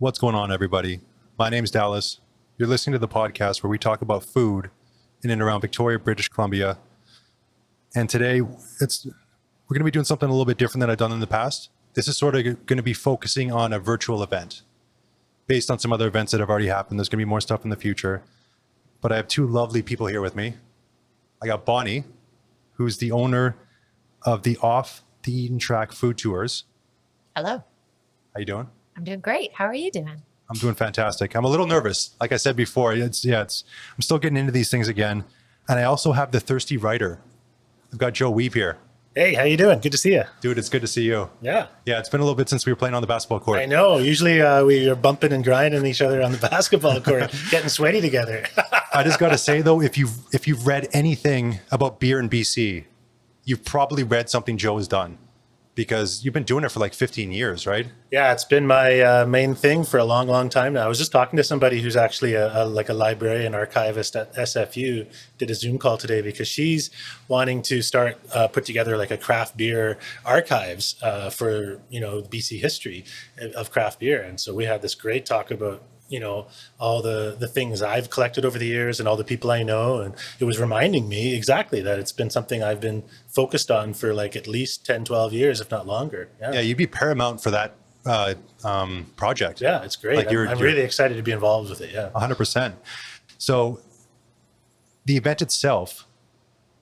What's going on, everybody? My name's Dallas. You're listening to the podcast where we talk about food in and around Victoria, British Columbia. And today, we're going to be doing something a little bit different than I've done in the past. This is sort of going to be focusing on a virtual event based on some other events that have already happened. There's going to be more stuff in the future. But I have two lovely people here with me. I got Bonnie, who's the owner of the Off the Eaten Track Food Tours. Hello. How you doing? I'm doing great. How are you doing? I'm doing fantastic. I'm a little nervous. Like I said before, I'm still getting into these things again. And I also have the thirsty writer. I've got Joe Wiebe here. Hey, how you doing? Good to see you. Dude, it's good to see you. Yeah. Yeah, it's been a little bit since we were playing on the basketball court. I know. Usually we are bumping and grinding each other on the basketball court, getting sweaty together. I just got to say, though, if you've read anything about beer in BC, you've probably read something Joe has done. Because you've been doing it for like 15 years, right? Yeah, it's been my main thing for a long, long time now. I was just talking to somebody who's actually a librarian archivist at SFU, did a Zoom call today because she's wanting to start put together like a craft beer archives for, BC history of craft beer. And so we had this great talk about all the things I've collected over the years and all the people I know. And it was reminding me exactly that it's been something I've been focused on for like at least 10, 12 years, if not longer. Yeah, you'd be paramount for that project. Yeah, it's great. Like I'm really excited to be involved with it. Yeah, 100%. So the event itself,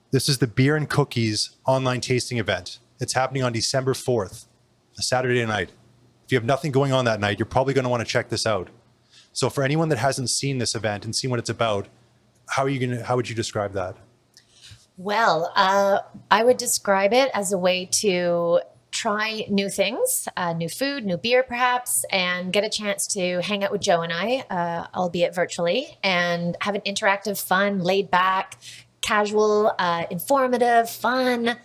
this is the Beer and Cookies online tasting event. It's happening on December 4th, a Saturday night. If you have nothing going on that night, you're probably going to want to check this out. So for anyone that hasn't seen this event and seen what it's about, how would you describe that? Well, I would describe it as a way to try new things, new food, new beer perhaps, and get a chance to hang out with Joe and I, albeit virtually, and have an interactive, fun, laid back, casual, informative, fun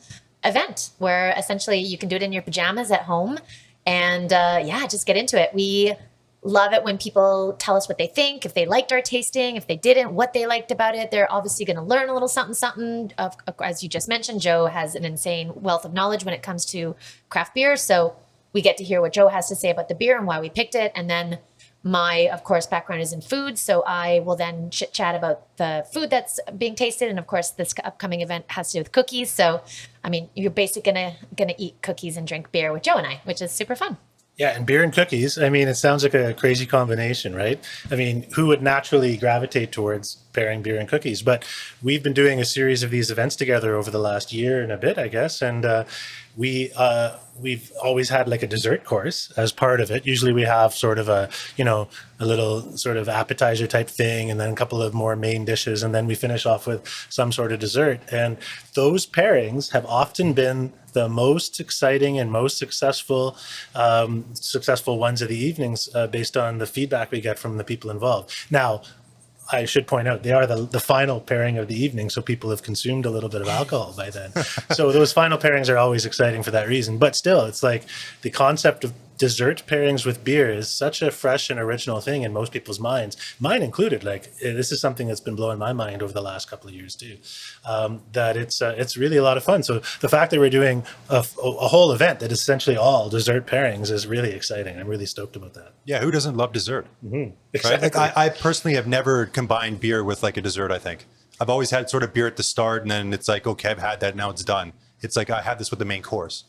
event where essentially you can do it in your pajamas at home and just get into it. We love it when people tell us what they think, if they liked our tasting, if they didn't, what they liked about it. They're obviously going to learn a little something. As you just mentioned, Joe has an insane wealth of knowledge when it comes to craft beer. So we get to hear what Joe has to say about the beer and why we picked it. And then my, of course, background is in food. So I will then chit chat about the food that's being tasted. And of course, this upcoming event has to do with cookies. So, I mean, you're basically gonna eat cookies and drink beer with Joe and I, which is super fun. Yeah, and beer and cookies. I mean, it sounds like a crazy combination, right? I mean, who would naturally gravitate towards pairing beer and cookies? But we've been doing a series of these events together over the last year and a bit, I guess. And we've always had like a dessert course as part of it. Usually we have sort of a little sort of appetizer type thing, and then a couple of more main dishes, and then we finish off with some sort of dessert. And those pairings have often been the most exciting and most successful ones of the evenings based on the feedback we get from the people involved. Now, I should point out, they are the final pairing of the evening, so people have consumed a little bit of alcohol by then. So those final pairings are always exciting for that reason. But still, it's like the concept of dessert pairings with beer is such a fresh and original thing in most people's minds, mine included. Like, this is something that's been blowing my mind over the last couple of years too, that it's really a lot of fun. So the fact that we're doing a whole event that is essentially all dessert pairings is really exciting. I'm really stoked about that. Yeah, who doesn't love dessert? Mm-hmm. Exactly. Right? Like I personally have never combined beer with like a dessert, I think. I've always had sort of beer at the start, and then it's like, okay, I've had that, now it's done. It's like I had this with the main course.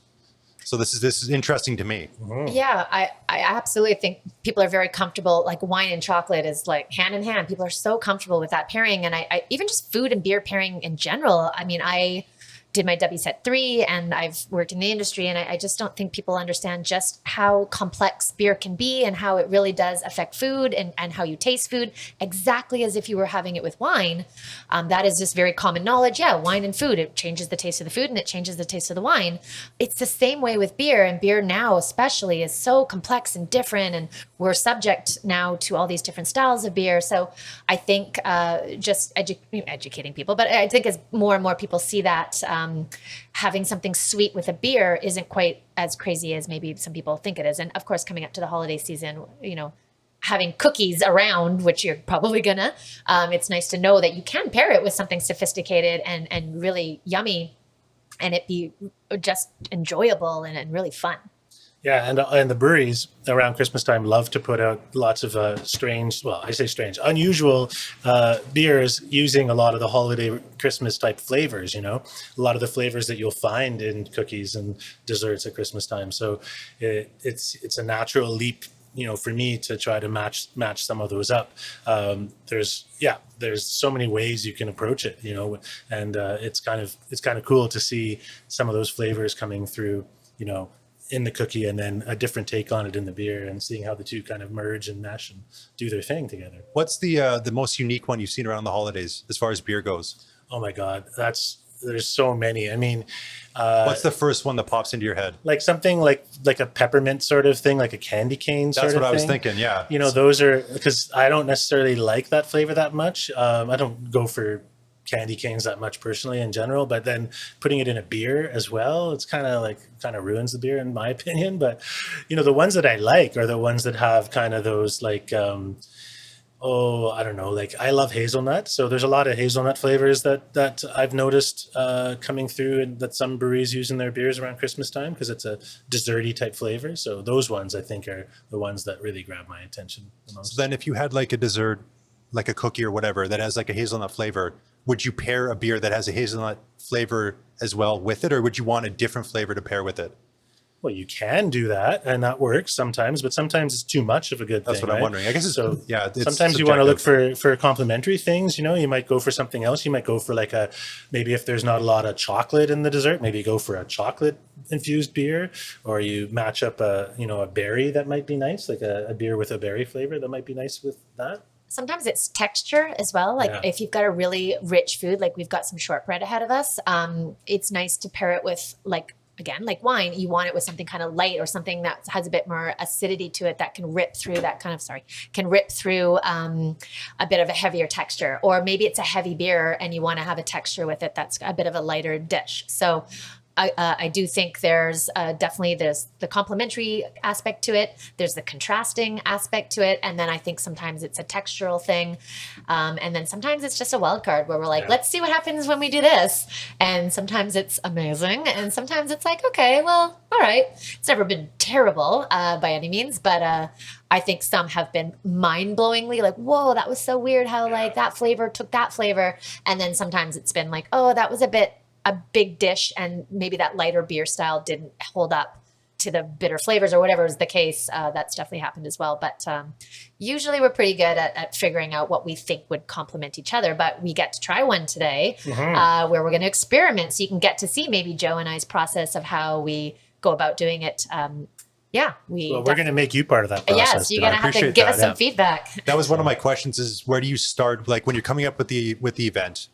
So this is interesting to me. Yeah, I absolutely think people are very comfortable. Like wine and chocolate is like hand in hand. People are so comfortable with that pairing. And I even just food and beer pairing in general. I mean, I did my WSET 3 and I've worked in the industry, and I just don't think people understand just how complex beer can be and how it really does affect food and how you taste food, exactly as if you were having it with wine. That is just very common knowledge. Yeah, wine and food, it changes the taste of the food and it changes the taste of the wine. It's the same way with beer, and beer now especially is so complex and different, and we're subject now to all these different styles of beer. So I think just educating people, but I think as more and more people see that having something sweet with a beer isn't quite as crazy as maybe some people think it is. And of course, coming up to the holiday season, having cookies around, which you're probably gonna, it's nice to know that you can pair it with something sophisticated and really yummy, and it be just enjoyable and really fun. Yeah, and the breweries around Christmas time love to put out lots of unusual beers using a lot of the holiday Christmas type flavors. A lot of the flavors that you'll find in cookies and desserts at Christmas time. So it's a natural leap, for me to try to match some of those up. There's so many ways you can approach it, and it's kind of cool to see some of those flavors coming through, in the cookie, and then a different take on it in the beer, and seeing how the two kind of merge and mesh and do their thing together. What's the most unique one you've seen around the holidays as far as beer goes? Oh my God, there's so many. I mean, what's the first one that pops into your head? Like something like a peppermint sort of thing, like a candy cane sort of thing. That's what I was thinking. Yeah. Those are, because I don't necessarily like that flavor that much. I don't go for candy canes that much personally in general, but then putting it in a beer as well, it's kind of ruins the beer in my opinion. But the ones that I like are the ones that have kind of those like I don't know, like I love hazelnut, so there's a lot of hazelnut flavors that I've noticed coming through, and that some breweries use in their beers around Christmas time, because it's a desserty type flavor. So those ones I think are the ones that really grab my attention the most. So then if you had like a dessert, like a cookie or whatever that has like a hazelnut flavor, would you pair a beer that has a hazelnut flavor as well with it, or would you want a different flavor to pair with it? Well, you can do that, and that works sometimes, but sometimes it's too much of a good thing. That's what I'm wondering. I guess it's, so. Yeah, it's sometimes subjective. You want to look for complementary things. You might go for something else. You might go for maybe if there's not a lot of chocolate in the dessert, maybe go for a chocolate infused beer, or you match up a berry that might be nice, like a beer with a berry flavor that might be nice with that. Sometimes it's texture as well. If you've got a really rich food, like we've got some shortbread ahead of us, it's nice to pair it with like wine. You want it with something kind of light, or something that has a bit more acidity to it that can rip through a bit of a heavier texture. Or maybe it's a heavy beer and you want to have a texture with it that's a bit of a lighter dish. So I do think there's the complementary aspect to it. There's the contrasting aspect to it. And then I think sometimes it's a textural thing. And then sometimes it's just a wild card where we're like, let's see what happens when we do this. And sometimes it's amazing. And sometimes it's like, okay, well, all right. It's never been terrible by any means, but I think some have been mind-blowingly like, whoa, that was so weird how like that flavor took that flavor. And then sometimes it's been like, oh, that was a big dish, and maybe that lighter beer style didn't hold up to the bitter flavors or whatever is the case. That's definitely happened as well. But usually we're pretty good at figuring out what we think would complement each other. But we get to try one today where we're going to experiment. So you can get to see maybe Joe and I's process of how we go about doing it. We're going to make you part of that process. Yes, you're going to have to give us some feedback. That was one of my questions, is where do you start? Like when you're coming up with the event,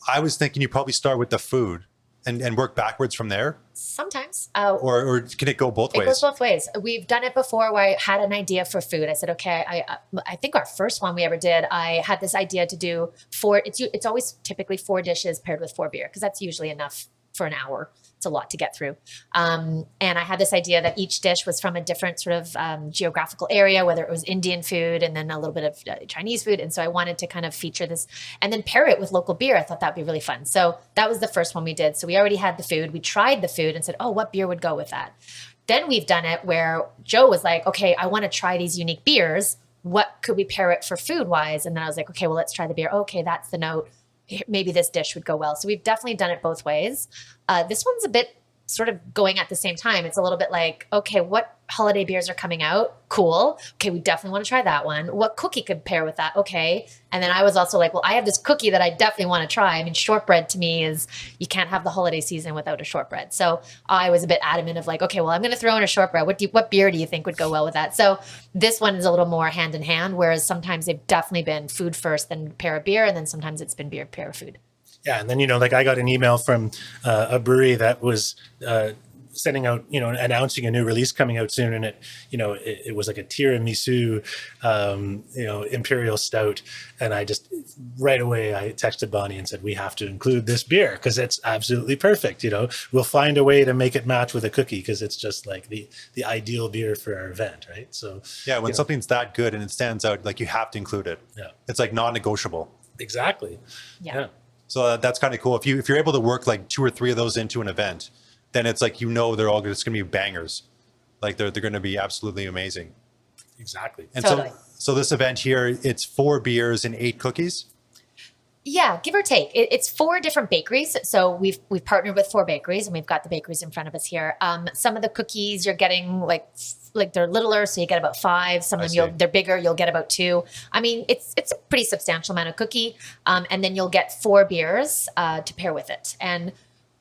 I was thinking you probably start with the food and work backwards from there. Sometimes. Or can it go both ways? It goes both ways. We've done it before where I had an idea for food. I said, okay, I think our first one we ever did, I had this idea to do it's always typically 4 dishes paired with 4 beer, because that's usually enough for an hour. It's a lot to get through. And I had this idea that each dish was from a different sort of geographical area, whether it was Indian food and then a little bit of Chinese food. And so I wanted to kind of feature this and then pair it with local beer. I thought that'd be really fun. So that was the first one we did. So we already had the food. We tried the food and said, oh, what beer would go with that? Then we've done it where Joe was like, okay, I want to try these unique beers. What could we pair it for food wise? And then I was like, okay, well, let's try the beer. Okay, that's the note. Maybe this dish would go well. So we've definitely done it both ways. This one's a bit sort of going at the same time. It's a little bit like, okay, what holiday beers are coming out? Cool. Okay, we definitely want to try that one. What cookie could pair with that? Okay. And then I was also like, well, I have this cookie that I definitely want to try. I mean, shortbread to me is, you can't have the holiday season without a shortbread. So I was a bit adamant of like, okay, well, I'm going to throw in a shortbread. What beer do you think would go well with that? So this one is a little more hand in hand, whereas sometimes they've definitely been food first, then pair of beer, and then sometimes it's been beer, pair of food. Yeah, and then like I got an email from a brewery that was sending out, announcing a new release coming out soon, and it was like a tiramisu, imperial stout, and I just right away I texted Bonnie and said, we have to include this beer because it's absolutely perfect. We'll find a way to make it match with a cookie because it's just like the ideal beer for our event, right? So yeah, when something's that good and it stands out, like you have to include it. Yeah, it's like non-negotiable. Exactly. Yeah. So that's kind of cool. If you're able to work like 2 or 3 of those into an event, then it's like they're all just going to be bangers. Like they're going to be absolutely amazing. Exactly. And Totally. so this event here, it's 4 beers and 8 cookies. Yeah, give or take. It's 4 different bakeries. So we've partnered with 4 bakeries, and we've got the bakeries in front of us here. Some of the cookies you're getting like they're littler, so you get about 5. Some of them they're bigger, you'll get about 2. I mean, it's a pretty substantial amount of cookie, and then you'll get 4 beers to pair with it. And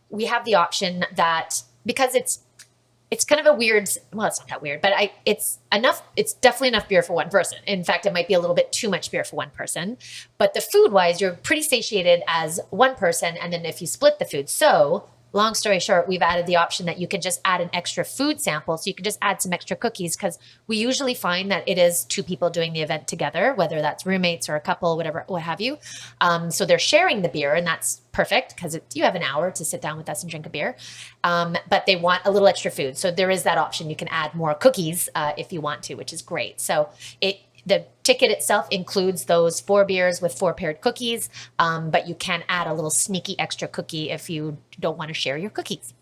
we have the option that because it's kind of a weird, well, it's not that weird, but it's definitely enough beer for one person. In fact, it might be a little bit too much beer for one person, but the food wise, you're pretty satiated as one person. And then if you split the food. So long story short, we've added the option that you can just add an extra food sample. So you can just add some extra cookies, because we usually find that it is 2 people doing the event together, whether that's roommates or a couple, whatever, what have you. So they're sharing the beer, and that's perfect because you have an hour to sit down with us and drink a beer. But they want a little extra food. So there is that option. You can add more cookies if you want to, which is great. So the ticket itself includes those 4 beers with 4 paired cookies, but you can add a little sneaky extra cookie if you don't want to share your cookies.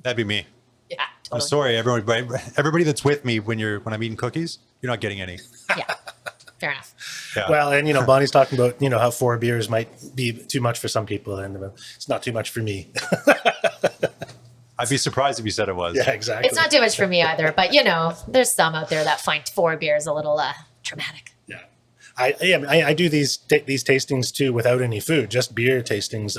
That'd be me. Yeah, I'm totally. sorry, everybody that's with me when I'm eating cookies, you're not getting any. Yeah, fair enough. Yeah. Well, and Bonnie's talking about how 4 beers might be too much for some people, and it's not too much for me. I'd be surprised if you said it was. Yeah, exactly. It's not too much for me either, but there's some out there that find 4 beers a little traumatic. Yeah. I do these tastings too without any food, just beer tastings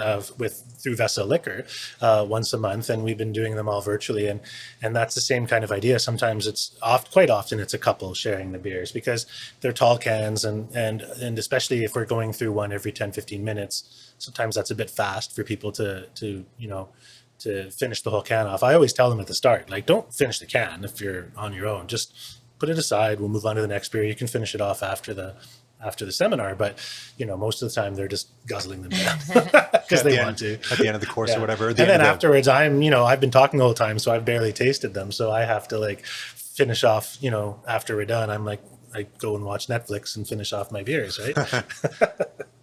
through Vessel Liquor once a month, and we've been doing them all virtually, and that's the same kind of idea. Sometimes quite often it's a couple sharing the beers because they're tall cans, and especially if we're going through one every 10-15 minutes, sometimes that's a bit fast for people to finish the whole can off. I always tell them at the start, like, don't finish the can if you're on your own. Just put it aside. We'll move on to the next beer. You can finish it off after the seminar, but most of the time they're just guzzling them down because they want to at the end of the course or whatever. And then afterwards, I've been talking the whole time, so I've barely tasted them, so I have to finish off. After we're done, I'm like, I go and watch Netflix and finish off my beers, right?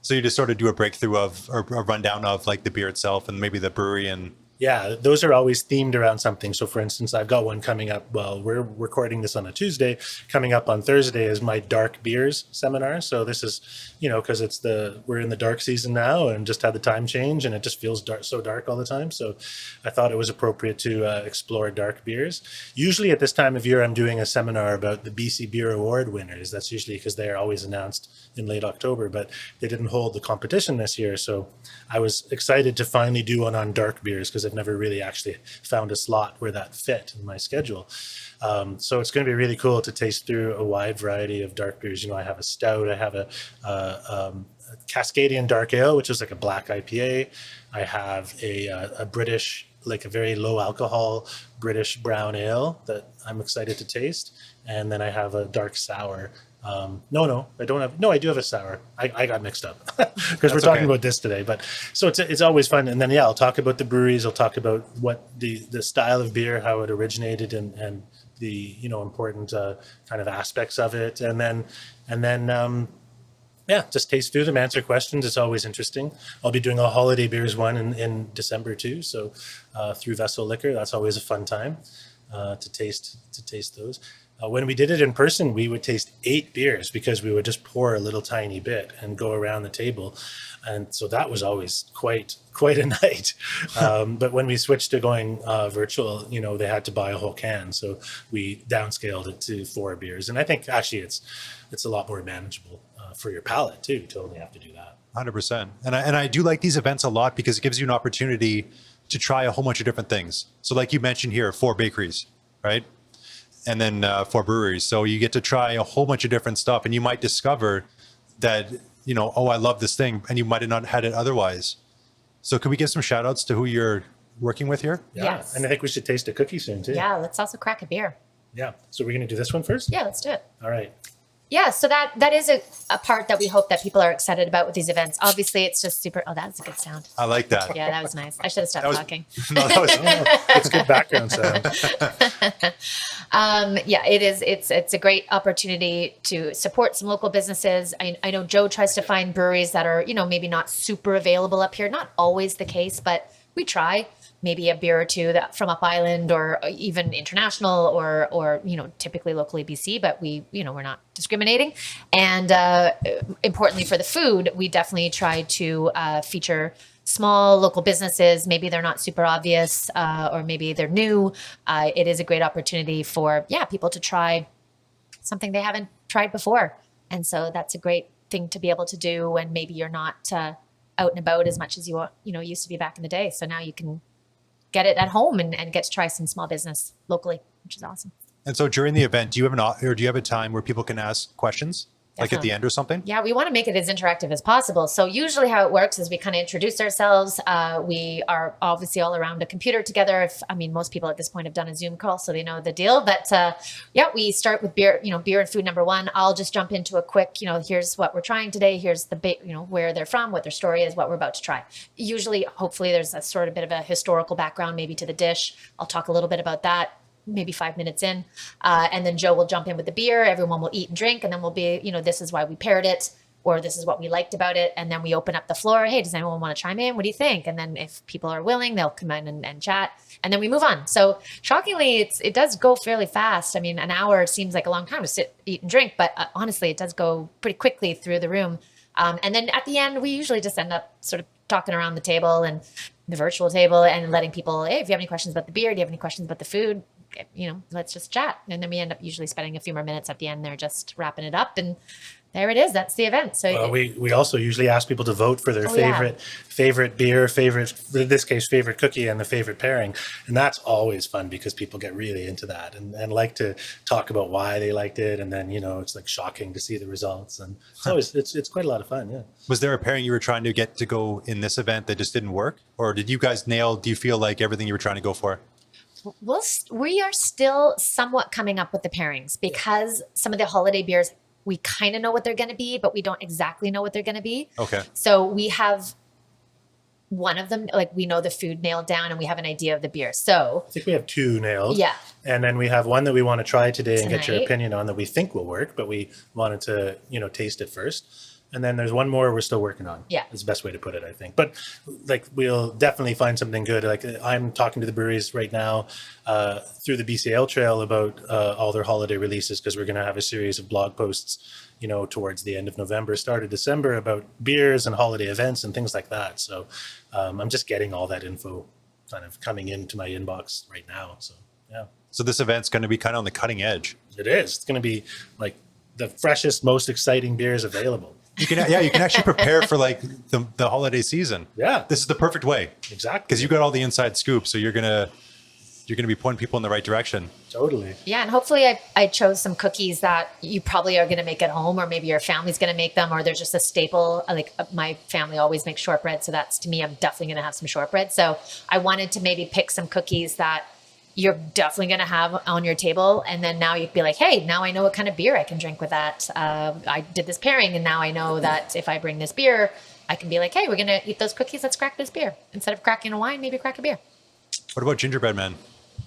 So you just sort of do a breakthrough of or a rundown of the beer itself and maybe the brewery and. Yeah, those are always themed around something. So for instance, I've got one coming up. Well, we're recording this on a Tuesday. Coming up on Thursday is my dark beers seminar. So this is, because we're in the dark season now and just had the time change, and it just feels so dark all the time. So I thought it was appropriate to explore dark beers. Usually at this time of year, I'm doing a seminar about the BC Beer Award winners. That's usually because they're always announced in late October, but they didn't hold the competition this year. So I was excited to finally do one on dark beers because I've never really actually found a slot where that fit in my schedule. So it's going to be really cool to taste through a wide variety of dark beers. I have a stout, I have a Cascadian dark ale, which is like a black IPA. I have a British, a very low alcohol British brown ale that I'm excited to taste. And then I have a dark sour. No, I don't have. No, I do have a sour. I got mixed up because we're talking about this today. But so it's always fun. And then I'll talk about the breweries. I'll talk about what the style of beer, how it originated, and the important kind of aspects of it. And then just taste through them, answer questions. It's always interesting. I'll be doing a holiday beers one in December too. So through Vessel Liquor, that's always a fun time to taste those. When we did it in person, we would taste 8 beers because we would just pour a little tiny bit and go around the table. And so that was always quite a night. But when we switched to going virtual, they had to buy a whole can. So we downscaled it to 4 beers. And I think actually it's a lot more manageable for your palate too, to only have to do that. 100%. And I do like these events a lot because it gives you an opportunity to try a whole bunch of different things. So like you mentioned here, 4 bakeries, right? And then 4 breweries. So you get to try a whole bunch of different stuff, and you might discover that, I love this thing, and you might have not had it otherwise. So could we give some shout outs to who you're working with here? Yeah. Yes. And I think we should taste a cookie soon too. Yeah, let's also crack a beer. Yeah. So we're going to do this one first? Yeah, let's do it. All right. Yeah, so that is a part that we hope that people are excited about with these events. Obviously, it's just super. Oh, that's a good sound. I like that. Yeah, that was nice. I should have stopped talking. No, that was, It's good background sound. Yeah, it is. It's a great opportunity to support some local businesses. I know Joe tries to find breweries that are maybe not super available up here. Not always the case, but we try. maybe a beer or two that from up island or even international or typically locally BC, but we're not discriminating. And importantly for the food, we definitely try to feature small local businesses. Maybe they're not super obvious or maybe they're new. It is a great opportunity for people to try something they haven't tried before. And so that's a great thing to be able to do when maybe you're not out and about as much as you used to be back in the day. So now you can get it at home and get to try some small business locally, which is awesome. And so during the event, do you have a time where people can ask questions? Like at the end or something? Yeah, we want to make it as interactive as possible. So usually how it works is we kind of introduce ourselves. We are obviously all around a computer together. Most people at this point have done a Zoom call, so they know the deal. But we start with beer and food number one. I'll just jump into a quick, here's what we're trying today. Here's the, where they're from, what their story is, what we're about to try. Usually, hopefully there's a sort of bit of a historical background maybe to the dish. I'll talk a little bit about that. Maybe 5 minutes in. And then Joe will jump in with the beer. Everyone will eat and drink. And then we'll be, this is why we paired it, or this is what we liked about it. And then we open up the floor. Hey, does anyone want to chime in? What do you think? And then if people are willing, they'll come in and chat. And then we move on. So shockingly, it does go fairly fast. An hour seems like a long time to sit, eat and drink. But honestly, it does go pretty quickly through the room. And then at the end, we usually just end up sort of talking around the table and the virtual table and letting people, hey, if you have any questions about the beer, do you have any questions about the food? Let's just chat. And then we end up usually spending a few more minutes at the end there, just wrapping it up. And there it is. That's the event. So we also usually ask people to vote for their favorite beer, in this case, favorite cookie and the favorite pairing. And that's always fun because people get really into that and like to talk about why they liked it. And then, it's like shocking to see the results. And it's always, it's quite a lot of fun. Yeah. Was there a pairing you were trying to get to go in this event that just didn't work? Or did you guys do you feel like everything you were trying to go for? We are still somewhat coming up with the pairings because some of the holiday beers, we kind of know what they're going to be, but we don't exactly know what they're going to be. Okay. So we have one of them, like we know the food nailed down and we have an idea of the beer. So I think we have two nailed. Yeah. And then we have one that we want to try today and get your opinion on that we think will work, but we wanted to, taste it first. And then there's one more we're still working on. Yeah. That's the best way to put it, I think. But we'll definitely find something good. Like I'm talking to the breweries right now through the BCL Trail about all their holiday releases because we're going to have a series of blog posts, towards the end of November, start of December about beers and holiday events and things like that. So I'm just getting all that info kind of coming into my inbox right now. So, yeah. So this event's going to be kind of on the cutting edge. It is. It's going to be like the freshest, most exciting beers available. You can actually prepare for like the holiday season. Yeah. This is the perfect way. Exactly. Because you got all the inside scoop. So you're going to be pointing people in the right direction. Totally. Yeah. And hopefully I chose some cookies that you probably are going to make at home, or maybe your family's going to make them, or they're just a staple. Like my family always makes shortbread. So that's, to me, I'm definitely going to have some shortbread. So I wanted to maybe pick some cookies that you're definitely going to have on your table. And then now you'd be like, hey, now I know what kind of beer I can drink with that. I did this pairing and now I know that if I bring this beer, I can be like, hey, we're going to eat those cookies. Let's crack this beer. Instead of cracking a wine, maybe crack a beer. What about gingerbread man?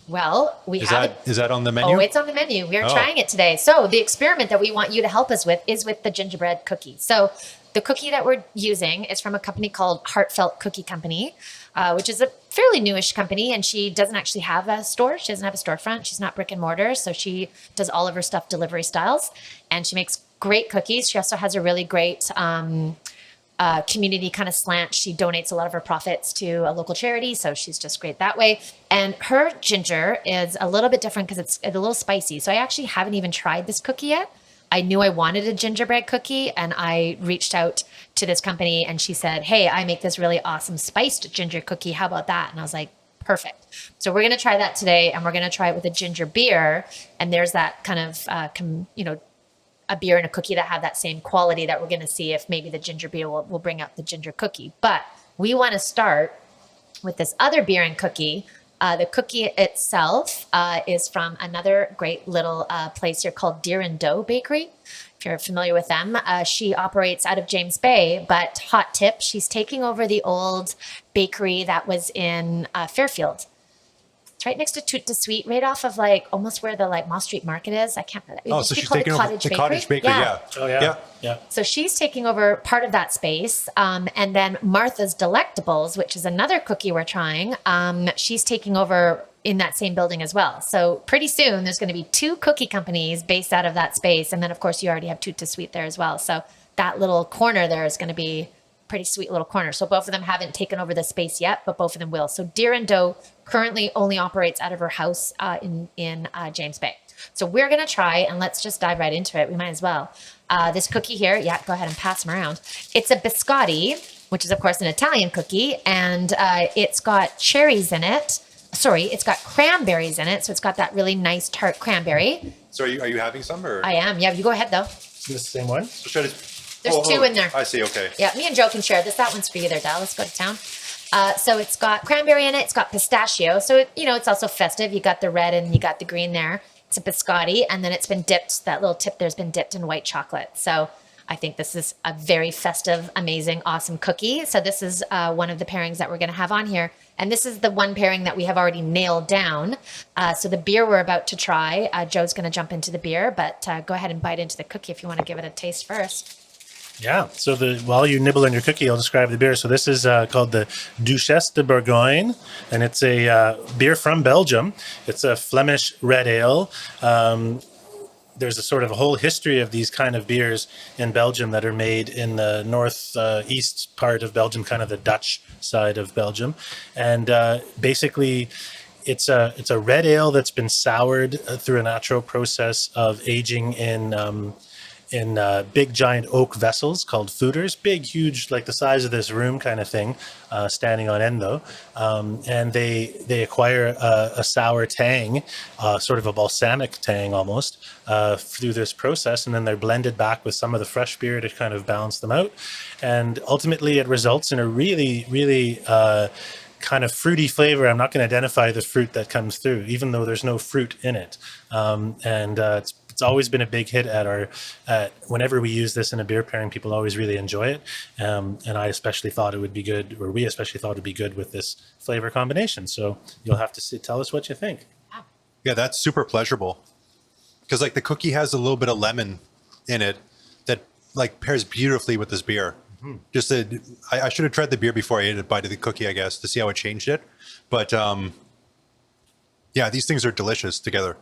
Well, Is that on the menu? Oh, it's on the menu. We are trying it today. So the experiment that we want you to help us with is with the gingerbread cookie. So the cookie that we're using is from a company called Heartfelt Cookie Company, which is a fairly newish company. And she doesn't actually have a store. She doesn't have a storefront. She's not brick and mortar. So she does all of her stuff delivery styles. And she makes great cookies. She also has a really great community kind of slant. She donates a lot of her profits to a local charity. So she's just great that way. And her ginger is a little bit different because it's a little spicy. So I actually haven't even tried this cookie yet. I knew I wanted a gingerbread cookie and I reached out to this company and she said, hey, I make this really awesome spiced ginger cookie. How about that? And I was like, perfect. So we're going to try that today and we're going to try it with a ginger beer. And there's that kind of, a beer and a cookie that have that same quality that we're going to see if maybe the ginger beer will bring out the ginger cookie. But we want to start with this other beer and cookie. The cookie itself is from another great little place here called Deer and Dough Bakery. If you're familiar with them, she operates out of James Bay, but hot tip, she's taking over the old bakery that was in Fairfield. It's right next to Toot de Sweet, right off of like almost where the like Mall Street Market is. I can't. It Oh, used so to be she's called taking over the Cottage Bakery. Yeah. Oh yeah. So she's taking over part of that space. And then Martha's Delectables, which is another cookie we're trying, she's taking over in that same building as well. So pretty soon there's going to be 2 cookie companies based out of that space. And then of course you already have Toot de Sweet there as well. So that little corner there is going to be pretty sweet little corner. So both of them haven't taken over the space yet, but both of them will. So Deer and Doe currently only operates out of her house in James Bay. So we're going to try, and let's just dive right into it. We might as well. This cookie here, yeah, go ahead and pass them around. It's a biscotti, which is of course an Italian cookie, and it's got cherries in it. Sorry, it's got cranberries in it. So it's got that really nice tart cranberry. So are you having some or? I am. Yeah, you go ahead though. Is this the same one? So should I There's 2 in there. I see. Okay. Yeah, me and Joe can share this. That one's for you there, Dal. Let's go to town. So it's got cranberry in it. It's got pistachio. So, it's also festive. You got the red and you got the green there. It's a biscotti. And then it's been dipped, that little tip there's been dipped in white chocolate. So I think this is a very festive, amazing, awesome cookie. So this is one of the pairings that we're going to have on here. And this is the one pairing that we have already nailed down. So the beer we're about to try, Joe's going to jump into the beer, but go ahead and bite into the cookie if you want to give it a taste first. Yeah. So while you nibble on your cookie, I'll describe the beer. So this is called the Duchess De Bergoyne, and it's a beer from Belgium. It's a Flemish red ale. There's a sort of a whole history of these kind of beers in Belgium that are made in the northeast part of Belgium, kind of the Dutch side of Belgium, and basically. It's a red ale that's been soured through a natural process of aging in big giant oak vessels called foeders, big, huge, like the size of this room kind of thing, standing on end though. And they acquire a sour tang, sort of a balsamic tang almost, through this process. And then they're blended back with some of the fresh beer to kind of balance them out. And ultimately it results in a really, really, kind of fruity flavor. I'm not going to identify the fruit that comes through, even though there's no fruit in it. It's always been a big hit whenever we use this in a beer pairing, people always really enjoy it. And I especially thought it would be good, or we especially thought it would be good with this flavor combination. So you'll have to tell us what you think. Yeah, that's super pleasurable. Because like the cookie has a little bit of lemon in it that like pairs beautifully with this beer. Just I should have tried the beer before I ate a bite of the cookie, I guess, to see how it changed it. But yeah, these things are delicious together.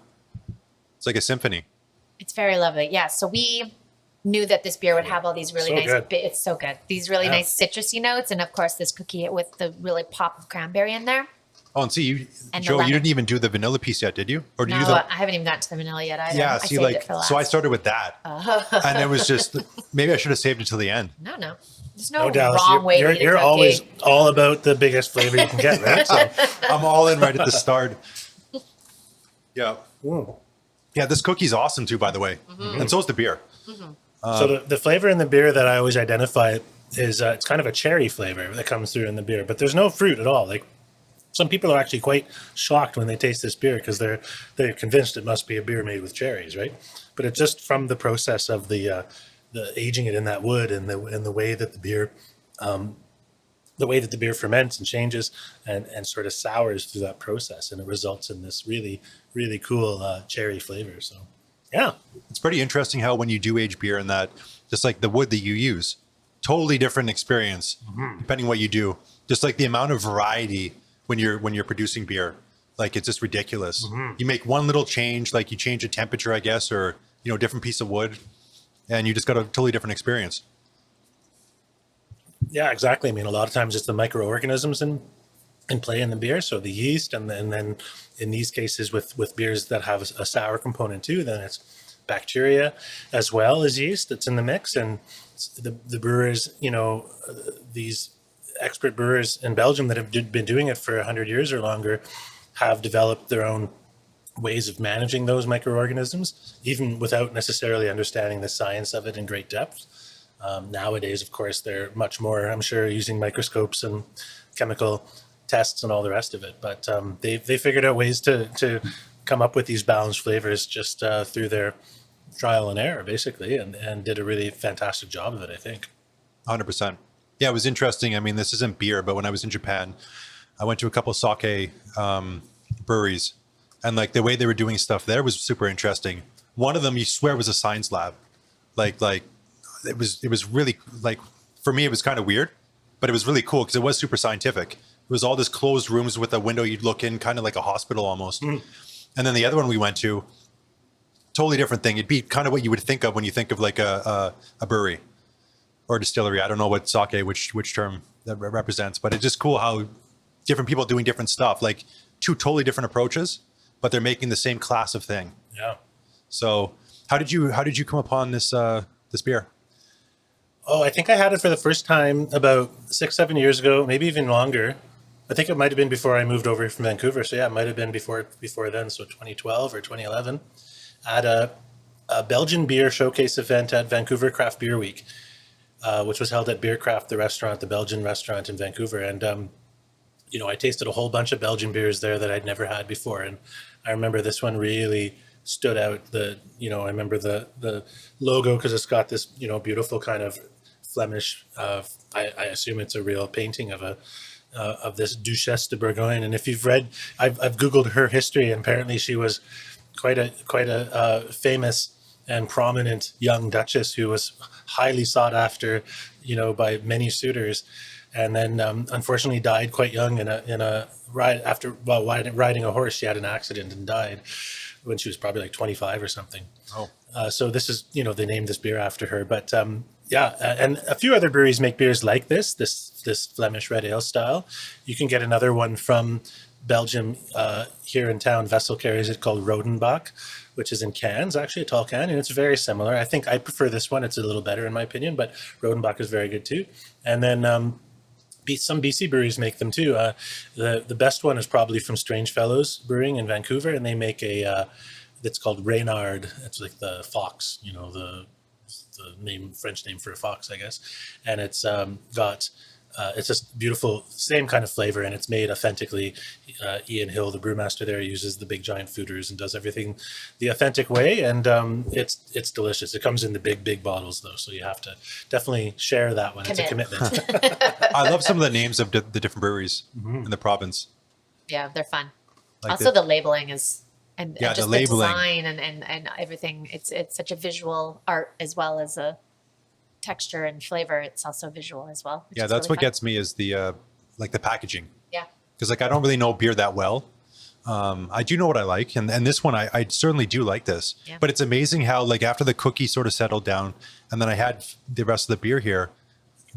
It's like a symphony. It's very lovely. Yeah. So we knew that this beer would have all these really nice, good. It's so good. These really nice citrusy notes. And of course this cookie with the really pop of cranberry in there. Oh, and see, And Joe, lemon. you didn't even do the vanilla piece yet, did you? Or did No, you do the? I haven't even gotten to the vanilla yet either. Yeah, I see, saved like, it for last. so I started with that, and it was just maybe I should have saved it till the end. No. There's no Dallas, wrong way to eat a you're cookie. always all about the biggest flavor you can get, right? So, I'm all in right at the start. Yeah, ooh. yeah. This cookie's awesome too, by the way, and so is the beer. So the flavor in the beer that I always identify is it's kind of a cherry flavor that comes through in the beer, but there's no fruit at all. Like some people are actually quite shocked when they taste this beer because they're convinced it must be a beer made with cherries, right? But it's just from the process of the aging it in that wood and the way that the beer ferments and changes and sort of sours through that process, and it results in this really, really cool cherry flavor. So, yeah. It's pretty interesting how when you do age beer and that, just like the wood that you use, totally different experience depending what you do. Just like the amount of variety when you're producing beer, like it's just ridiculous. You make one little change, like you change a temperature, I guess, or different piece of wood, and you just got a totally different experience. Yeah, exactly. I mean, a lot of times it's the microorganisms in play in the beer. So the yeast, and then in these cases with beers that have a sour component too, then it's bacteria as well as yeast that's in the mix. And the brewers, these expert brewers in Belgium that have been doing it for 100 years or longer have developed their own ways of managing those microorganisms, even without necessarily understanding the science of it in great depth. Nowadays, of course, they're much more, I'm sure, using microscopes and chemical tests and all the rest of it. But they figured out ways to come up with these balanced flavors just through their trial and error, basically, and did a really fantastic job of it, I think. 100%. Yeah, it was interesting. I mean, this isn't beer, but when I was in Japan, I went to a couple sake breweries, and like the way they were doing stuff there was super interesting. One of them, you swear, was a science lab. Like it was really, like, for me it was kind of weird, but it was really cool because it was super scientific. It was all this closed rooms with a window you'd look in, kind of like a hospital almost. And then the other one we went to, totally different thing. It'd be kind of what you would think of when you think of like a brewery or a distillery. I don't know what sake, which term that represents, but it's just cool how different people doing different stuff, like two totally different approaches, but they're making the same class of thing. Yeah. So how did you come upon this this beer? Oh, I think I had it for the first time about 6-7 years ago, maybe even longer. I think it might have been before I moved over from Vancouver. So yeah, it might have been before then. So 2012 or 2011 at a Belgian beer showcase event at Vancouver Craft Beer Week, which was held at Beer Craft, the restaurant, the Belgian restaurant in Vancouver. And, I tasted a whole bunch of Belgian beers there that I'd never had before. And I remember this one really stood out. I remember the logo because it's got this, beautiful kind of Flemish, I assume it's a real painting of this Duchess De Bergoyne. And if you've read, I've Googled her history, and apparently she was quite a famous and prominent young duchess who was highly sought after, by many suitors, and then unfortunately died quite young in a ride riding a horse. She had an accident and died when she was probably like 25 or something. Oh, so this is, they named this beer after her. But and a few other breweries make beers like this Flemish red ale style. You can get another one from Belgium here in town. Vessel carries it, called Rodenbach, which is in cans, actually a tall can, and it's very similar. I think I prefer this one. It's a little better in my opinion, but Rodenbach is very good too. And then some BC breweries make them too. The best one is probably from Strange Fellows Brewing in Vancouver, and they make it's called Reynard. It's like the fox, the French name for a fox, I guess. And it's got it's just beautiful, same kind of flavor, and it's made authentically. Ian Hill, the brewmaster there, uses the big giant foeders and does everything the authentic way, and it's delicious. It comes in the big bottles though, so you have to definitely share that one. It's a commitment. I love some of the names of the different breweries in the province. Yeah, they're fun. Like Also, the labeling is and Yeah, just the labeling. design and everything. It's such a visual art as well as a texture and flavor. It's also visual as well. which Yeah, is that's really what fun. gets me is the like the packaging, Yeah. because like I don't really know beer that well. I do know what I like, and this one I certainly do like this. Yeah. But it's amazing how, like, after the cookie sort of settled down, and then I had the rest of the beer here,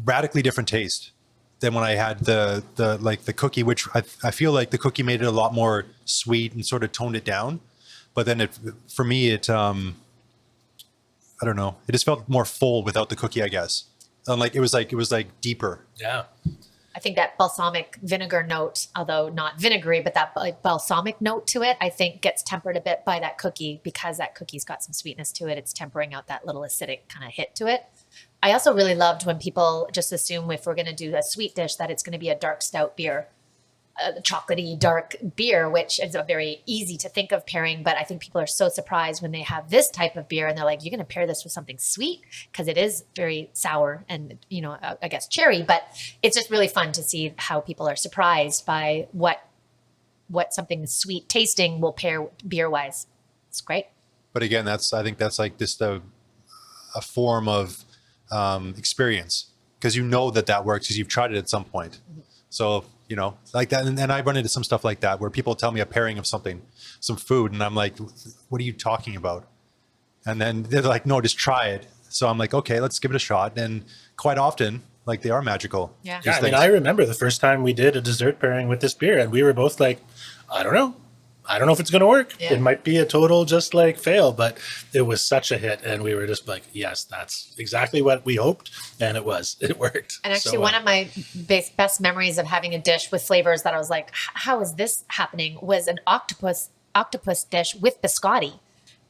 radically different taste than when I had the cookie, which I feel like the cookie made it a lot more sweet and sort of toned it down. But then for me I don't know, it just felt more full without the cookie, I guess. Like it was like deeper. Yeah. I think that balsamic vinegar note, although not vinegary, but that like balsamic note to it, I think gets tempered a bit by that cookie because that cookie's got some sweetness to it. It's tempering out that little acidic kind of hit to it. I also really loved when people just assume if we're going to do a sweet dish that it's going to be a dark stout beer, a chocolatey dark beer, which is a very easy to think of pairing. But I think people are so surprised when they have this type of beer and they're like, you're going to pair this with something sweet, because it is very sour and, I guess cherry. But it's just really fun to see how people are surprised by what something sweet tasting will pair beer wise. It's great. But again, I think that's like just a form of experience, because that works because you've tried it at some point. So, like that. And I run into some stuff like that where people tell me a pairing of something, some food, and I'm like, what are you talking about? And then they're like, no, just try it. So I'm like, okay, let's give it a shot. And quite often, like, they are magical. Yeah. Yeah, I mean, I remember the first time we did a dessert pairing with this beer, and we were both like, I don't know if it's going to work. Yeah. It might be a total just like fail, but it was such a hit. And we were just like, yes, that's exactly what we hoped. And it worked. And actually, So, one of my best memories of having a dish with flavors that I was like, how is this happening, was an octopus dish with biscotti.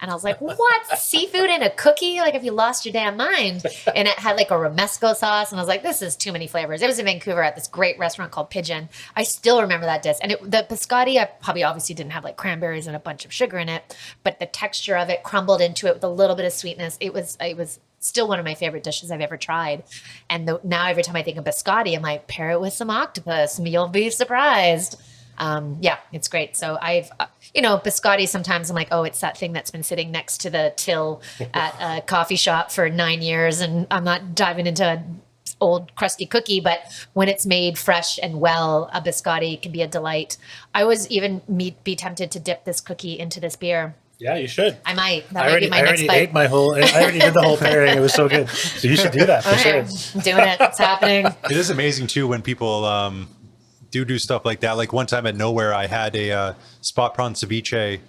And I was like, what? Seafood in a cookie? Like, if you lost your damn mind. And it had like a romesco sauce. And I was like, this is too many flavors. It was in Vancouver at this great restaurant called Pigeon. I still remember that dish. And the biscotti, I probably obviously didn't have like cranberries and a bunch of sugar in it, but the texture of it crumbled into it with a little bit of sweetness. It was still one of my favorite dishes I've ever tried. And now every time I think of biscotti, I'm like, pair it with some octopus and you'll be surprised. Yeah, it's great. So I've, biscotti, sometimes I'm like, oh, it's that thing that's been sitting next to the till at a coffee shop for 9 years, and I'm not diving into an old crusty cookie. But when it's made fresh and well, a biscotti can be a delight. I was even be tempted to dip this cookie into this beer. Yeah, you should. I might. That might be my next bite. I already did the whole pairing. It was so good. So you should do that for sure. I'm doing it. It's happening. It is amazing too when people do stuff like that. Like one time at Nowhere, I had a spot prawn ceviche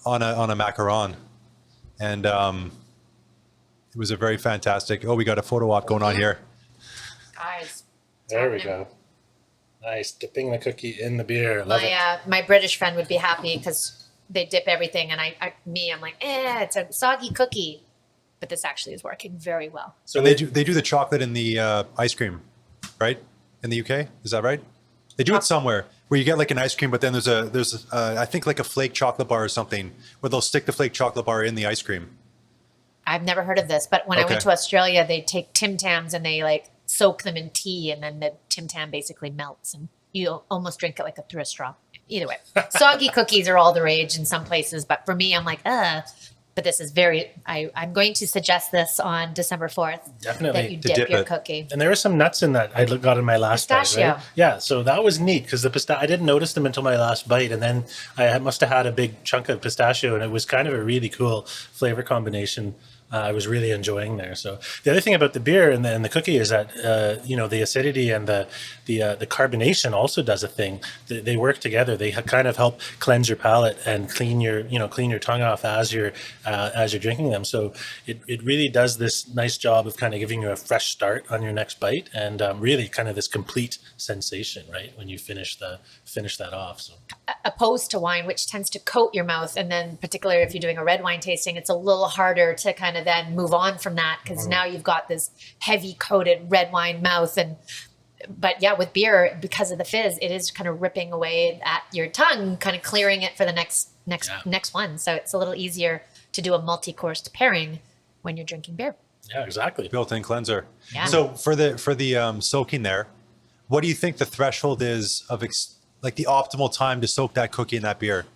on a macaron, and it was a very fantastic. Oh, we got a photo op going on here. Guys. There we go. Nice. Dipping the cookie in the beer. Love it. My British friend would be happy because they dip everything, and I'm like, it's a soggy cookie, but this actually is working very well. So they do the chocolate in the ice cream, right? In the UK, is that right? They do it somewhere where you get like an ice cream, but then there's I think like a flake chocolate bar or something where they'll stick the flake chocolate bar in the ice cream. I've never heard of this, but when I went to Australia, they take Tim Tams and they like soak them in tea, and then the Tim Tam basically melts, and you almost drink it through a straw. Either way, soggy cookies are all the rage in some places, but for me, I'm like, but this is I'm going to suggest this on December 4th. Definitely. That you dip your cookie. And there were some nuts in that I got in my last pistachio. bite, right? Yeah, so that was neat because I didn't notice them until my last bite, and then I must have had a big chunk of pistachio, and it was kind of a really cool flavor combination. I was really enjoying there. So the other thing about the beer and the cookie is that the acidity and the carbonation also does a thing. They work together. They kind of help cleanse your palate and clean your tongue off as you're drinking them. So it really does this nice job of kind of giving you a fresh start on your next bite, and really kind of this complete sensation, right, when you finish that off. So opposed to wine, which tends to coat your mouth, and then particularly if you're doing a red wine tasting, it's a little harder to kind of then move on from that because now you've got this heavy coated red wine mouth. But yeah, with beer, because of the fizz, it is kind of ripping away at your tongue, kind of clearing it for the next one. So it's a little easier to do a multi-coursed pairing when you're drinking beer. Yeah, exactly. Built-in cleanser. Yeah. So for the soaking there, what do you think the threshold is of the optimal time to soak that cookie in that beer?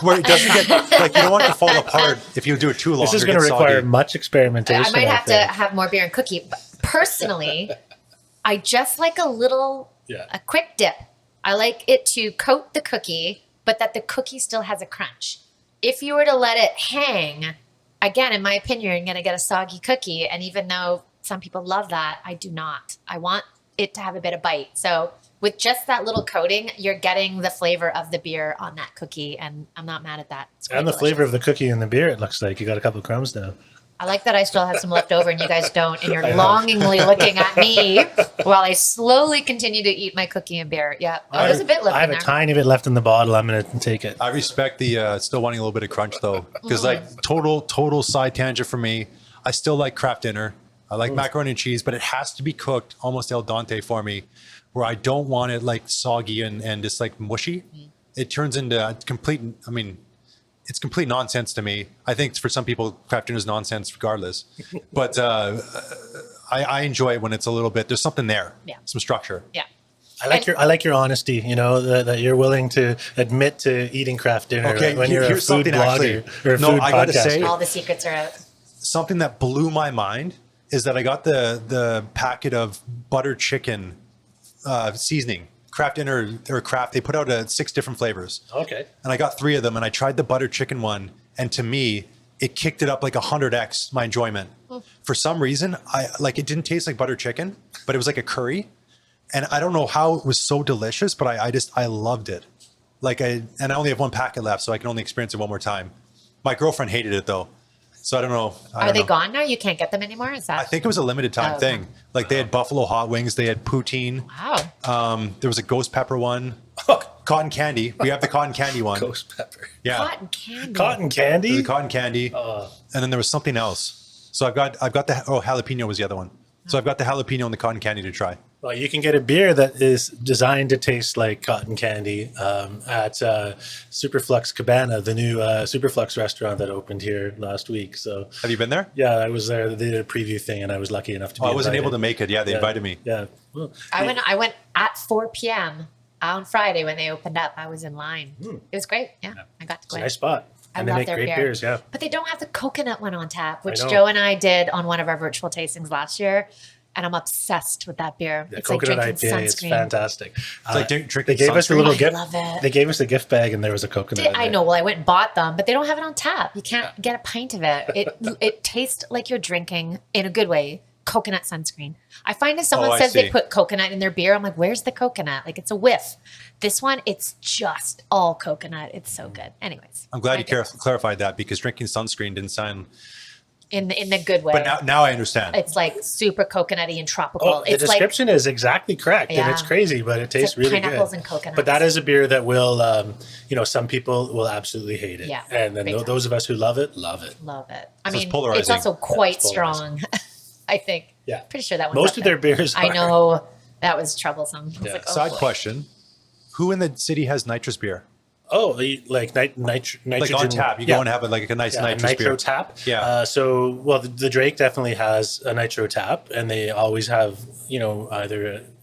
Where it doesn't get you don't want it to fall apart if you you too long. This is going to require much experimentation. I might have to have more beer and cookie. But personally, I just like a quick dip. I like it to coat the cookie, but that the cookie still has a crunch. If you were to let it hang, again, in my opinion, you're going to get a soggy cookie. And even though some people love that, I do not. I want it to have a bit of bite. So with just that little coating, you're getting the flavor of the beer on that cookie, and I'm not mad at that. And the flavor of the cookie in the beer, it looks like. You got a couple of crumbs now. I like that I still have some left over and you guys don't, and you're longingly looking at me while I slowly continue to eat my cookie and beer. Yeah, there's a bit left. I have a tiny bit left in the bottle. I'm going to take it. I respect the still wanting a little bit of crunch though, because total side tangent for me. I still like Kraft Dinner. I like macaroni and cheese, but it has to be cooked almost al dente for me, where I don't want it soggy and just mushy. It turns into it's complete nonsense to me. I think for some people, Kraft Dinner is nonsense regardless. But I enjoy it when it's a little bit, there's something there, some structure. Yeah. I like your honesty, that you're willing to admit to eating Kraft Dinner when you're a food blogger or a food podcaster. Gotta say, all the secrets are out. Something that blew my mind is that I got the packet of butter chicken seasoning. Kraft Dinner or Kraft, they put out 6 different flavors. Okay. And I got 3 of them, and I tried the butter chicken one, and to me, it kicked it up 100x my enjoyment. For some reason, it didn't taste like butter chicken, but it was like a curry, and I don't know how it was so delicious, but I loved it. And I only have 1 packet left, so I can only experience it one more time. My girlfriend hated it though. So I don't know. Are they gone now? You can't get them anymore? Is that? I think it was a limited time thing. They had buffalo hot wings. They had poutine. Wow. There was a ghost pepper one. Cotton candy. We have the cotton candy one. Ghost pepper. Yeah. Cotton candy. Cotton candy? The cotton candy. And then there was something else. So I've got the jalapeno was the other one. So I've got the jalapeno and the cotton candy to try. Well, you can get a beer that is designed to taste like cotton candy at Superflux Cabana, the new Superflux restaurant that opened here last week. So, have you been there? Yeah, I was there. They did a preview thing, and I was lucky enough to be I wasn't able to make it. Yeah, they invited me. Yeah. Well, I went at 4 p.m. on Friday when they opened up, I was in line. It was great. Yeah, I got to It's go a in. nice spot. And they love make their great beer. beers, yeah. But they don't have the coconut one on tap, which know. Joe and I did on one of our virtual tastings last year. And I'm obsessed with that beer. The It's like coconut drinking IPA sunscreen. is fantastic. It's like drinking They gave us a sunscreen. little I gift. love it. They gave us a gift bag, and there was a coconut. in I there. know. Well, I went and bought them, but they don't have it on tap. You can't get a pint of it. It tastes like you're drinking, in a good way, coconut sunscreen. I find if someone I says they see. put coconut in their beer, I'm like, where's the coconut? Like, it's a whiff. This one, it's just all coconut. It's so good. Anyways, I'm glad my you goodness. clarified that, because drinking sunscreen didn't sound. in the good way. But now I understand. It's like super coconutty and tropical. Oh, the it's like description is exactly correct, and it's Yeah. crazy, but it tastes like really pineapples good. and coconuts. But that is a beer that will, some people will absolutely hate it. Yeah, And then big time. those of us who love it, love it. love it. I So it's mean, polarizing. it's also quite it's polarizing. strong. I think. Yeah. Pretty sure that one's Most up of there. their beers I are. know that was troublesome. I was Yeah. like, oh, Side boy. question: who in the city has nitrous beer? Oh, like nitrogen. Like on tap, you go and have like a nice a nitrous nitro beer. tap. Yeah. The Drake definitely has a nitro tap, and they always have,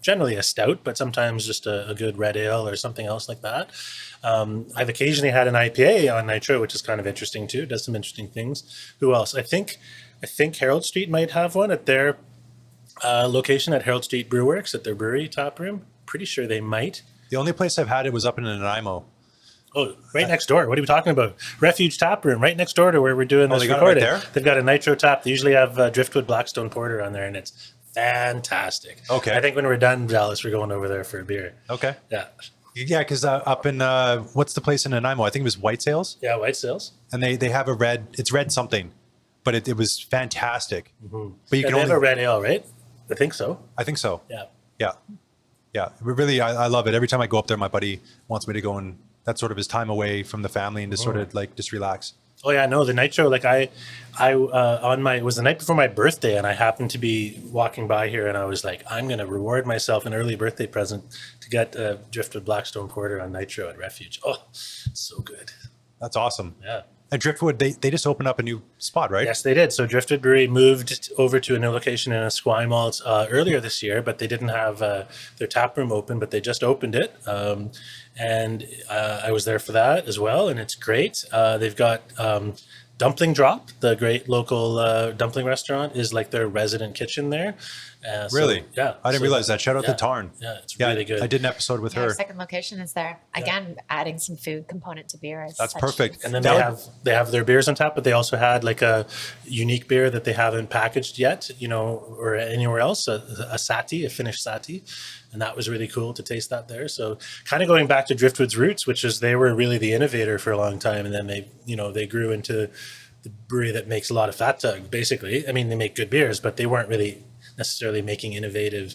generally a stout, but sometimes just a good red ale or something else like that. I've occasionally had an IPA on nitro, which is kind of interesting too. Does some interesting things. Who else? I think Herald Street might have one at their location at Herald Street Brewworks at their brewery tap room. Pretty sure they might. The only place I've had it was up in Nanaimo. Oh, right next door. What are we talking about? Refuge Tap Room, right next door to where we're doing this they got it right recording. there? They've got a nitro tap. They usually have Driftwood Blackstone Porter on there, and it's fantastic. Okay. I think when we're done, Dallas, we're going over there for a beer. Okay. Yeah. Yeah, because up in what's the place in Nanaimo? I think it was White Sails, Yeah, White Sales. and they have a red. It's red something, but it was fantastic. But you Yeah, can they have only. a red ale, right? I think so. I think so. Yeah. Yeah. Yeah. Really, I love it. Every time I go up there, my buddy wants me to go, and that's sort of his time away from the family and to sort of like just relax. Oh yeah, no, the nitro. Like it was the night before my birthday, and I happened to be walking by here, and I was like, I'm going to reward myself an early birthday present to get Driftwood Blackstone Porter on nitro at Refuge. Oh, so good. That's awesome. Yeah. And Driftwood, they just opened up a new spot, right? Yes, they did. So Driftwood Brewery moved over to a new location in Esquimalt earlier this year, but they didn't have their tap room open, but they just opened it. And I was there for that as well, and it's great. They've got Dumpling Drop, the great local dumpling restaurant, is like their resident kitchen there. Really? Yeah. I didn't realize that. Shout out yeah. to Tarn. Yeah, it's really good. I did an episode with Our her. second location is there. Again, adding some food component to beer. Is That's such- perfect. And then That they have their beers on tap, but they also had like a unique beer that they haven't packaged yet, or anywhere else, a sati, a Finnish sati. And that was really cool to taste that there. So kind of going back to Driftwood's roots, which is they were really the innovator for a long time. And then they grew into the brewery that makes a lot of Fat Tug, basically. I mean, they make good beers, but they weren't really necessarily making innovative,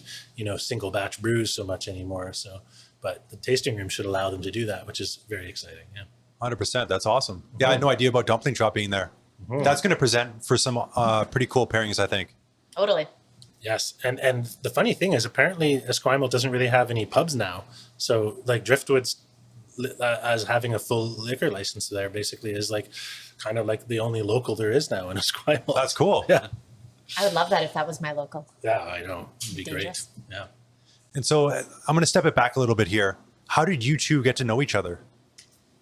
single batch brews so much anymore. So, but the tasting room should allow them to do that, which is very exciting. Yeah. 100%. That's awesome. Yeah, I had no idea about Dumpling Drop being there. That's going to present for some pretty cool pairings, I think. Totally. Yes, and the funny thing is, apparently Esquimalt doesn't really have any pubs now. So like Driftwood's as having a full liquor license there basically is like kind of like the only local there is now in Esquimalt. That's cool. Yeah, I would love that if that was my local. yeah, I know. It'd be Dangerous. great. Yeah. And so I'm going to step it back a little bit here. How did you two get to know each other?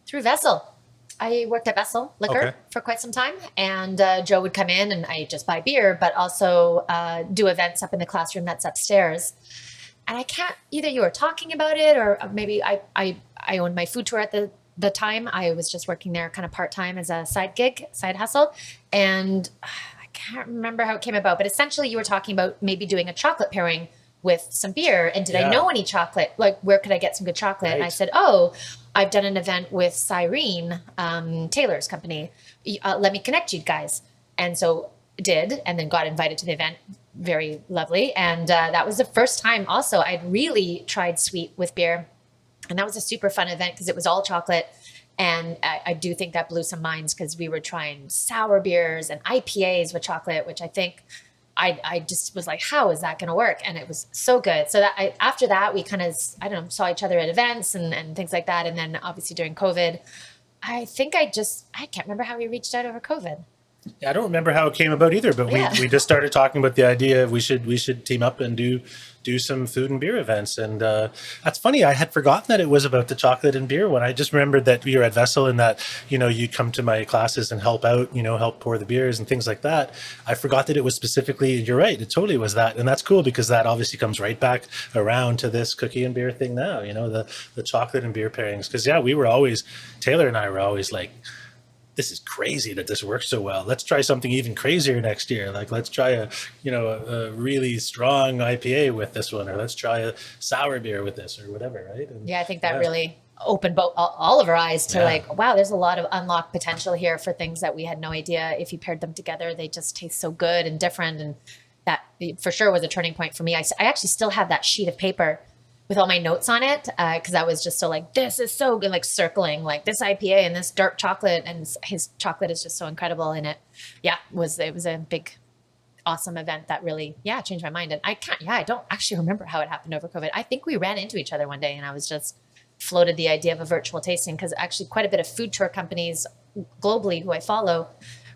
Through Vessel. I worked at Vessel Liquor Okay. for quite some time, and Joe would come in and I just buy beer, but also do events up in the classroom that's upstairs. And I can't, either you were talking about it or maybe I owned my food tour at the time. I was just working there kind of part-time as a side gig, side hustle. And I can't remember how it came about, but essentially you were talking about maybe doing a chocolate pairing with some beer. And did I Yeah. know any chocolate? Like, where could I get some good chocolate? And I Right. said, oh, I've done an event with Cyrene, Taylor's company. Let me connect you guys. And so did, and then got invited to the event. Very lovely. And that was the first time also I'd really tried sweet with beer. And that was a super fun event because it was all chocolate. And I do think that blew some minds because we were trying sour beers and IPAs with chocolate, which I think I just was like, how is that going to work? And it was so good. So that after that, we kind of, saw each other at events and things like that. And then obviously during COVID, I think I can't remember how we reached out over COVID. Yeah, I don't remember how it came about either, but Yeah. we just started talking about the idea of we should team up and do some food and beer events. And that's funny. I had forgotten that it was about the chocolate and beer one. I just remembered that you were at Vessel and that, you come to my classes and help out, help pour the beers and things like that. I forgot that it was specifically, you're right, it totally was that. And that's cool because that obviously comes right back around to this cookie and beer thing now, the chocolate and beer pairings. Because Taylor and I were always like, this is crazy that this works so well. Let's try something even crazier next year. Like, let's try a really strong IPA with this one, or let's try a sour beer with this, or whatever, right? And Yeah, I think that really opened all of our eyes to like, wow, there's a lot of unlocked potential here for things that we had no idea. If you paired them together, they just taste so good and different. And that for sure was a turning point for me. I actually still have that sheet of paper with all my notes on it, because I was just so like, this is so good, like circling like this IPA and this dark chocolate, and his chocolate is just so incredible. And it was a big, awesome event that really changed my mind. And I don't actually remember how it happened over COVID. I think we ran into each other one day and I was just floated the idea of a virtual tasting, because actually quite a bit of food tour companies globally who I follow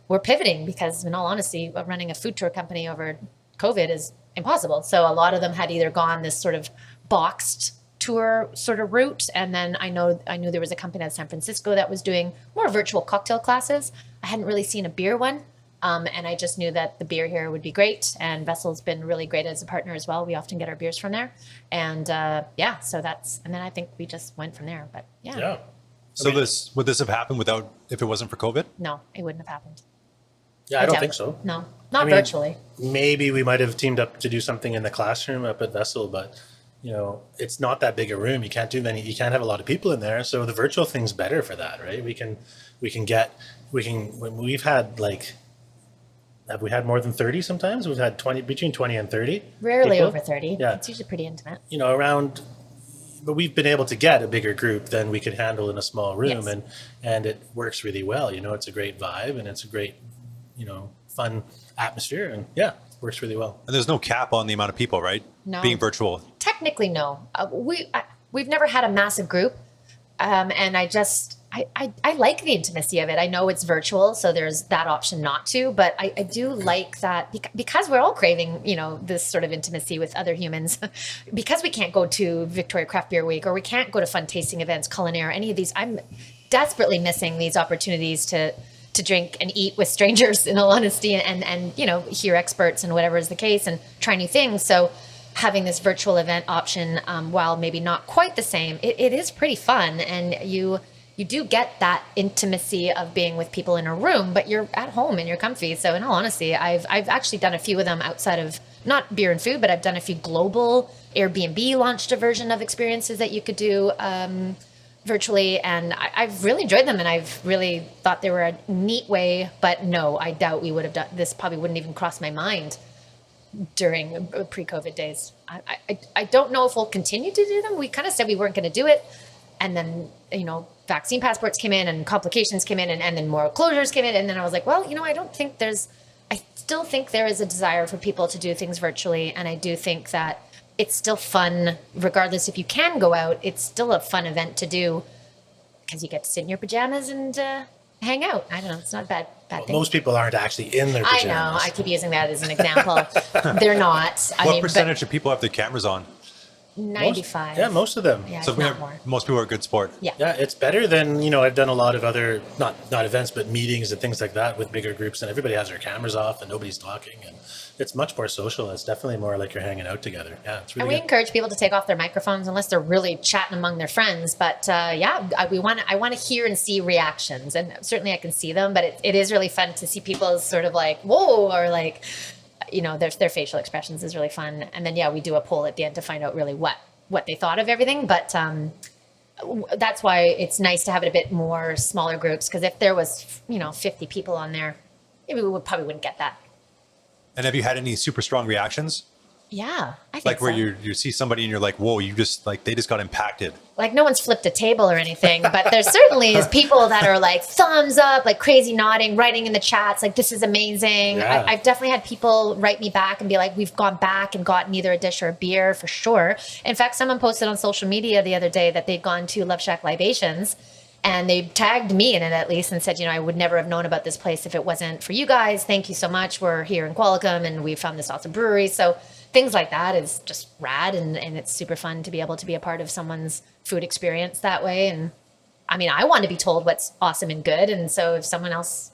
were pivoting, because in all honesty, running a food tour company over COVID is impossible. So a lot of them had either gone this sort of boxed tour sort of route, and then I knew there was a company in San Francisco that was doing more virtual cocktail classes. I hadn't really seen a beer one, and I just knew that the beer here would be great, and Vessel's been really great as a partner as well. We often get our beers from there, and so and then I think we just went from there. But So would this have happened if it wasn't for COVID? No, it wouldn't have happened. Yeah, I don't think so. No, not virtually. Maybe we might have teamed up to do something in the classroom up at Vessel, but it's not that big a room. You can't have a lot of people in there. So the virtual thing's better for that, right? When we've had have we had more than 30 sometimes? We've had between 20 and 30. Rarely people. over 30. Yeah. It's usually pretty intimate. But we've been able to get a bigger group than we could handle in a small room. Yes. And it works really well. It's a great vibe and it's a great, fun atmosphere, and works really well. And there's no cap on the amount of people, right? No. Being virtual. Technically, no. We've never had a massive group, and I like the intimacy of it. I know it's virtual, so there's that option not to, but I do like that because we're all craving, this sort of intimacy with other humans. Because we can't go to Victoria Craft Beer Week, or we can't go to fun tasting events, culinary, any of these. I'm desperately missing these opportunities to drink and eat with strangers, in all honesty, and hear experts and whatever is the case, and try new things. So having this virtual event option, while maybe not quite the same, it is pretty fun, and you do get that intimacy of being with people in a room, but you're at home and you're comfy. So in all honesty, I've actually done a few of them outside of not beer and food, but I've done a few global. Airbnb launched a version of experiences that you could do virtually, and I've really enjoyed them, and I've really thought they were a neat way. But no, I doubt we would have done this. Probably wouldn't even cross my mind during pre-COVID days. I don't know if we'll continue to do them. We kind of said we weren't going to do it, and then vaccine passports came in and complications came in, and then more closures came in, and then I was like, well, I still think there is a desire for people to do things virtually, and I do think that it's still fun, regardless if you can go out. It's still a fun event to do because you get to sit in your pajamas and hang out. I don't know. It's not a bad thing. Most people aren't actually in their pajamas. I know. I keep using that as an example. They're not. What percentage of people have their cameras on? 95. Most of them. Yeah, So most people are a good sport. Yeah. Yeah, it's better than, I've done a lot of other, not events, but meetings and things like that with bigger groups, and everybody has their cameras off and nobody's talking, and it's much more social. It's definitely more like you're hanging out together. Yeah, it's really And we good. encourage people to take off their microphones unless they're really chatting among their friends. But I want to hear and see reactions, and certainly I can see them, but it is really fun to see people sort of like, whoa, or like, their facial expressions is really fun. And then, we do a poll at the end to find out really what they thought of everything. But that's why it's nice to have it a bit more smaller groups, because if there was 50 people on there, maybe we probably wouldn't get that. And have you had any super strong reactions? Yeah, I think Like where so. you see somebody and you're like, whoa, they just got impacted. Like no one's flipped a table or anything, but there certainly is people that are like thumbs up, like crazy nodding, writing in the chats, like this is amazing. Yeah. I've definitely had people write me back and be like, we've gone back and gotten either a dish or a beer for sure. In fact, someone posted on social media the other day that they'd gone to Love Shack Libations And they tagged me in it at least and said, I would never have known about this place if it wasn't for you guys. Thank you so much. We're here in Qualicum and we found this awesome brewery. So things like that is just rad. And it's super fun to be able to be a part of someone's food experience that way. And I mean, I want to be told what's awesome and good. And so if someone else,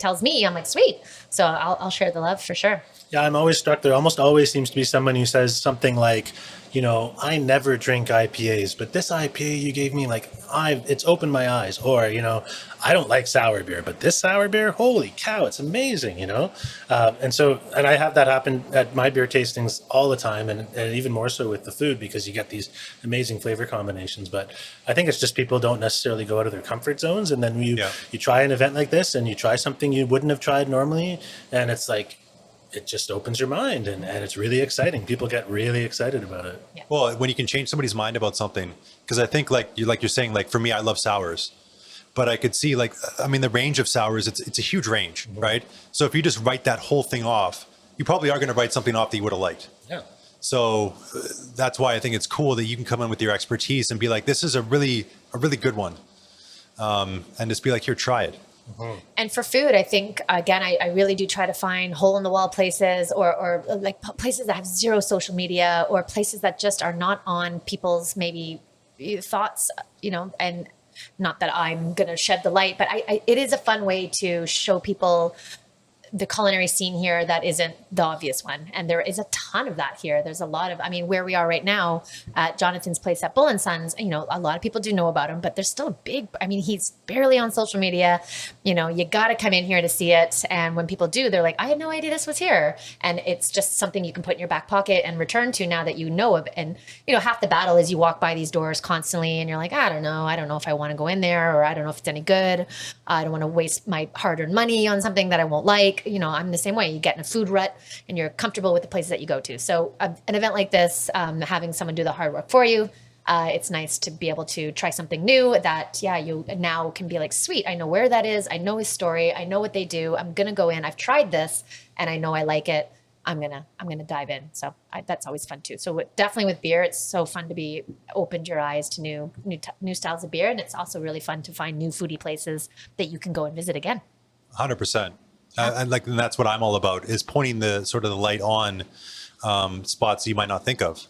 tells me, I'm like, sweet. So I'll share the love for sure. Yeah, I'm always struck. There almost always seems to be someone who says something like, I never drink IPAs, but this IPA you gave me, it's opened my eyes. Or, I don't like sour beer, but this sour beer, holy cow, it's amazing, and I have that happen at my beer tastings all the time, and even more so with the food, because you get these amazing flavor combinations. But I think it's just people don't necessarily go out of their comfort zones, and then you try an event like this, and you try something you wouldn't have tried normally, and it's like, it just opens your mind, and it's really exciting. People get really excited about it. Yeah. Well, when you can change somebody's mind about something, because I think like you're saying, like for me, I love sours, but I could see the range of sours, it's a huge range, right? So if you just write that whole thing off, you probably are going to write something off that you would have liked. Yeah. So that's why I think it's cool that you can come in with your expertise and be like, this is a really good one. And just be like, here, try it. Mm-hmm. And for food, I think, again, I really do try to find hole in the wall places or like places that have zero social media or places that just are not on people's maybe thoughts, and not that I'm going to shed the light, but it is a fun way to show people the culinary scene here that isn't the obvious one. And there is a ton of that here. There's a lot of, where we are right now at Jonathan's place at Bull & Sons, a lot of people do know about him, but there's still a big, he's barely on social media. You got to come in here to see it. And when people do, they're like, I had no idea this was here. And it's just something you can put in your back pocket and return to now that you know of. And, half the battle is you walk by these doors constantly and you're like, I don't know if I want to go in there, or I don't know if it's any good. I don't want to waste my hard-earned money on something that I won't like. I'm the same way. You get in a food rut and you're comfortable with the places that you go to. So an event like this, having someone do the hard work for you, it's nice to be able to try something new that, you now can be like, sweet, I know where that is. I know his story. I know what they do. I'm going to go in. I've tried this and I know I like it. I'm going to dive in. So that's always fun too. So definitely with beer, it's so fun to be opened your eyes to new styles of beer. And it's also really fun to find new foodie places that you can go and visit again. 100%. And that's what I'm all about, is pointing the sort of the light on spots you might not think of.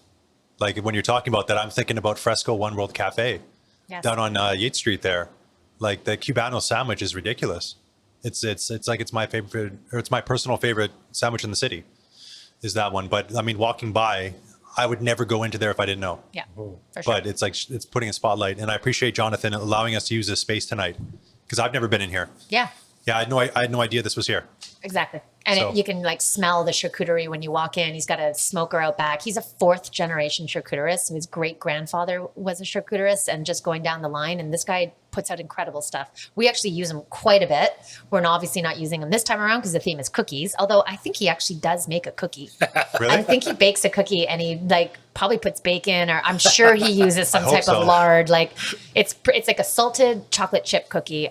Like when you're talking about that, I'm thinking about Fresco One World Cafe down on Yates Street there. Like the Cubano sandwich is ridiculous. It's like it's my favorite, or it's my personal favorite sandwich in the city, is that one. But walking by, I would never go into there if I didn't know. Yeah, for sure. But it's like it's putting a spotlight, and I appreciate Jonathan allowing us to use this space tonight, because I've never been in here. Yeah. Yeah, I had no idea this was here. Exactly. And you can smell the charcuterie when you walk in. He's got a smoker out back. He's a 4th generation charcuterist. So his great grandfather was a charcuterist, and just going down the line. And this guy puts out incredible stuff. We actually use him quite a bit. We're obviously not using him this time around because the theme is cookies. Although I think he actually does make a cookie. Really? I think he bakes a cookie and he probably puts bacon, or I'm sure he uses some type of lard. It's like a salted chocolate chip cookie.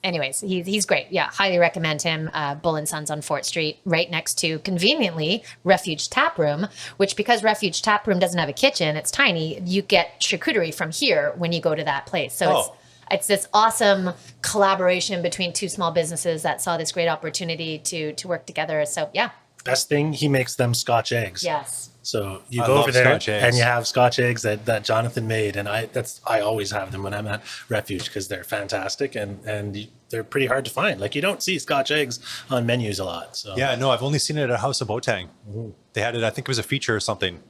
Anyways, he's great. Yeah, highly recommend him. Bull & Sons on Fort Street, right next to, conveniently, Refuge Tap Room, which, because Refuge Tap Room doesn't have a kitchen, it's tiny, you get charcuterie from here when you go to that place. So it's this awesome collaboration between 2 small businesses that saw this great opportunity to work together. So yeah. Best thing, he makes them Scotch eggs. Yes. So you go over there and you have Scotch eggs that Jonathan made, and I always have them when I'm at Refuge, because they're fantastic and they're pretty hard to find. You don't see Scotch eggs on menus a lot. So yeah, no, I've only seen it at House of Botang. Mm-hmm. They had it. I think it was a feature or something.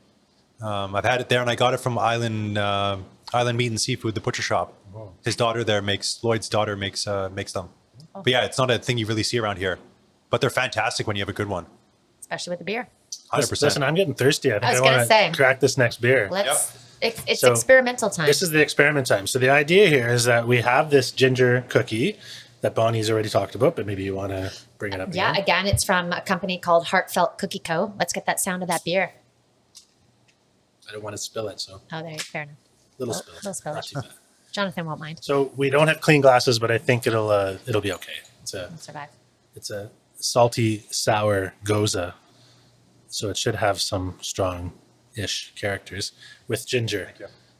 I've had it there, and I got it from Island Meat and Seafood, the butcher shop. Oh. Lloyd's daughter makes them. Oh. But yeah, it's not a thing you really see around here. But they're fantastic when you have a good one, especially with the beer. 100%. Listen, I'm getting thirsty. I think I want to crack this next beer. It's experimental time. This is the experiment time. So the idea here is that we have this ginger cookie that Bonnie's already talked about, but maybe you want to bring it up again. Yeah, again, it's from a company called Heartfelt Cookie Co. Let's get that sound of that beer. I don't want to spill it, so. Oh, there, fair enough. Little spill. Little spill. Jonathan won't mind. So we don't have clean glasses, but I think it'll be okay. It'll survive. It's a salty, sour goza. So it should have some strong-ish characters with ginger.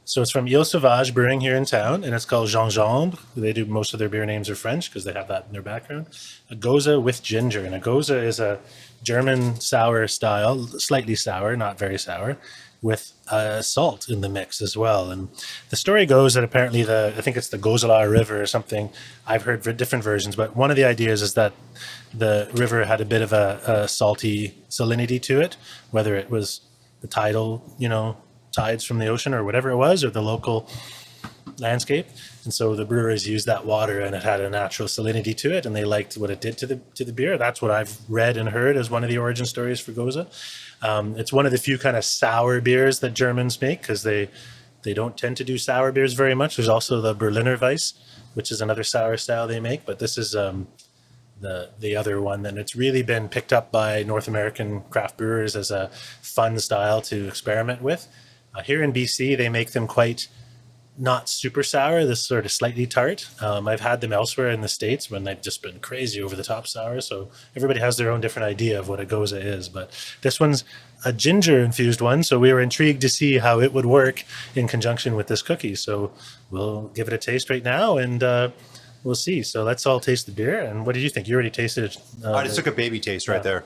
So it's from Ile Sauvage Brewing here in town, and it's called Gingembre. They do most of their beer names are French because they have that in their background. A Goza with ginger, and a Goza is a German sour style, slightly sour, not very sour, with salt in the mix as well. And the story goes that apparently I think it's the Gozela River or something. I've heard different versions, but one of the ideas is that the river had a bit of a salty salinity to it, whether it was the tidal, tides from the ocean or whatever it was, or the local landscape. And so the brewers used that water, and it had a natural salinity to it, and they liked what it did to the beer. That's what I've read and heard as one of the origin stories for Goza. It's one of the few kind of sour beers that Germans make, because they don't tend to do sour beers very much. There's also the Berliner Weiss, which is another sour style they make, but this is the other one. And it's really been picked up by North American craft brewers as a fun style to experiment with. Here in BC, they make them quite not super sour, this sort of slightly tart. I've had them elsewhere in the States when they've just been crazy over the top sour. So everybody has their own different idea of what a Goza is. But this one's a ginger infused one. So we were intrigued to see how it would work in conjunction with this cookie. So we'll give it a taste right now, and we'll see. So let's all taste the beer. And what did you think? You already tasted it. I just took a baby taste right there.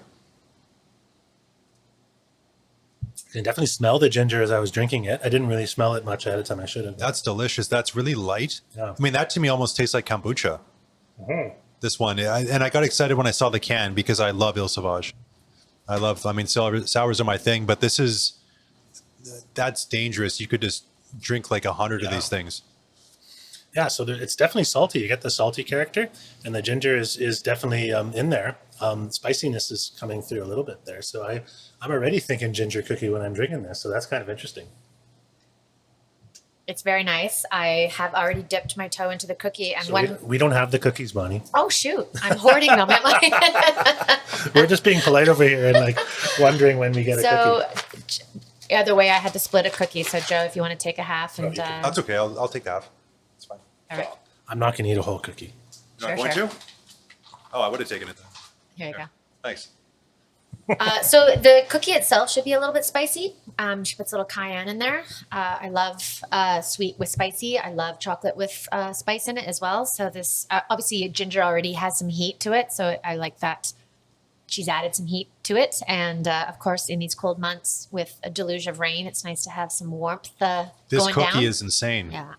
I can definitely smell the ginger as I was drinking it. I didn't really smell it much ahead of time. I should have. That's delicious. That's really light. Yeah. I mean, that to me almost tastes like kombucha. Mm-hmm. This one. And I got excited when I saw the can because I love Ile Sauvage. Sours are my thing, but that's dangerous. You could just drink like 100 of these things. Yeah, so it's definitely salty. You get the salty character, and the ginger is definitely in there. Spiciness is coming through a little bit there. So I'm already thinking ginger cookie when I'm drinking this. So that's kind of interesting. It's very nice. I have already dipped my toe into the cookie, and So we don't have the cookies, Bonnie. Oh shoot! I'm hoarding them. We're just being polite over here and like wondering when we get a cookie. Either way, I had to split a cookie. So Joe, if you want to take a half, and That's okay. I'll take the half. It's fine. all right, I'm not going to eat a whole cookie. You're not going to? Oh, I would have taken it then. here you go. Thanks. So the cookie itself should be a little bit spicy. She puts a little cayenne in there. I love sweet with spicy. I love chocolate with spice in it as well. So this obviously ginger already has some heat to it. So I like that she's added some heat to it. And of course, in these cold months with a deluge of rain, it's nice to have some warmth This going cookie down. is insane. Yeah.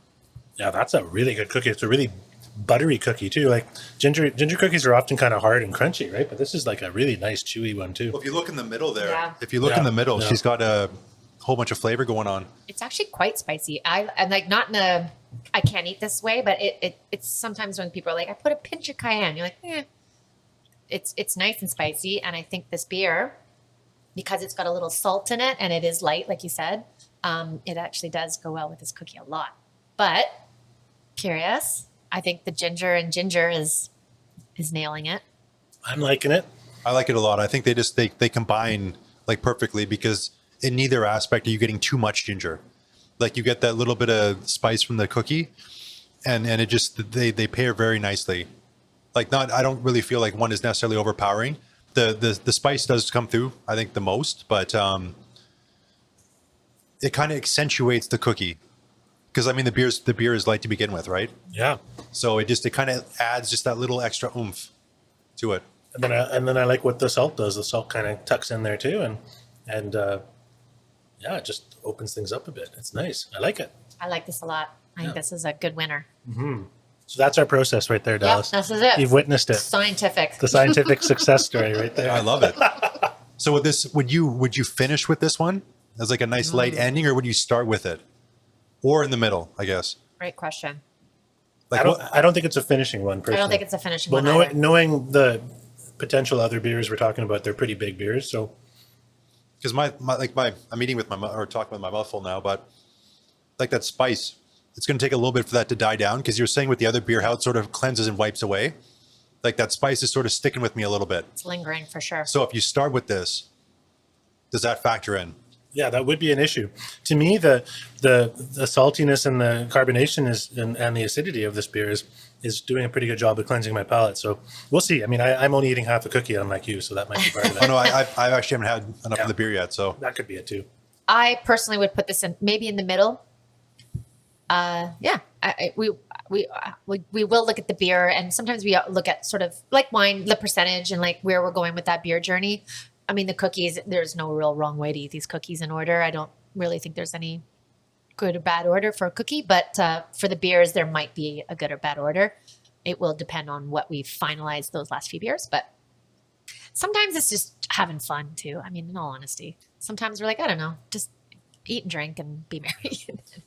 Yeah, that's a really good cookie. It's a really buttery cookie too. Like ginger cookies are often kind of hard and crunchy, right? But this is like a really nice chewy one too. Well, if you look in the middle there, Yeah. she's got a whole bunch of flavor going on. It's actually quite spicy. And like not in a I can't eat this way, but it's sometimes when people are like, I put a pinch of cayenne, you're like, it's nice and spicy. And I think this beer, because it's got a little salt in it and it is light, like you said, it actually does go well with this cookie a lot. But curious, I think the ginger is nailing it. I'm liking it. I like it a lot. I think they combine like perfectly, because in neither aspect are you getting too much ginger. Like you get that little bit of spice from the cookie, and it just they pair very nicely. Like I don't really feel like one is necessarily overpowering. The spice does come through, I think, the most, but it kind of accentuates the cookie. Because I mean the beer is light to begin with, right? Yeah. So it kind of adds just that little extra oomph to it. And then I like what the salt does. The salt kind of tucks in there too, and yeah, it just opens things up a bit. It's nice. I like it. I like this a lot. I think this is a good winner. So that's our process right there, Dallas. Yep, this is it. You've witnessed it. Scientific. The scientific success story right there. I love it. So with this, would you finish with this one as like a nice light ending, or would you start with it, or in the middle? I guess. Great question. Like I don't think it's a finishing one. Personally. I don't think it's a finishing Well, one either. knowing the potential other beers we're talking about, they're pretty big beers. So because I'm eating with or talking with my mouth full now, but like that spice, it's going to take a little bit for that to die down. Because you're saying with the other beer how it sort of cleanses and wipes away, like that spice is sort of sticking with me a little bit. It's lingering for sure. So if you start with this, does that factor in? yeah, that would be an issue. To me, the saltiness and the carbonation and the acidity of this beer is doing a pretty good job of cleansing my palate. So we'll see. I mean, I'm only eating half a cookie, unlike you, so that might be part of Oh that. no, I actually haven't had enough of the beer yet. So That could be it too. I personally would put this in maybe in the middle. Yeah, we will look at the beer, and sometimes we look at sort of like wine, the percentage, and like where we're going with that beer journey. I mean, the cookies, there's no real wrong way to eat these cookies in order. I don't really think there's any good or bad order for a cookie, but for the beers, there might be a good or bad order. It will depend on what we finalize those last few beers, but sometimes it's just having fun too. I mean, in all honesty, sometimes we're like, I don't know, just eat and drink and be merry.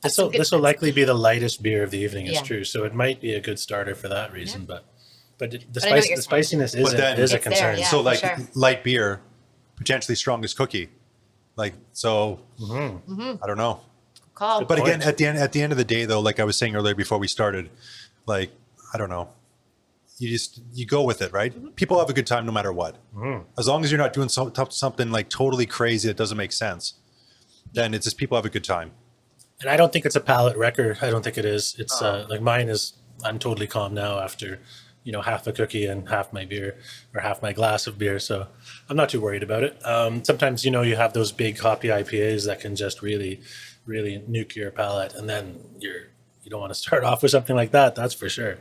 This will likely be the lightest beer of the evening. It's Yeah. true, so it might be a good starter for that reason. Yeah. But I know what you're the spiciness is But then- is a It's there, concern. yeah. So for like sure. light beer, potentially strongest cookie. Like, so I don't know. Call. But again, Point. at the end of the day though, like I was saying earlier before we started, like, I don't know. You go with it, right? People have a good time no matter what. As long as you're not doing something like totally crazy that doesn't make sense, then it's just people have a good time. And I don't think it's a palate wrecker. I don't think it is. It's like mine is. I'm totally calm now after, half a cookie and half my beer or half my glass of beer. So I'm not too worried about it. Sometimes, you have those big hoppy IPAs that can just really, really nuke your palate. And then you don't want to start off with something like that. That's for sure.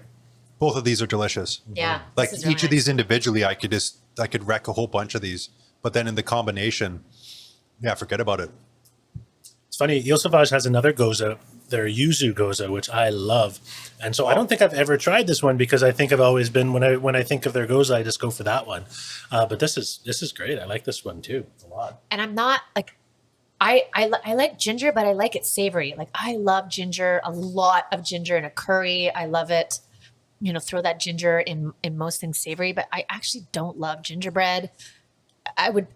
Both of these are delicious. Yeah. Like this each is really of these nice. individually, I could wreck a whole bunch of these, but then in the combination, yeah, forget about it. It's funny. Il Sauvage has another goza, their yuzu goza, which I love. And so I don't think I've ever tried this one because I think I've always been, when I think of their goza, I just go for that one. But this is great. I like this one too a lot. And I'm not like, I like ginger, but I like it savory. Like I love ginger, a lot of ginger in a curry. I love it. Throw that ginger in most things savory, but I actually don't love gingerbread. I would,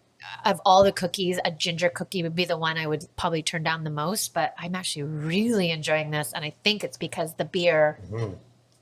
of all the cookies, a ginger cookie would be the one I would probably turn down the most, but I'm actually really enjoying this. And I think it's because the beer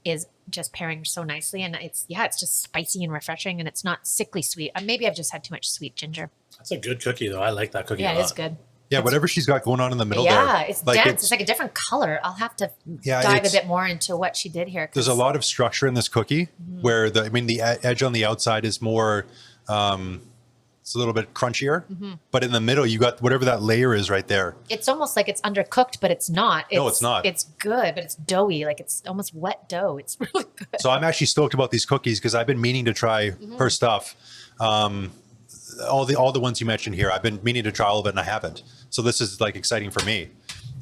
is just pairing so nicely. And it's just spicy and refreshing, and it's not sickly sweet. Maybe I've just had too much sweet ginger. That's a good cookie though. I like that cookie a Yeah, lot. it is good. Yeah, whatever she's got going on in the middle Yeah, there. it's dense. It's like a different color. I'll have to Yeah, dive a it's- bit more into what she did here. There's a lot of structure in this cookie where the edge on the outside is more, it's a little bit crunchier, but in the middle you got whatever that layer is right there. It's almost like it's undercooked, but it's not. No, it's not. It's good, but it's doughy. Like it's almost wet dough. It's really good. So I'm actually stoked about these cookies because I've been meaning to try her stuff. All the ones you mentioned here, I've been meaning to try all of it and I haven't. So this is like exciting for me.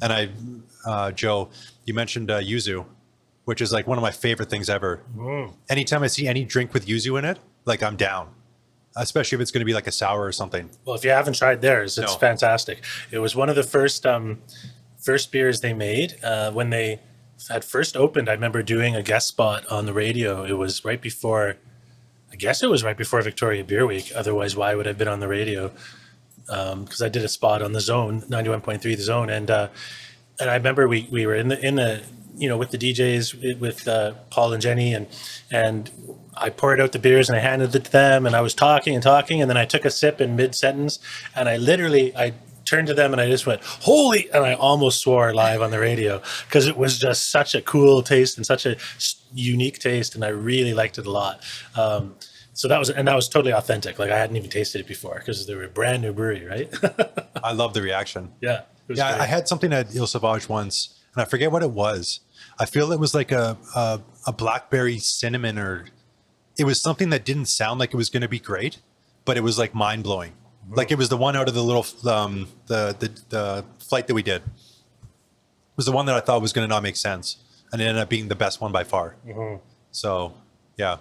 And Joe, you mentioned yuzu, which is like one of my favorite things ever. Anytime I see any drink with yuzu in it, like I'm down, especially if it's going to be like a sour or something. Well, if you haven't tried theirs, it's No. fantastic. It was one of the first beers they made when they had first opened. I remember doing a guest spot on the radio. It was right before, I guess it was right before Victoria Beer Week. Otherwise, why would I have been on the radio? Because I did a spot on the Zone, 91.3 The Zone, and I remember we were in the with the DJs with Paul and Jenny, and I poured out the beers and I handed it to them, and I was talking, and then I took a sip in mid sentence, and I turned to them and I just went, "Holy!" and I almost swore live on the radio because it was just such a cool taste and such a unique taste, and I really liked it a lot. So that was totally authentic. Like I hadn't even tasted it before because they were a brand new brewery, right? I love the reaction. Yeah. It was Yeah, great. I had something at Il Sauvage once, and I forget what it was. I feel it was like a blackberry cinnamon, or it was something that didn't sound like it was going to be great, but it was like mind blowing. Like it was the one out of the little the flight that we did. It was the one that I thought was going to not make sense, and it ended up being the best one by far. So, yeah.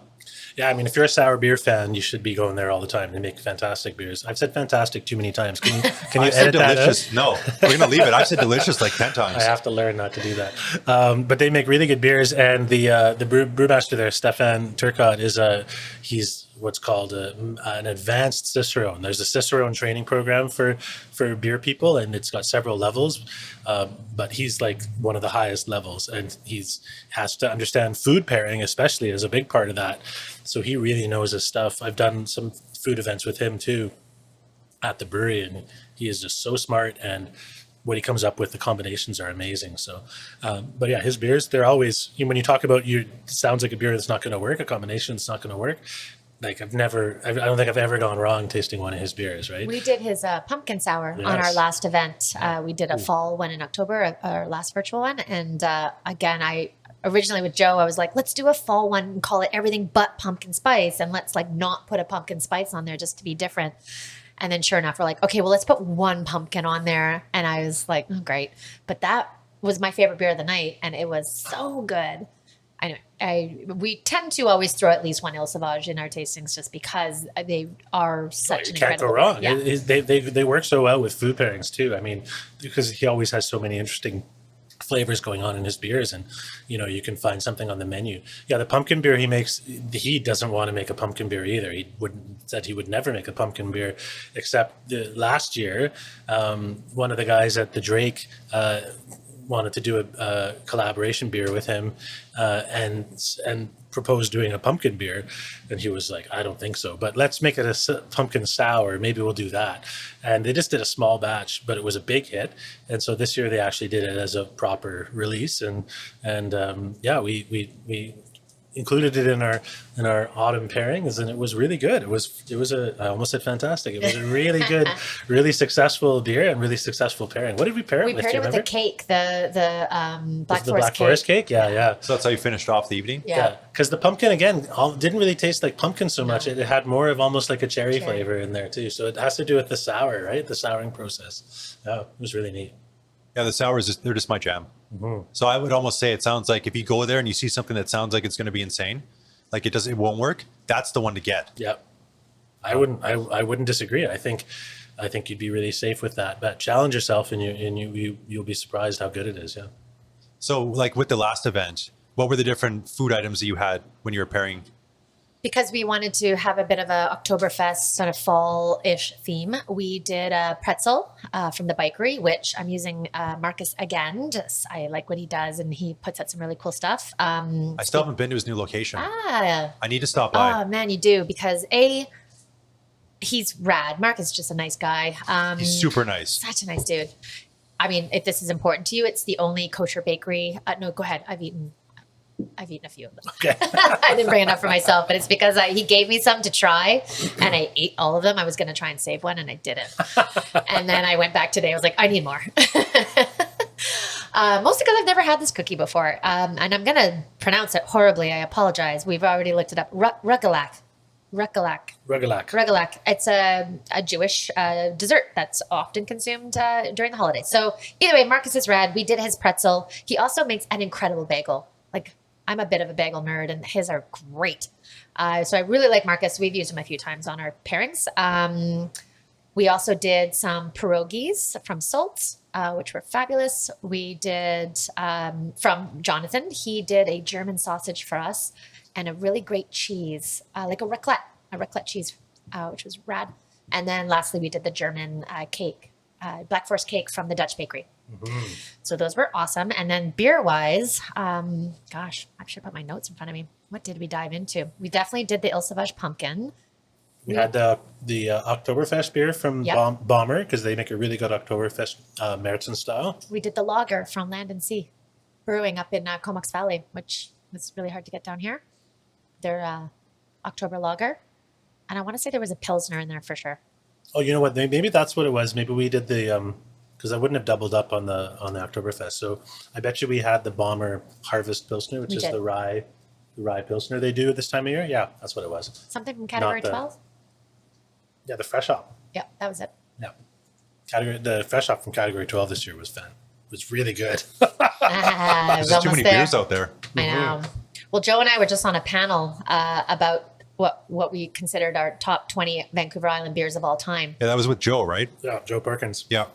Yeah, I mean, if you're a sour beer fan, you should be going there all the time. They make fantastic beers. I've said fantastic too many times. Can you I said edit that out? delicious. No, we're gonna leave it. I've said delicious like 10 times. I have to learn not to do that. But they make really good beers, and the brewmaster there, Stefan Turcott, he's what's called an advanced Cicerone. There's a Cicerone training program for beer people, and it's got several levels. But he's like one of the highest levels, and has to understand food pairing, especially, as a big part of that. So he really knows his stuff. I've done some food events with him too at the brewery, and he is just so smart, and what he comes up with, the combinations are amazing. So, but yeah, his beers, they're always, when you talk about it sounds like a beer that's not going to work, a combination that's not going to work. like I don't think I've ever gone wrong tasting one of his beers, right? We did his pumpkin sour on our Yes. last event. We did a fall one in October, our last virtual one. And again, I originally with Joe, I was like, let's do a fall one and call it everything but pumpkin spice. And let's like not put a pumpkin spice on there just to be different. And then sure enough, we're like, okay, well, let's put one pumpkin on there. And I was like, oh, great. But that was my favorite beer of the night. And it was so good. We tend to always throw at least one Il Sauvage in our tastings just because they are such You an can't go incredible wrong. beer. Yeah. They work so well with food pairings too. I mean, because he always has so many interesting flavors going on in his beers, and you can find something on the menu. Yeah, the pumpkin beer he makes, he doesn't want to make a pumpkin beer either. Said he would never make a pumpkin beer, except last year, one of the guys at the Drake wanted to do a collaboration beer with him, and proposed doing a pumpkin beer, and he was like, I don't think so, but let's make it a pumpkin sour, maybe we'll do that. And they just did a small batch, but it was a big hit, and so this year they actually did it as a proper release, and yeah, we included it in our autumn pairings, and it was really good. It was I almost said fantastic. It was a really good, really successful beer and really successful pairing. What did we pair it We with? paired Do you it with remember? the cake, the Black The Forest Black cake. Forest cake? Yeah. So that's how you finished off the evening? Yeah. Because the pumpkin, again, didn't really taste like pumpkin so much. It had more of almost like a cherry flavor in there too. So it has to do with the sour, right? The souring process. Yeah, it was really neat. Yeah, the sours, they're just my jam. So I would almost say it sounds like if you go there and you see something that sounds like it's going to be insane, like it won't work, that's the one to get. Yeah. I wouldn't disagree. I think you'd be really safe with that. But challenge yourself, and you'll be surprised how good it is. Yeah. So like with the last event, what were the different food items that you had when you were pairing? Because we wanted to have a bit of a Oktoberfest sort of fall-ish theme, we did a pretzel from the Brewery, which I'm using Marcus again. I like what he does, and he puts out some really cool stuff. I still haven't been to his new location. I need to stop by. Oh man, you do, because he's rad. Marcus is just a nice guy. He's super nice. Such a nice dude. I mean, if this is important to you, it's the only kosher bakery. No, go ahead. I've eaten a few of them. Okay. I didn't bring enough for myself, but it's because he gave me some to try, and I ate all of them. I was going to try and save one, and I didn't. And then I went back today. I was like, I need more. Mostly because I've never had this cookie before, and I'm going to pronounce it horribly. I apologize. We've already looked it up. Rugelach. It's a Jewish dessert that's often consumed during the holidays. So either way, Marcus is rad. We did his pretzel. He also makes an incredible bagel. Like, I'm a bit of a bagel nerd, and his are great. So I really like Marcus. We've used him a few times on our pairings. We also did some pierogies from Sult's, which were fabulous. We did from Jonathan. He did a German sausage for us and a really great cheese, like a raclette cheese, which was rad. And then lastly, we did the German cake, Black Forest cake from the Dutch bakery. Mm-hmm. So those were awesome. And then beer-wise, gosh, I should put my notes in front of me. What did we dive into? We definitely did the Il Sauvage pumpkin. We had the Oktoberfest beer from Bomber, because they make a really good Oktoberfest Märzen style. We did the lager from Land and Sea Brewing up in Comox Valley, which was really hard to get down here. Their October lager. And I want to say there was a Pilsner in there for sure. Oh, you know what? Maybe that's what it was. Maybe we did the because I wouldn't have doubled up on the Oktoberfest. So I bet you we had the Bomber Harvest Pilsner, which is the rye Pilsner they do this time of year. Yeah, that's what it was. Something from Category 12? Yeah, the fresh hop. Yeah, that was it. Yeah. The fresh hop from Category 12 this year was really good. There's just too many beers out there. I know. Well, Joe and I were just on a panel about what we considered our top 20 Vancouver Island beers of all time. Yeah, that was with Joe, right? Yeah, Joe Perkins. Yeah.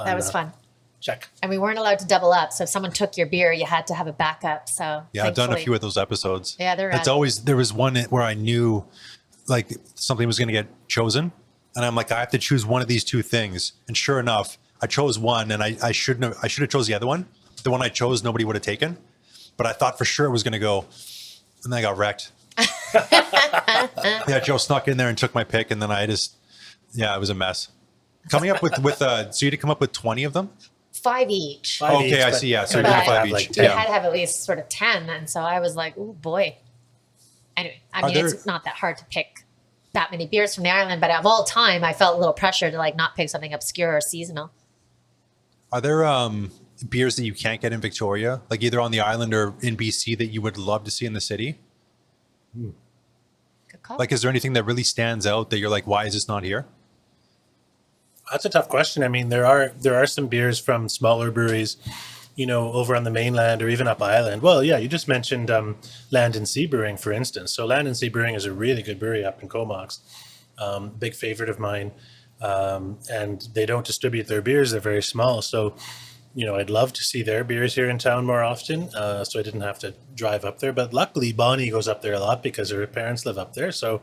That was fun. Check. And we weren't allowed to double up. So if someone took your beer, you had to have a backup. So yeah, I've done a few of those episodes. Yeah, they're rad. There was one where I knew like something was going to get chosen. And I'm like, I have to choose one of these two things. And sure enough, I chose one, and I should have chose the other one. The one I chose, nobody would have taken. But I thought for sure it was going to go. And then I got wrecked. Yeah, Joe snuck in there and took my pick. And then it was a mess. Coming up with so you had to come up with 20 of them? 5 each. Okay, I see. Yeah, so you're doing 5 each. We had to have at least sort of 10. And so I was like, oh boy. Anyway, I Are mean, there- it's not that hard to pick that many beers from the island, but of all time, I felt a little pressure to like not pick something obscure or seasonal. Are there beers that you can't get in Victoria, like either on the island or in BC, that you would love to see in the city? Good call. Like, is there anything that really stands out that you're like, why is this not here? That's a tough question. I mean, there are some beers from smaller breweries, over on the mainland or even up island. Well, yeah, you just mentioned Land and Sea Brewing, for instance. So Land and Sea Brewing is a really good brewery up in Comox, big favorite of mine. And they don't distribute their beers; they're very small. So, I'd love to see their beers here in town more often, so I didn't have to drive up there. But luckily, Bonnie goes up there a lot because her parents live up there. So,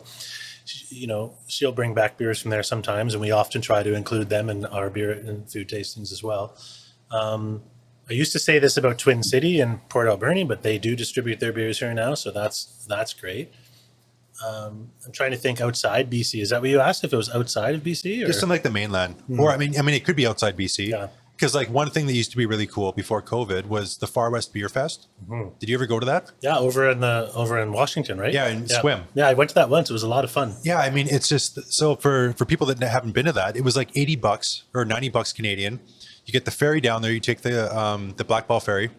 she'll bring back beers from there sometimes, and we often try to include them in our beer and food tastings as well. I used to say this about Twin City and Port Alberni, but they do distribute their beers here now, so that's great. I'm trying to think outside BC. Is that what you asked? If it was outside of BC, or Just in like the mainland, or I mean, it could be outside BC. Yeah. Because like one thing that used to be really cool before COVID was the Far West Beer Fest. Did you ever go to that? yeah, over in Washington, right? Yeah, in Swim. Yeah, I went to that once. It was a lot of fun. Yeah, I mean, it's just so for people that haven't been to that, it was like $80 or $90 Canadian. You get the ferry down there. You take the Black Ball ferry.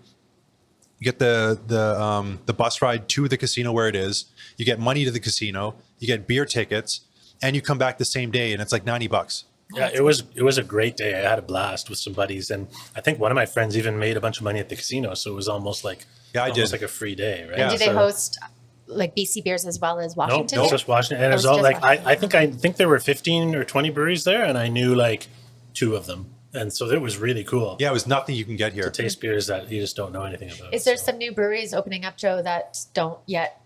You get the bus ride to the casino where it is. You get money to the casino. You get beer tickets, and you come back the same day, and it's like $90. Yeah, it was a great day. I had a blast with some buddies, and I think one of my friends even made a bunch of money at the casino. So it was almost like like a free day, right? Yeah. Do they host like BC beers as well as Washington? No, beer? just Washington, and Oh, it was it's all just like Washington. I think there were 15 or 20 breweries there, and I knew like 2 of them, and so it was really cool. Yeah, it was nothing you can get here. To taste beers that you just don't know anything about. Is there so. some new breweries opening up, Joe, that don't yet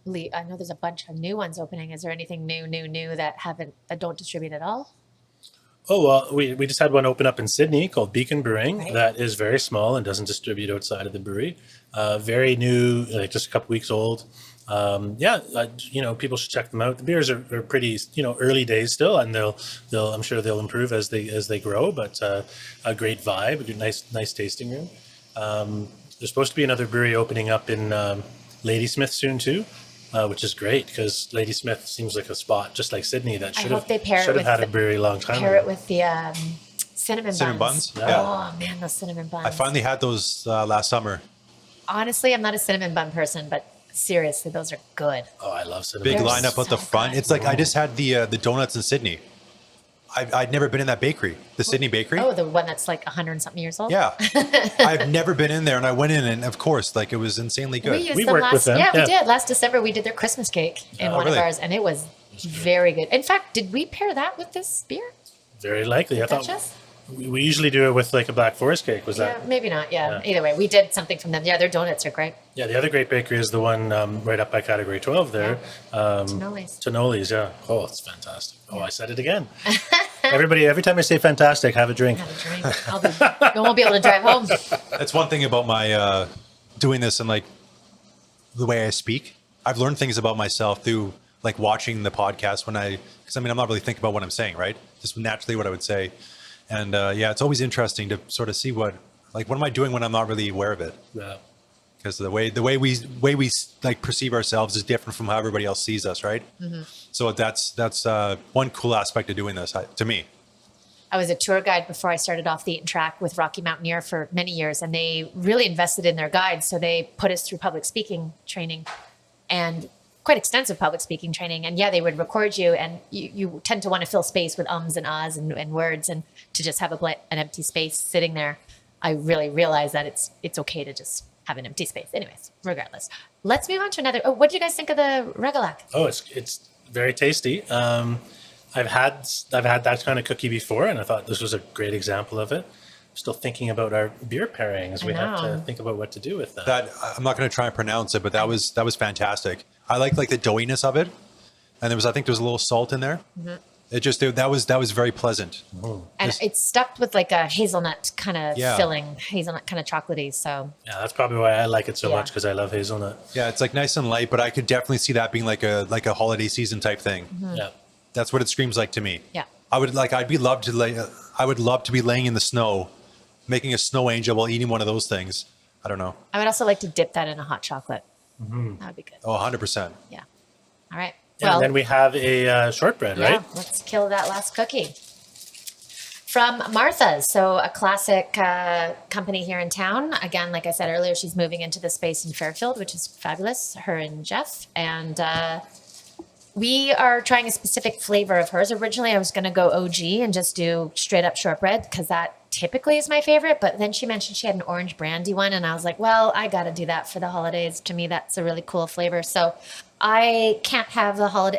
leave? I know there's a bunch of new ones opening. Is there anything new that don't distribute at all? Oh, well, we just had one open up in Sydney called Beacon Brewing. Right. That is very small and doesn't distribute outside of the brewery. Very new, like just a couple weeks old. People should check them out. The beers are pretty, early days still, and I'm sure they'll improve as they grow. But a great vibe, a nice tasting room. There's supposed to be another brewery opening up in Ladysmith soon too. Which is great because Ladysmith seems like a spot just like Sydney that I should hope they pair it have with had a the- brewery a long time Pair ago. it with the cinnamon buns. Yeah. Oh man, those cinnamon buns. I finally had those last summer. Honestly, I'm not a cinnamon bun person, but seriously, those are good. Oh, I love cinnamon. Big They're lineup at the so front. good. It's like I just had the donuts in Sydney. I'd never been in that bakery, the Sydney bakery. Oh, the one that's like 100 and something years old. Yeah, I've never been in there, and I went in, and of course, like it was insanely We good. used We them worked last. with them, Yeah, we yeah. did. Last December, we did their Christmas cake in Oh, one really? of ours, and it was very good. In fact, did we pair that with this beer? Very likely. I thought Duchess? we usually do it with like a Black Forest cake. Was Yeah, that? maybe not. Yeah. Yeah. Either way, we did something from them. Yeah, their donuts are great. Yeah, the other great bakery is the one right up by Category 12 there. Tonoli's. Tonoli's, yeah. Oh, it's fantastic. Oh, I said it again. Everybody, every time I say fantastic, have a drink. Have a drink. I won't be able to drive home. That's one thing about my doing this and like the way I speak. I've learned things about myself through like watching the podcast because I'm not really thinking about what I'm saying, right? Just naturally what I would say. And it's always interesting to sort of see what am I doing when I'm not really aware of it? Yeah. Because the way we like perceive ourselves is different from how everybody else sees us, right? Mm-hmm. So that's one cool aspect of doing this to me. I was a tour guide before I started off the Eaton track with Rocky Mountaineer for many years, and they really invested in their guides. So they put us through public speaking training and quite extensive public speaking training. And yeah, they would record you, and you tend to want to fill space with ums and ahs and words, and to just have an empty space sitting there. I really realized that it's okay to just have an empty space. Anyways, regardless, let's move on to another. Oh, what did you guys think of the Regulac? Oh, it's very tasty. I've had that kind of cookie before, and I thought this was a great example of it. Still thinking about our beer pairings. We have to know. think about what to do with that. That I'm not going to try and pronounce it, but that was fantastic. I like the doughiness of it, and I think there was a little salt in there. Mm-hmm. That was very pleasant. And it's stuffed with like a hazelnut kind of Yeah. filling, hazelnut kind of chocolatey. So Yeah, that's probably why I like it so Yeah. much because I love hazelnut. Yeah, it's like nice and light, but I could definitely see that being like a holiday season type thing. Yeah. That's what it screams like to me. yeah. I would love to be laying in the snow, making a snow angel while eating one of those things. I don't know. I would also like to dip that in a hot chocolate. That would be good. Oh, 100%. Yeah. All right. Yeah, and then we have a shortbread, yeah, right? let's kill that last cookie. From Martha's, so a classic company here in town. Again, like I said earlier, she's moving into the space in Fairfield, which is fabulous, her and Jeff. And we are trying a specific flavor of hers. Originally, I was going to go OG and just do straight up shortbread because that typically is my favorite. But then she mentioned she had an orange brandy one. And I was like, well, I got to do that for the holidays. To me, that's a really cool flavor. So I can't have the holiday.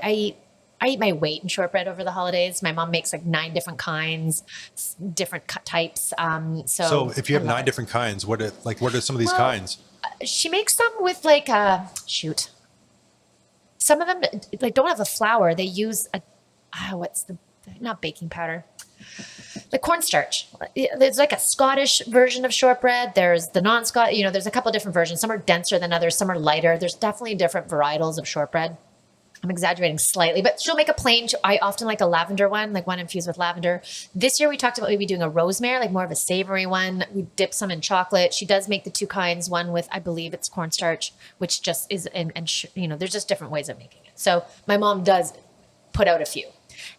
I eat my weight in shortbread over the holidays. My mom makes like 9 different kinds, different types. So if you have 9 different kinds, what are some of these kinds? She makes some with like some of them like don't have a flour. They use not baking powder, the cornstarch. There's like a Scottish version of shortbread. There's the non-Scottish. There's a couple of different versions. Some are denser than others. Some are lighter. There's definitely different varietals of shortbread. I'm exaggerating slightly, but she'll make a plain. I often like a lavender one, like one infused with lavender. This year we talked about maybe doing a rosemary, like more of a savory one. We dip some in chocolate. She does make the 2 kinds, one with, I believe it's cornstarch, which just is, there's just different ways of making it. So my mom does put out a few.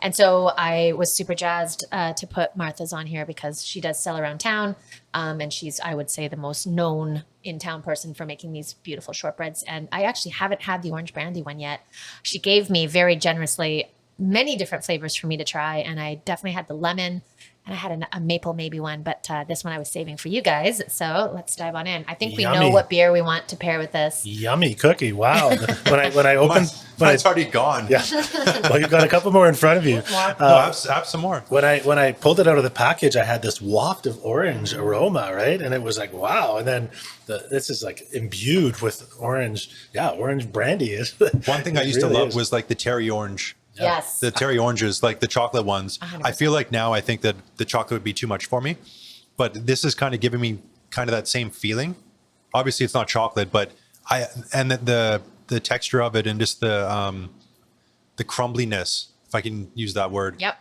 And so I was super jazzed to put Martha's on here because she does sell around town. And she's, I would say, the most known in-town person for making these beautiful shortbreads. And I actually haven't had the orange brandy one yet. She gave me very generously many different flavors for me to try. And I definitely had the lemon and I had a maple maybe one, but this one I was saving for you guys. So let's dive on in. I think we know what beer we want to pair with this. Yummy cookie. Wow. When I opened... It's already gone. Yeah. Well, you've got a couple more in front of you. Have some more. When I pulled it out of the package, I had this waft of orange aroma, right? And it was like, wow. And then this is like imbued with orange. Yeah, orange brandy is. One thing I used to love was like the terry orange. Yes. The terry oranges, like the chocolate ones. 100%. I feel like now I think that the chocolate would be too much for me, but this is kind of giving me kind of that same feeling. Obviously it's not chocolate, but the texture of it and just the crumbliness, if I can use that word. Yep.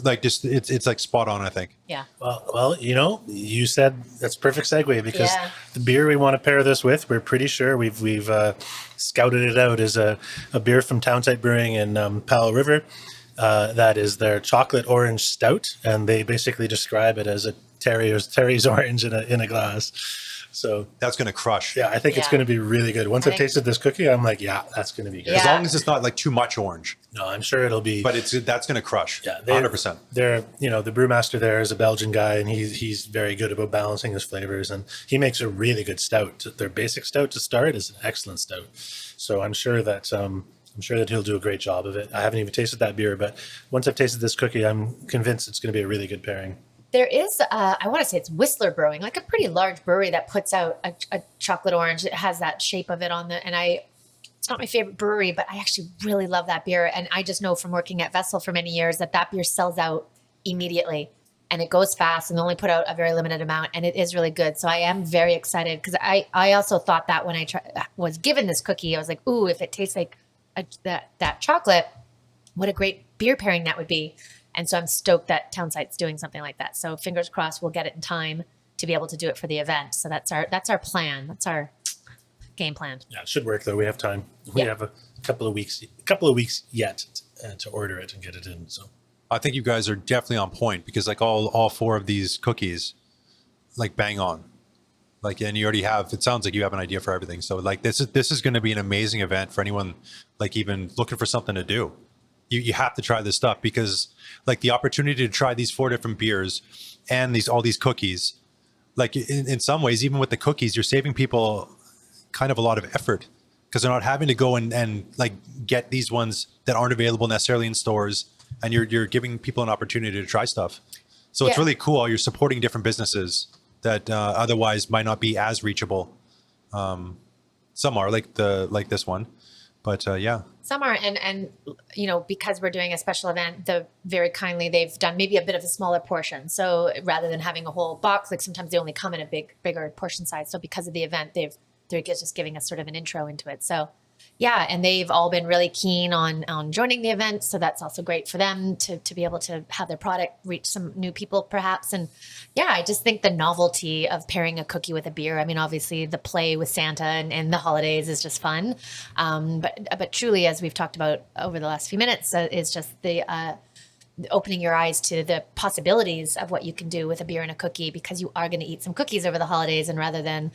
Like just it's like spot on, I think. Yeah. Well, you said that's a perfect segue because the beer we want to pair this with, we're pretty sure we've scouted it out as a beer from Townsite Brewing in Powell River. That is their chocolate orange stout, and they basically describe it as a Terry's orange in a glass. So that's going to crush. Yeah, I think it's going to be really good. Once I've tasted this cookie, I'm like, yeah, that's going to be good. As long as it's not like too much orange. No, I'm sure it'll be. But that's going to crush. Yeah, 100%. They're the brewmaster there is a Belgian guy, and he's very good about balancing his flavors, and he makes a really good stout. Their basic stout to start is an excellent stout. So I'm sure that he'll do a great job of it. I haven't even tasted that beer, but once I've tasted this cookie, I'm convinced it's going to be a really good pairing. There is, I want to say it's Whistler Brewing, like a pretty large brewery that puts out a chocolate orange. It has that shape of it on it's not my favorite brewery, but I actually really love that beer. And I just know from working at Vessel for many years that beer sells out immediately and it goes fast and they only put out a very limited amount and it is really good. So I am very excited because I also thought that when I was given this cookie, I was like, ooh, if it tastes like that chocolate, what a great beer pairing that would be. And so I'm stoked that Townsite's doing something like that. So fingers crossed we'll get it in time to be able to do it for the event. So that's our plan. That's our game plan. Yeah, it should work though. We have time. We have a couple of weeks yet to order it and get it in. So I think you guys are definitely on point because like all 4 of these cookies, like bang on. Like, and you already have, it sounds like you have an idea for everything. So like this is going to be an amazing event for anyone like even looking for something to do. You have to try this stuff because like the opportunity to try these 4 different beers and all these cookies, like in some ways, even with the cookies, you're saving people kind of a lot of effort because they're not having to go and like get these ones that aren't available necessarily in stores. And you're giving people an opportunity to try stuff. So it's really cool. You're supporting different businesses that otherwise might not be as reachable. Some are like this one. But some are, and because we're doing a special event, very kindly they've done maybe a bit of a smaller portion. So rather than having a whole box, like sometimes they only come in a bigger portion size. So because of the event, they're just giving us sort of an intro into it. So Yeah, and they've all been really keen on joining the event, so that's also great for them to be able to have their product reach some new people, perhaps. And yeah, I just think the novelty of pairing a cookie with a beer. I mean, obviously, the play with Santa and the holidays is just fun, but truly, as we've talked about over the last few minutes, is just the opening your eyes to the possibilities of what you can do with a beer and a cookie, because you are going to eat some cookies over the holidays, and rather than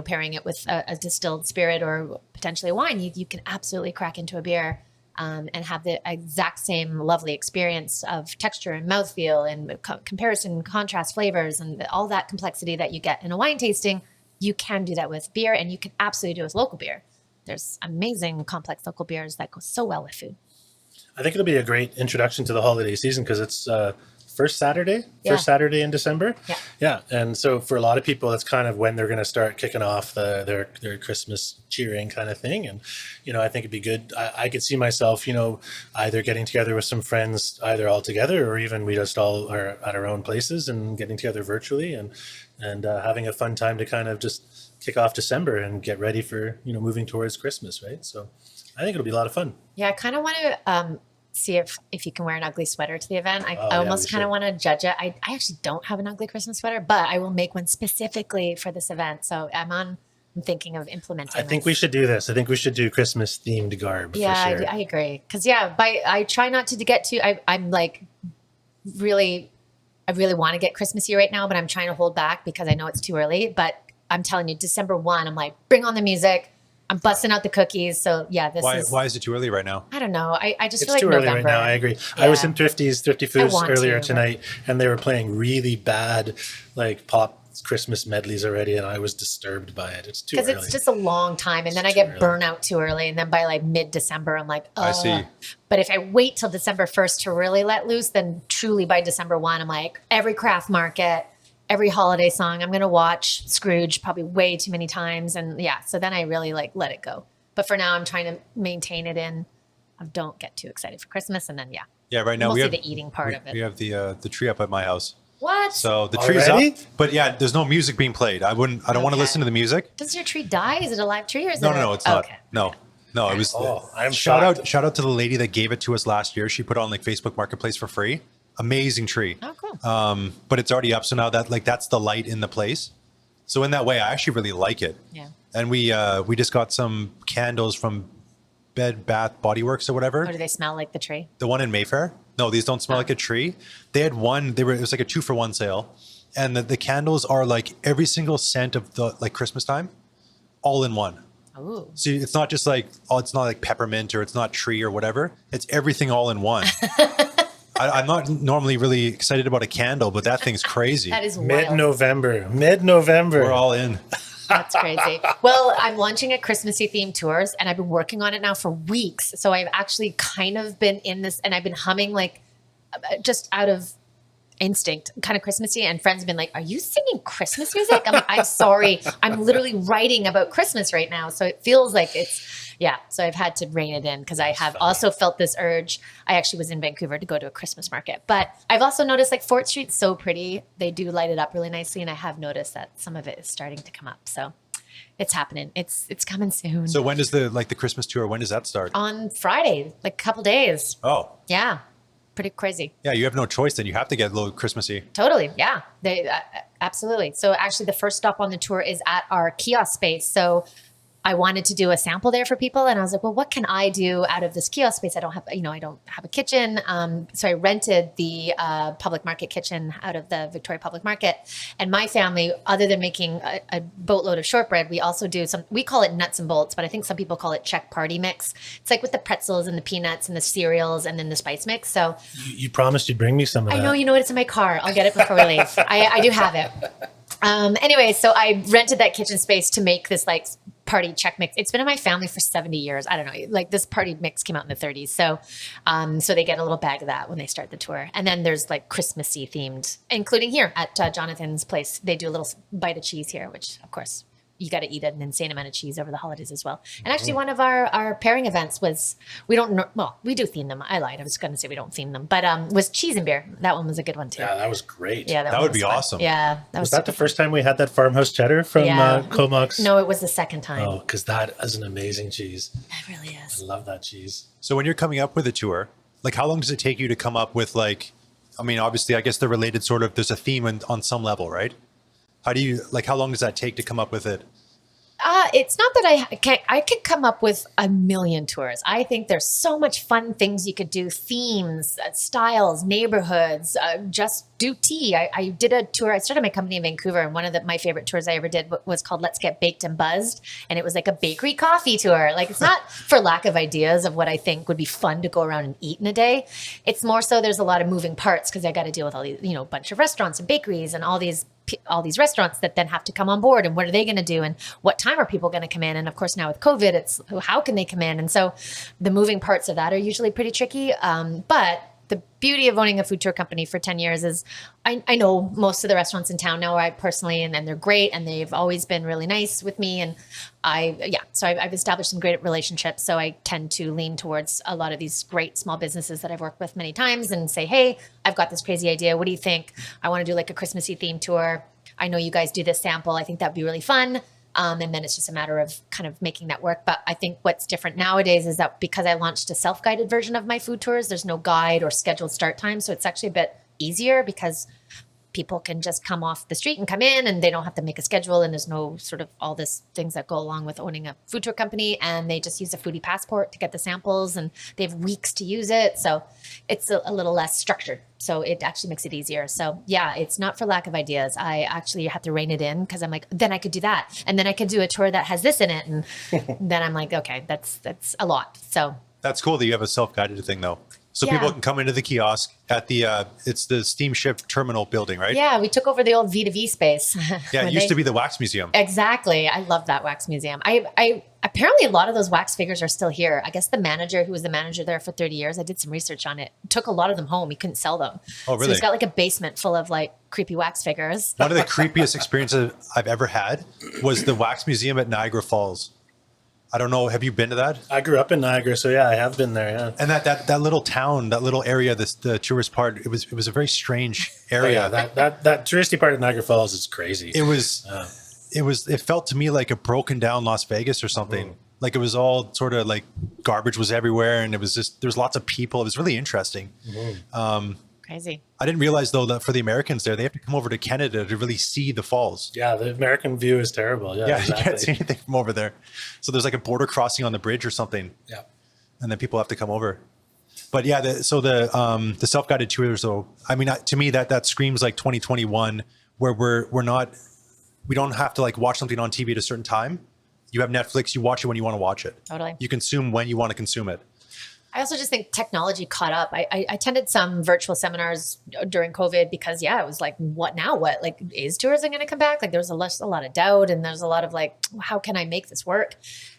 pairing it with a distilled spirit or potentially a wine, you can absolutely crack into a beer and have the exact same lovely experience of texture and mouthfeel and comparison, contrast, flavors, and all that complexity that you get in a wine tasting. You can do that with beer, and you can absolutely do it with local beer. There's amazing complex local beers that go so well with food. I think it'll be a great introduction to the holiday season because it's first Saturday in December. Yeah. And so for a lot of people, that's kind of when they're going to start kicking off their Christmas cheering kind of thing. And, I think it'd be good. I could see myself, either getting together with some friends, either all together, or even we just all are at our own places and getting together virtually and having a fun time to kind of just kick off December and get ready for, moving towards Christmas. Right. So I think it'll be a lot of fun. Yeah. I kind of want to, see if you can wear an ugly sweater to the event. I almost kind of want to judge it. I actually don't have an ugly Christmas sweater, but I will make one specifically for this event. So I'm thinking of implementing. I think we should do this. I think we should do Christmas themed garb. Yeah, for sure. I agree. Because I try not to get too. I'm like really, I really want to get Christmassy right now, but I'm trying to hold back because I know it's too early. But I'm telling you, December 1, I'm like, bring on the music. I'm busting out the cookies. So yeah, why is it too early right now? I don't know. I just feel it's like too November. early right now. I agree. Yeah. I was in Thrifty Foods earlier tonight, and they were playing really bad pop Christmas medleys already, and I was disturbed by it. It's too early. Because it's just a long time, and then I get burnout too early, and then by mid-December, I'm like, oh. I see. But if I wait till December 1st to really let loose, then truly by December 1, I'm like, every craft market, every holiday song, I'm going to watch Scrooge probably way too many times. And yeah, so then I really let it go. But for now, I'm trying to maintain it in. I don't get too excited for Christmas. And then, Yeah, right now mostly we have the eating part of it. We have the tree up at my house. What? So the tree's Already? up, but yeah, there's no music being played. I don't want to listen to the music. Does your tree die? Is it a live tree or is it? No, it's not. Okay. No, it was. I'm shout out to the lady that gave it to us last year. She put it on Facebook Marketplace for free. Amazing tree. Oh, cool. But it's already up. So now that's the light in the place. So in that way, I actually really like it. Yeah. And we just got some candles from Bed Bath Body Works or whatever. Or do they smell like the tree? The one in Mayfair. No, these don't smell like a tree. They had one. It was like a 2-for-1 sale, and the candles are like every single scent of the Christmas time, all in one. Oh. See, it's not just it's not like peppermint or it's not tree or whatever. It's everything all in one. I'm not normally really excited about a candle, but that thing's crazy. That is wild. Mid-November. We're all in. That's crazy. Well, I'm launching a Christmassy themed tours, and I've been working on it now for weeks. So I've actually kind of been in this, and I've been humming just out of instinct, kind of Christmassy. And friends have been like, "Are you singing Christmas music?" I'm like, "I'm sorry, I'm literally writing about Christmas right now." So it feels like so I've had to rein it in because I have also felt this urge. I actually was in Vancouver to go to a Christmas market, but I've also noticed Fort Street's so pretty. They do light it up really nicely. And I have noticed that some of it is starting to come up. So it's happening. It's coming soon. So when does the Christmas tour, when does that start? On Friday, a couple days. Oh. Yeah. Pretty crazy. Yeah, you have no choice then. You have to get a little Christmassy. Totally. Yeah. They absolutely. So actually the first stop on the tour is at our kiosk space. So I wanted to do a sample there for people. And I was like, well, what can I do out of this kiosk space? I don't have a kitchen. So I rented the public market kitchen out of the Victoria Public Market. And my family, other than making a boatload of shortbread, we also do we call it nuts and bolts, but I think some people call it Czech party mix. It's with the pretzels and the peanuts and the cereals and then the spice mix. So you promised you'd bring me some of that. I know, you know what? It's in my car. I'll get it before we leave. I do have it. Anyway, so I rented that kitchen space to make this party Czech mix. It's been in my family for 70 years. I don't know. This party mix came out in the 30s. So, so they get a little bag of that when they start the tour. And then there's Christmassy themed, including here at Jonathan's place. They do a little bite of cheese here, which of course you got to eat an insane amount of cheese over the holidays as well. And actually, one of our pairing events was we do theme them. I lied. I was going to say we don't theme them, but was cheese and beer. That one was a good one too. Yeah, that was great. Yeah, That one would be fun. awesome. Yeah, Was that the first time we had that farmhouse cheddar from Comox? No, it was the second time. Oh, because that is an amazing cheese. It really is. I love that cheese. So when you're coming up with a tour, like how long does it take you to come up with like, I mean, obviously, I guess they're related sort of, there's a theme on some level, right? How long does that take to come up with it? It's not that I could come up with a million tours. I think there's so much fun things you could do, themes, styles, neighborhoods, just do tea. I did a tour. I started my company in Vancouver, and one of my favorite tours I ever did was called Let's Get Baked and Buzzed. And it was like a bakery coffee tour. Like, it's not for lack of ideas of what I think would be fun to go around and eat in a day. It's more so there's a lot of moving parts because I got to deal with all these, bunch of restaurants and bakeries and all these restaurants that then have to come on board, and what are they going to do, and what time are people going to come in? And of course, now with COVID, it's how can they come in? And so the moving parts of that are usually pretty tricky. But the beauty of owning a food tour company for 10 years is I know most of the restaurants in town now. I personally, and they're great, and they've always been really nice with me. And so I've established some great relationships. So I tend to lean towards a lot of these great small businesses that I've worked with many times and say, hey, I've got this crazy idea. What do you think? I want to do like a Christmassy themed tour. I know you guys do this sample. I think that'd be really fun. And then it's just a matter of kind of making that work. But I think what's different nowadays is that because I launched a self-guided version of my food tours, there's no guide or scheduled start time. So it's actually a bit easier because people can just come off the street and come in, and they don't have to make a schedule. And there's no sort of all this things that go along with owning a food tour company. And they just use a foodie passport to get the samples, and they have weeks to use it. So it's a little less structured. So it actually makes it easier. So yeah, it's not for lack of ideas. I actually have to rein it in because I'm like, then I could do that. And then I could do a tour that has this in it. And then I'm like, okay, that's a lot. So That's cool that you have a self-guided thing though. So Yeah. people can come into the kiosk at it's the steamship terminal building, right? yeah, we took over the old V2V space. Yeah, it used to be the wax museum. Exactly. I love that wax museum. I apparently a lot of those wax figures are still here. I guess the manager who was the manager there for 30 years, I did some research on it, took a lot of them home. He couldn't sell them. Oh, really? So he's got like a basement full of like creepy wax figures. One of the creepiest experiences I've ever had was the wax museum at Niagara Falls. I don't know. Have you been to that? I grew up in Niagara, so yeah, I have been there. Yeah. And that little town, that little area, the tourist part, it was a very strange Oh, area. yeah, that touristy part of Niagara Falls is crazy. It felt to me like a broken down Las Vegas or something. Like it was all sort of like garbage was everywhere, and it was just there's lots of people. It was really interesting. Crazy. I didn't realize though that for the Americans there, they have to come over to Canada to really see the falls. Yeah, the American view is terrible. Yeah, Yeah, exactly. you can't see anything from over there. So there's like a border crossing on the bridge or something, Yeah. and then people have to come over. But yeah, the self-guided tours though, I mean, to me that screams like 2021, where we don't have to like watch something on TV at a certain time. You have Netflix, you watch it when you want to watch it. Totally. You consume when you want to consume it. I also just think technology caught up. I attended some virtual seminars during COVID because, it was like, what now? What, like, is tourism going to come back? Like, there was a lot of doubt, and there's a lot of like, how can I make this work?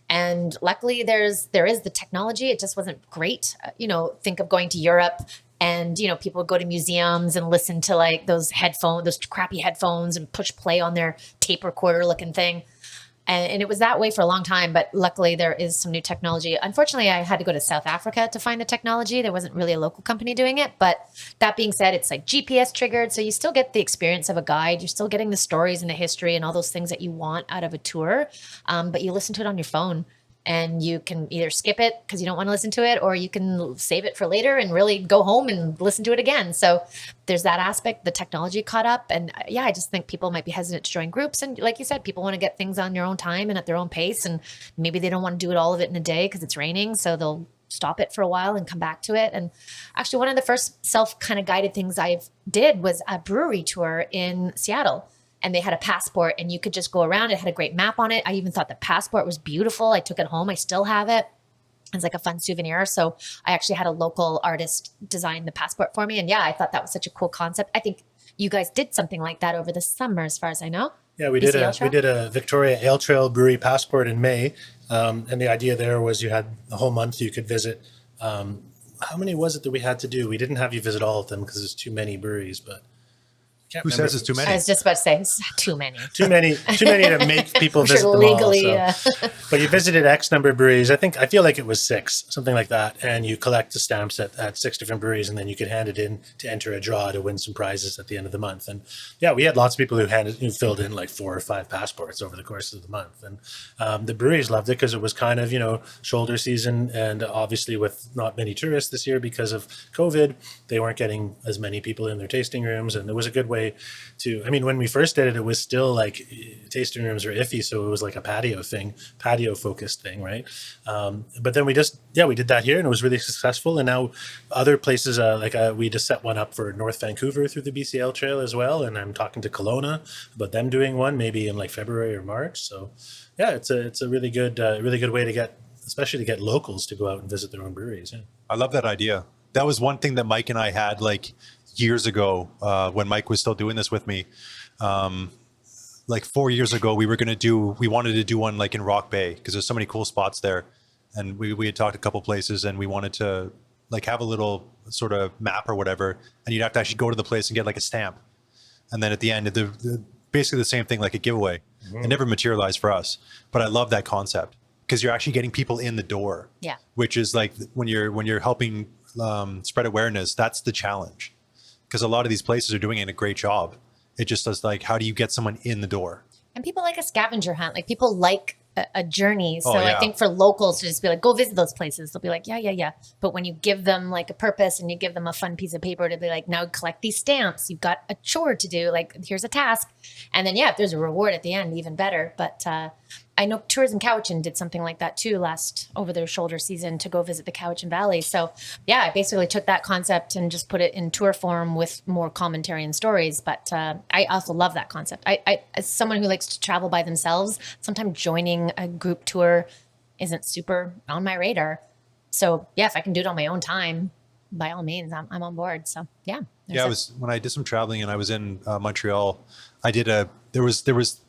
And luckily there is the technology. It just wasn't great. Think of going to Europe and, people go to museums and listen to like those crappy headphones and push play on their tape recorder looking thing. And it was that way for a long time, but luckily there is some new technology. Unfortunately, I had to go to South Africa to find the technology. There wasn't really a local company doing it. But that being said, it's like GPS triggered. So you still get the experience of a guide. You're still getting the stories and the history and all those things that you want out of a tour. But you listen to it on your phone. And you can either skip it because you don't want to listen to it, or you can save it for later and really go home and listen to it again. So there's that aspect. The technology caught up. And I just think people might be hesitant to join groups. And like you said, people want to get things on their own time and at their own pace. And maybe they don't want to do all of it in a day because it's raining. So they'll stop it for a while and come back to it. And actually, one of the first self kind of guided things I did was a brewery tour in Seattle. And they had a passport, and you could just go around. It had a great map on it. I even thought the passport was beautiful. I took it home. I still have it. It's like a fun souvenir. So I actually had a local artist design the passport for me. And I thought that was such a cool concept. I think you guys did something like that over the summer, as far as I know. Yeah, we did a Victoria Ale Trail Brewery passport in May. And the idea there was you had a whole month you could visit. How many was it that we had to do? We didn't have you visit all of them because there's too many breweries, but Can't Who remember says if it's too it was- many? I was just about to say it's too many. Too many to make people I'm visit sure them legally, all. So. But you visited X number of breweries. I feel like it was 6, something like that. And you collect the stamps at 6 different breweries, and then you could hand it in to enter a draw to win some prizes at the end of the month. And yeah, we had lots of people who filled in like 4 or 5 passports over the course of the month. And the breweries loved it because it was kind of, shoulder season. And obviously with not many tourists this year because of COVID, they weren't getting as many people in their tasting rooms. And it was a good way to, when we first did it, it was still like tasting rooms are iffy. So it was like a patio focused thing. Right. But then we did that here and it was really successful. And now other places, we just set one up for North Vancouver through the BCL trail as well. And I'm talking to Kelowna about them doing one maybe in like February or March. So yeah, it's a really good way to get locals to go out and visit their own breweries. Yeah. I love that idea. That was one thing that Mike and I had like years ago when Mike was still doing this with me. Like 4 years ago, we wanted to do one like in Rock Bay because there's so many cool spots there. And we had talked a couple places and we wanted to like have a little sort of map or whatever. And you'd have to actually go to the place and get like a stamp. And then at the end, basically the same thing, like a giveaway. It never materialized for us, but I love that concept because you're actually getting people in the door. Yeah. Which is like when you're helping spread awareness, that's the challenge. Because a lot of these places are doing a great job. It just does like, how do you get someone in the door? And people like a scavenger hunt. Like people like a journey. So yeah. I think for locals to just be like, go visit those places. They'll be like, yeah. But when you give them like a purpose and you give them a fun piece of paper to be like, now collect these stamps. You've got a chore to do. Like here's a task. And then, if there's a reward at the end, even better. But I know Tourism Cowichan did something like that too over their shoulder season to go visit the Cowichan Valley. So I basically took that concept and just put it in tour form with more commentary and stories. But I also love that concept. I as someone who likes to travel by themselves, sometimes joining a group tour isn't super on my radar. So if I can do it on my own time, by all means, I'm on board. So yeah. Yeah, when I did some traveling and I was in Montreal, there was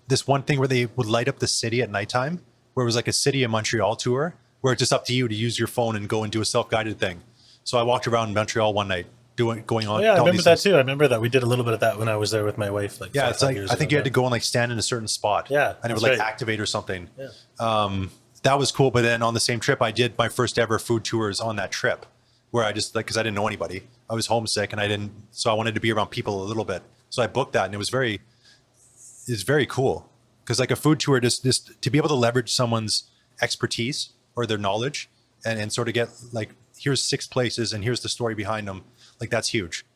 this one thing where they would light up the city at nighttime, where it was like a city of Montreal tour, where it's just up to you to use your phone and go and do a self-guided thing. So I walked around Montreal one night going on. Oh, yeah, I remember that too. I rember that we did a little bit of that when I was there with my wife. Like it's like I think you had to go and like stand in a certain spot. Yeah, and it would like activate or something. Yeah. That was cool. But then on the same trip, I did my first ever food tours on that trip, where I just because I didn't know anybody. I was homesick and so I wanted to be around people a little bit. So I booked that and it was very cool. Because like a food tour, just to be able to leverage someone's expertise or their knowledge and sort of get like, here's 6 places and here's the story behind them. Like that's huge.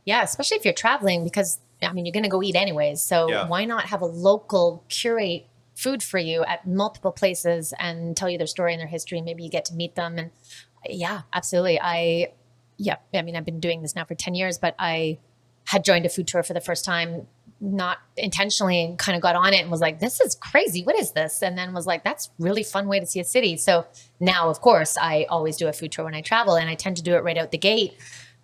Yeah, especially if you're traveling because, you're going to go eat anyways. So why not have a local curate food for you at multiple places and tell you their story and their history. Maybe you get to meet them. And yeah, absolutely. I've been doing this now for 10 years, but I had joined a food tour for the first time, not intentionally, and kind of got on it and was like, this is crazy. What is this? And then was like, that's really fun way to see a city. So now, of course, I always do a food tour when I travel, and I tend to do it right out the gate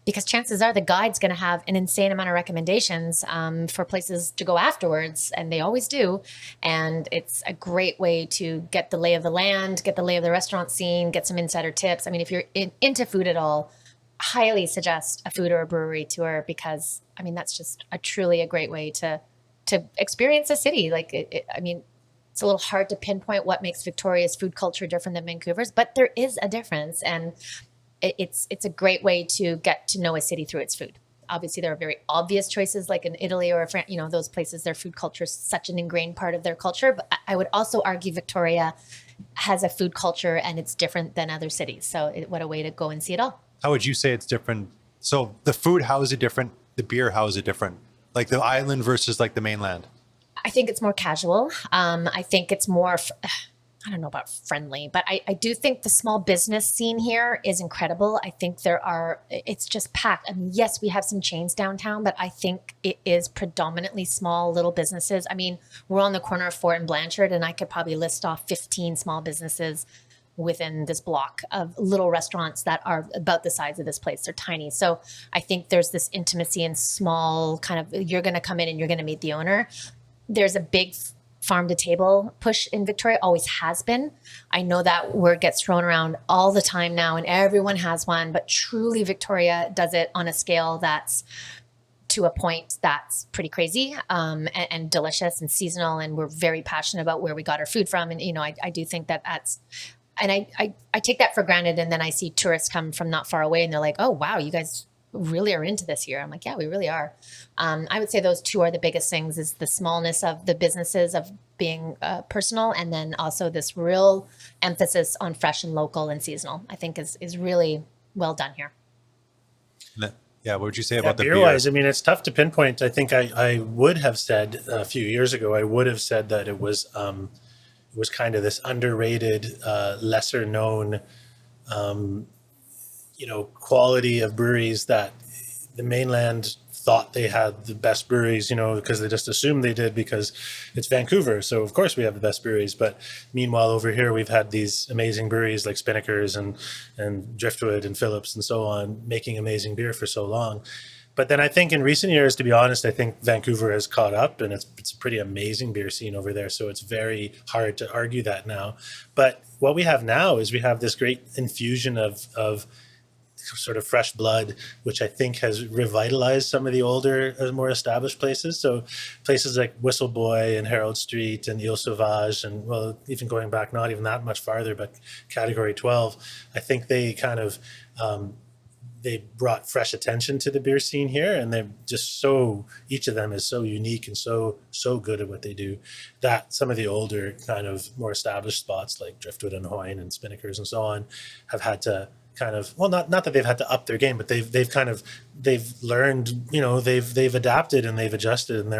because chances are the guide's going to have an insane amount of recommendations for places to go afterwards. And they always do. And it's a great way to get the lay of the land, get the lay of the restaurant scene, get some insider tips. I mean, if you're into food at all, highly suggest a food or a brewery tour because that's just a great way to experience a city. Like, it's a little hard to pinpoint what makes Victoria's food culture different than Vancouver's, but there is a difference. And it's a great way to get to know a city through its food. Obviously, there are very obvious choices like in Italy or France, those places, their food culture is such an ingrained part of their culture. But I would also argue Victoria has a food culture and it's different than other cities. So what a way to go and see it all. How would you say it's different? So the food, how is it different? The beer, how is it different? Like the island versus like the mainland? I think it's more casual. I think it's more, I don't know about friendly, but I do think the small business scene here is incredible. I think it's just packed. Yes, we have some chains downtown, but I think it is predominantly small little businesses. We're on the corner of Fort and Blanchard, and I could probably list off 15 small businesses within this block of little restaurants that are about the size of this place. They're tiny. So I think there's this intimacy and small kind of, you're going to come in and you're going to meet the owner. There's a big farm to table push in Victoria, always has been. I know that word gets thrown around all the time now and everyone has one, but truly Victoria does it on a scale that's to a point that's pretty crazy, and delicious and seasonal. And we're very passionate about where we got our food from. And, I do think that that's, and I take that for granted. And then I see tourists come from not far away and they're like, oh, wow, you guys really are into this here. I'm like, yeah, we really are. I would say those two are the biggest things, is the smallness of the businesses of being personal. And then also this real emphasis on fresh and local and seasonal, I think is really well done here. Yeah. What would you say about the beer? Beer-wise, I mean, it's tough to pinpoint. I think I would have said a few years ago, I would have said that it was kind of this underrated, lesser known, quality of breweries that the mainland thought they had the best breweries, because they just assumed they did because it's Vancouver. So of course we have the best breweries. But meanwhile, over here, we've had these amazing breweries like Spinnaker's and Driftwood and Phillips and so on, making amazing beer for so long. But then I think in recent years, to be honest, I think Vancouver has caught up, and it's a pretty amazing beer scene over there. So it's very hard to argue that now. But what we have now is we have this great infusion of sort of fresh blood, which I think has revitalized some of the older, more established places. So places like Whistle Boy and Herald Street and Ile Sauvage, and well, even going back not even that much farther, but Category 12, I think they kind of they brought fresh attention to the beer scene here, and they're just each of them is so unique and so good at what they do that some of the older kind of more established spots like Driftwood and Hoyne and Spinnaker's and so on have had to kind of, well, not that they've had to up their game, but they've learned, they've adapted and they've adjusted, and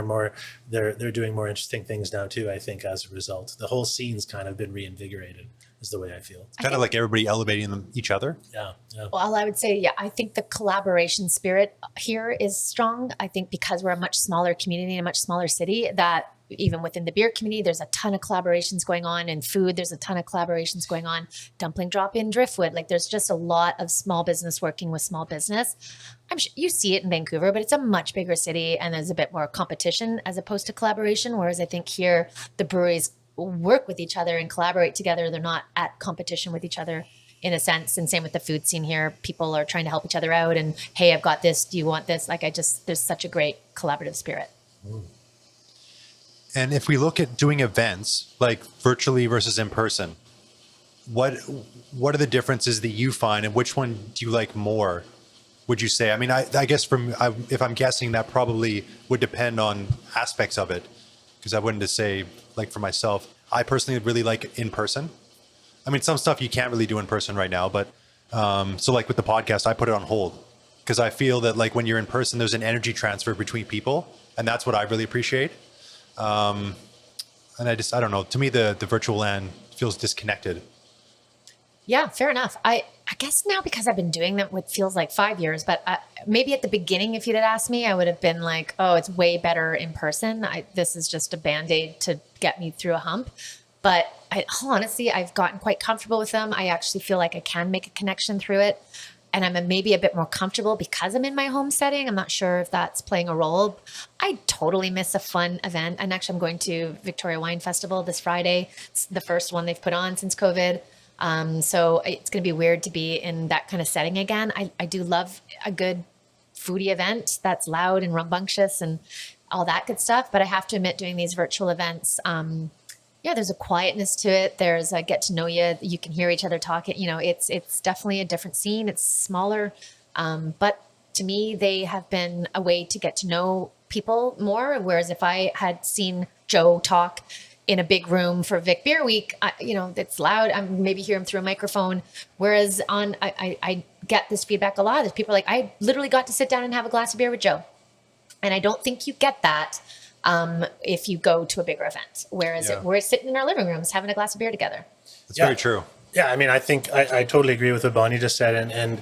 they're doing more interesting things now too. I think as a result, the whole scene's kind of been reinvigorated, is the way I feel. Kind of like everybody elevating each other. Yeah. Well, I would say, I think the collaboration spirit here is strong. I think because we're a much smaller community, a much smaller city, that even within the beer community, there's a ton of collaborations going on. In food, there's a ton of collaborations going on. Dumpling Drop in Driftwood. Like, there's just a lot of small business working with small business. I'm sure you see it in Vancouver, but it's a much bigger city and there's a bit more competition as opposed to collaboration. Whereas I think here, the breweries work with each other and collaborate together. They're not at competition with each other in a sense. And same with the food scene here. People are trying to help each other out and, hey, I've got this. Do you want this? Like, there's such a great collaborative spirit. And if we look at doing events like virtually versus in person, what are the differences that you find, and which one do you like more, would you say? I mean, I guess if I'm guessing, that probably would depend on aspects of it, because I wouldn't just say, like, for myself, I personally really like in person. I mean, some stuff you can't really do in person right now, but so like with the podcast, I put it on hold because I feel that, like, when you're in person, there's an energy transfer between people, and that's what I really appreciate. And I don't know, to me, the virtual land feels disconnected. Yeah, fair enough. I guess now, because I've been doing that, what feels like 5 years, but maybe at the beginning, if you'd had asked me, I would have been like, oh, it's way better in person. This is just a Band-Aid to get me through a hump. But honestly, I've gotten quite comfortable with them. I actually feel like I can make a connection through it. And I'm maybe a bit more comfortable because I'm in my home setting. I'm not sure if that's playing a role. I totally miss a fun event. And actually, I'm going to Victoria Wine Festival this Friday. It's the first one they've put on since COVID. So it's going to be weird to be in that kind of setting again. I do love a good foodie event that's loud and rambunctious and all that good stuff. But I have to admit, doing these virtual events, there's a quietness to it. There's a get to know you. You can hear each other talking. It's definitely a different scene. It's smaller. But to me, they have been a way to get to know people more. Whereas if I had seen Joe talk in a big room for Vic Beer Week, it's loud. I maybe hear him through a microphone. Whereas I get this feedback a lot. There's people like, I literally got to sit down and have a glass of beer with Joe. And I don't think you get that if you go to a bigger event. Whereas we're sitting in our living rooms having a glass of beer together. That's very true. Yeah, I mean, I think I totally agree with what Bonnie just said. And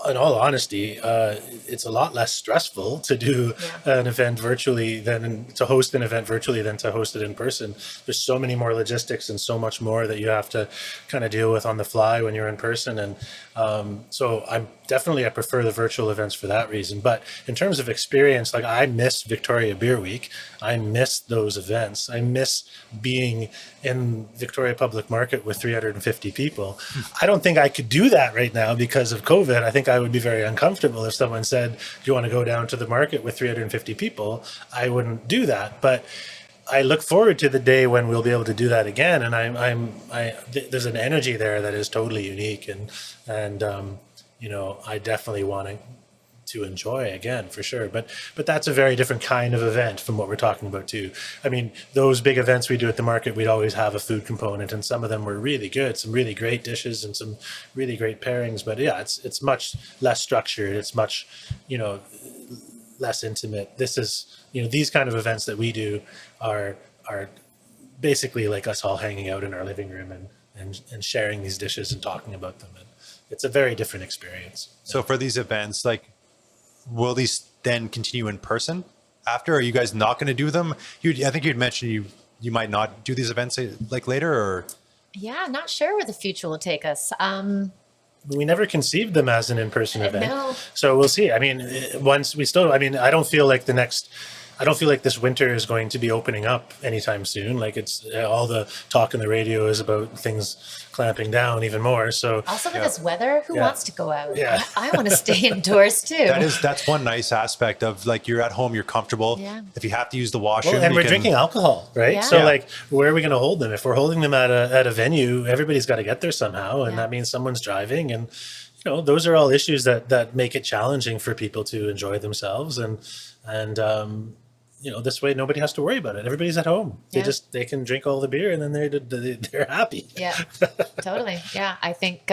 in all honesty, it's a lot less stressful to do an event virtually than to host an event virtually than to host it in person. There's so many more logistics and so much more that you have to kind of deal with on the fly when you're in person. And so I prefer the virtual events for that reason. But in terms of experience, like, I miss Victoria Beer Week. I miss those events. I miss being in Victoria Public Market with 350 people. I don't think I could do that right now because of COVID. I think I would be very uncomfortable if someone said, do you want to go down to the market with 350 people? I wouldn't do that. But I look forward to the day when we'll be able to do that again. And there's an energy there that is totally unique. And I definitely want to enjoy again, for sure. But that's a very different kind of event from what we're talking about too. I mean, those big events we do at the market, we'd always have a food component, and some of them were really good, some really great dishes and some really great pairings. But yeah, it's much less structured. It's much, less intimate. This is, these kind of events that we do are basically like us all hanging out in our living room and sharing these dishes and talking about them. And it's a very different experience. So for these events, like, will these then continue in person after? Are you guys not going to do them? I think you'd mentioned you might not do these events like later, or? Yeah, not sure where the future will take us. We never conceived them as an in-person event. No. So we'll see. I mean, I don't feel like this winter is going to be opening up anytime soon. Like, it's all the talk in the radio is about things clamping down even more. So Also with this weather, who wants to go out? Yeah. I want to stay indoors too. That's one nice aspect of, like, you're at home, you're comfortable. Yeah. If you have to use the washroom, and we're drinking alcohol, right? Yeah. So Yeah. like, where are we going to hold them? If we're holding them at a venue, everybody's got to get there somehow, and Yeah. that means someone's driving, and those are all issues that make it challenging for people to enjoy themselves, and this way nobody has to worry about it. Everybody's at home. Yeah. They can drink all the beer, and then they're happy. Yeah, totally. Yeah, I think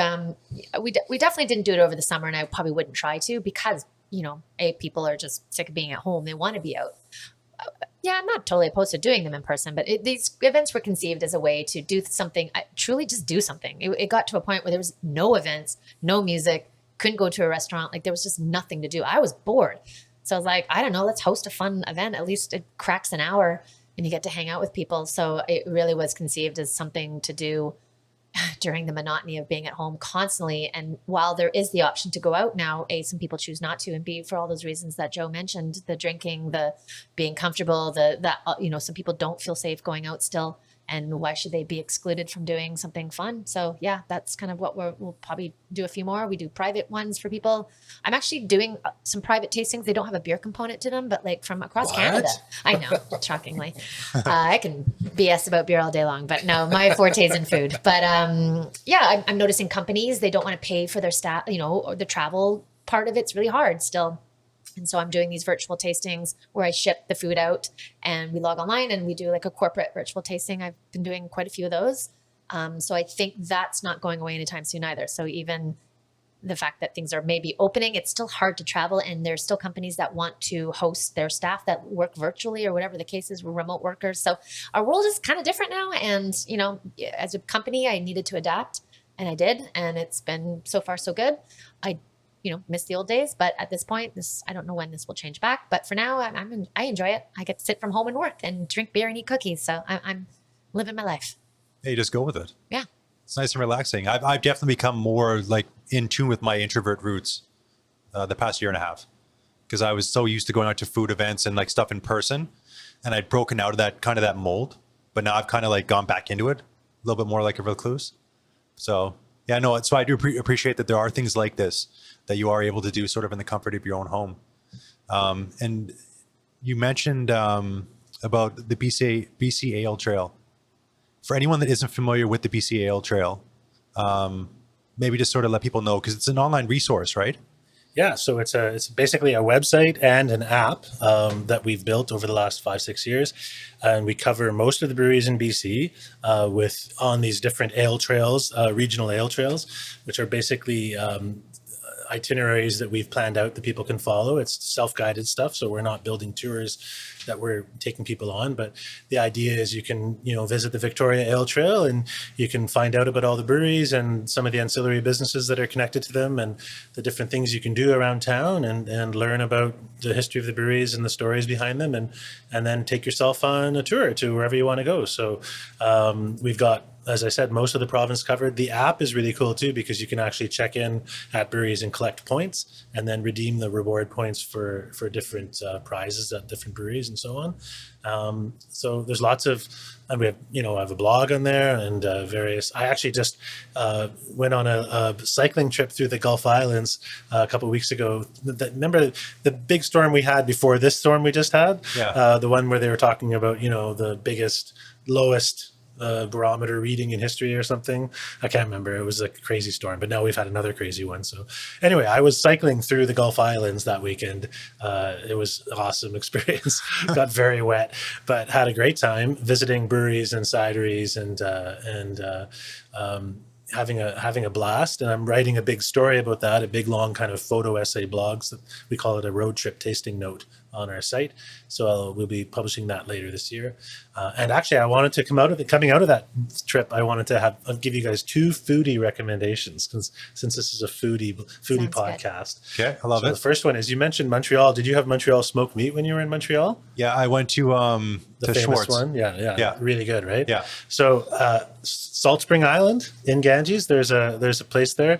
we definitely didn't do it over the summer, and I probably wouldn't try to, because people are just sick of being at home. They want to be out. Yeah, I'm not totally opposed to doing them in person, but these events were conceived as a way to do something, truly just do something. It got to a point where there was no events, no music, couldn't go to a restaurant. Like, there was just nothing to do. I was bored. So I was like, I don't know, let's host a fun event. At least it cracks an hour and you get to hang out with people. So it really was conceived as something to do during the monotony of being at home constantly. And while there is the option to go out now, A, some people choose not to, and B, for all those reasons that Joe mentioned, the drinking, the being comfortable, some people don't feel safe going out still. And why should they be excluded from doing something fun? So yeah, that's kind of what we'll probably do a few more. We do private ones for people. I'm actually doing some private tastings. They don't have a beer component to them, but like from across Canada. I know, shockingly. I can BS about beer all day long, but no, my forte is in food. But yeah, I'm noticing companies, they don't want to pay for their staff, or the travel part of it's really hard still. And so I'm doing these virtual tastings where I ship the food out and we log online and we do like a corporate virtual tasting. I've been doing quite a few of those. So I think that's not going away anytime soon either. So even the fact that things are maybe opening, it's still hard to travel. And there's still companies that want to host their staff that work virtually or whatever the case is, we're remote workers. So our world is kind of different now. And, as a company, I needed to adapt, and I did. And it's been so far so good. I miss the old days, but at this point, I don't know when this will change back. But for now, I enjoy it. I get to sit from home and work and drink beer and eat cookies. So I'm living my life. Hey, just go with it. Yeah. It's nice and relaxing. I've definitely become more like in tune with my introvert roots the past year and a half, because I was so used to going out to food events and like stuff in person, and I'd broken out of that mold. But now I've kind of like gone back into it a little bit more like a recluse. So yeah, no. So I do appreciate that there are things like this that you are able to do sort of in the comfort of your own home. And you mentioned about the BC Ale Trail. For anyone that isn't familiar with the BC Ale Trail, maybe just sort of let people know, because it's an online resource, right? Yeah, so it's basically a website and an app that we've built over the last 5-6 years, and we cover most of the breweries in BC on these different ale trails, regional ale trails, which are basically itineraries that we've planned out that people can follow. It's self-guided stuff, so we're not building tours that we're taking people on, but the idea is you can visit the Victoria Ale Trail and you can find out about all the breweries and some of the ancillary businesses that are connected to them and the different things you can do around town, and learn about the history of the breweries and the stories behind them, and then take yourself on a tour to wherever you want to go. So we've got as I said, most of the province covered. The app is really cool too, because you can actually check in at breweries and collect points, and then redeem the reward points for different prizes at different breweries and so on. So there's lots of, and we have, I have a blog on there and various. I actually just went on a cycling trip through the Gulf Islands a couple of weeks ago. Remember the big storm we had before this storm we just had? Yeah. The one where they were talking about, the biggest, lowest barometer reading in history or something. I can't remember. It was a crazy storm, but now we've had another crazy one. So anyway, I was cycling through the Gulf Islands that weekend. It was an awesome experience. Got very wet, but had a great time visiting breweries and cideries and having a blast. And I'm writing a big story about that, a big long kind of photo essay blogs. We call it a road trip tasting note on our site. So we'll be publishing that later this year. And actually, I wanted to coming out of that trip, I wanted to give you guys 2 foodie recommendations, since this is a foodie Sounds podcast. Good. Okay, I love it. The first one is, you mentioned Montreal. Did you have Montreal smoked meat when you were in Montreal? Yeah, I went to The famous Schwartz. one, yeah, really good, right? Yeah. So Salt Spring Island in Ganges, there's a place there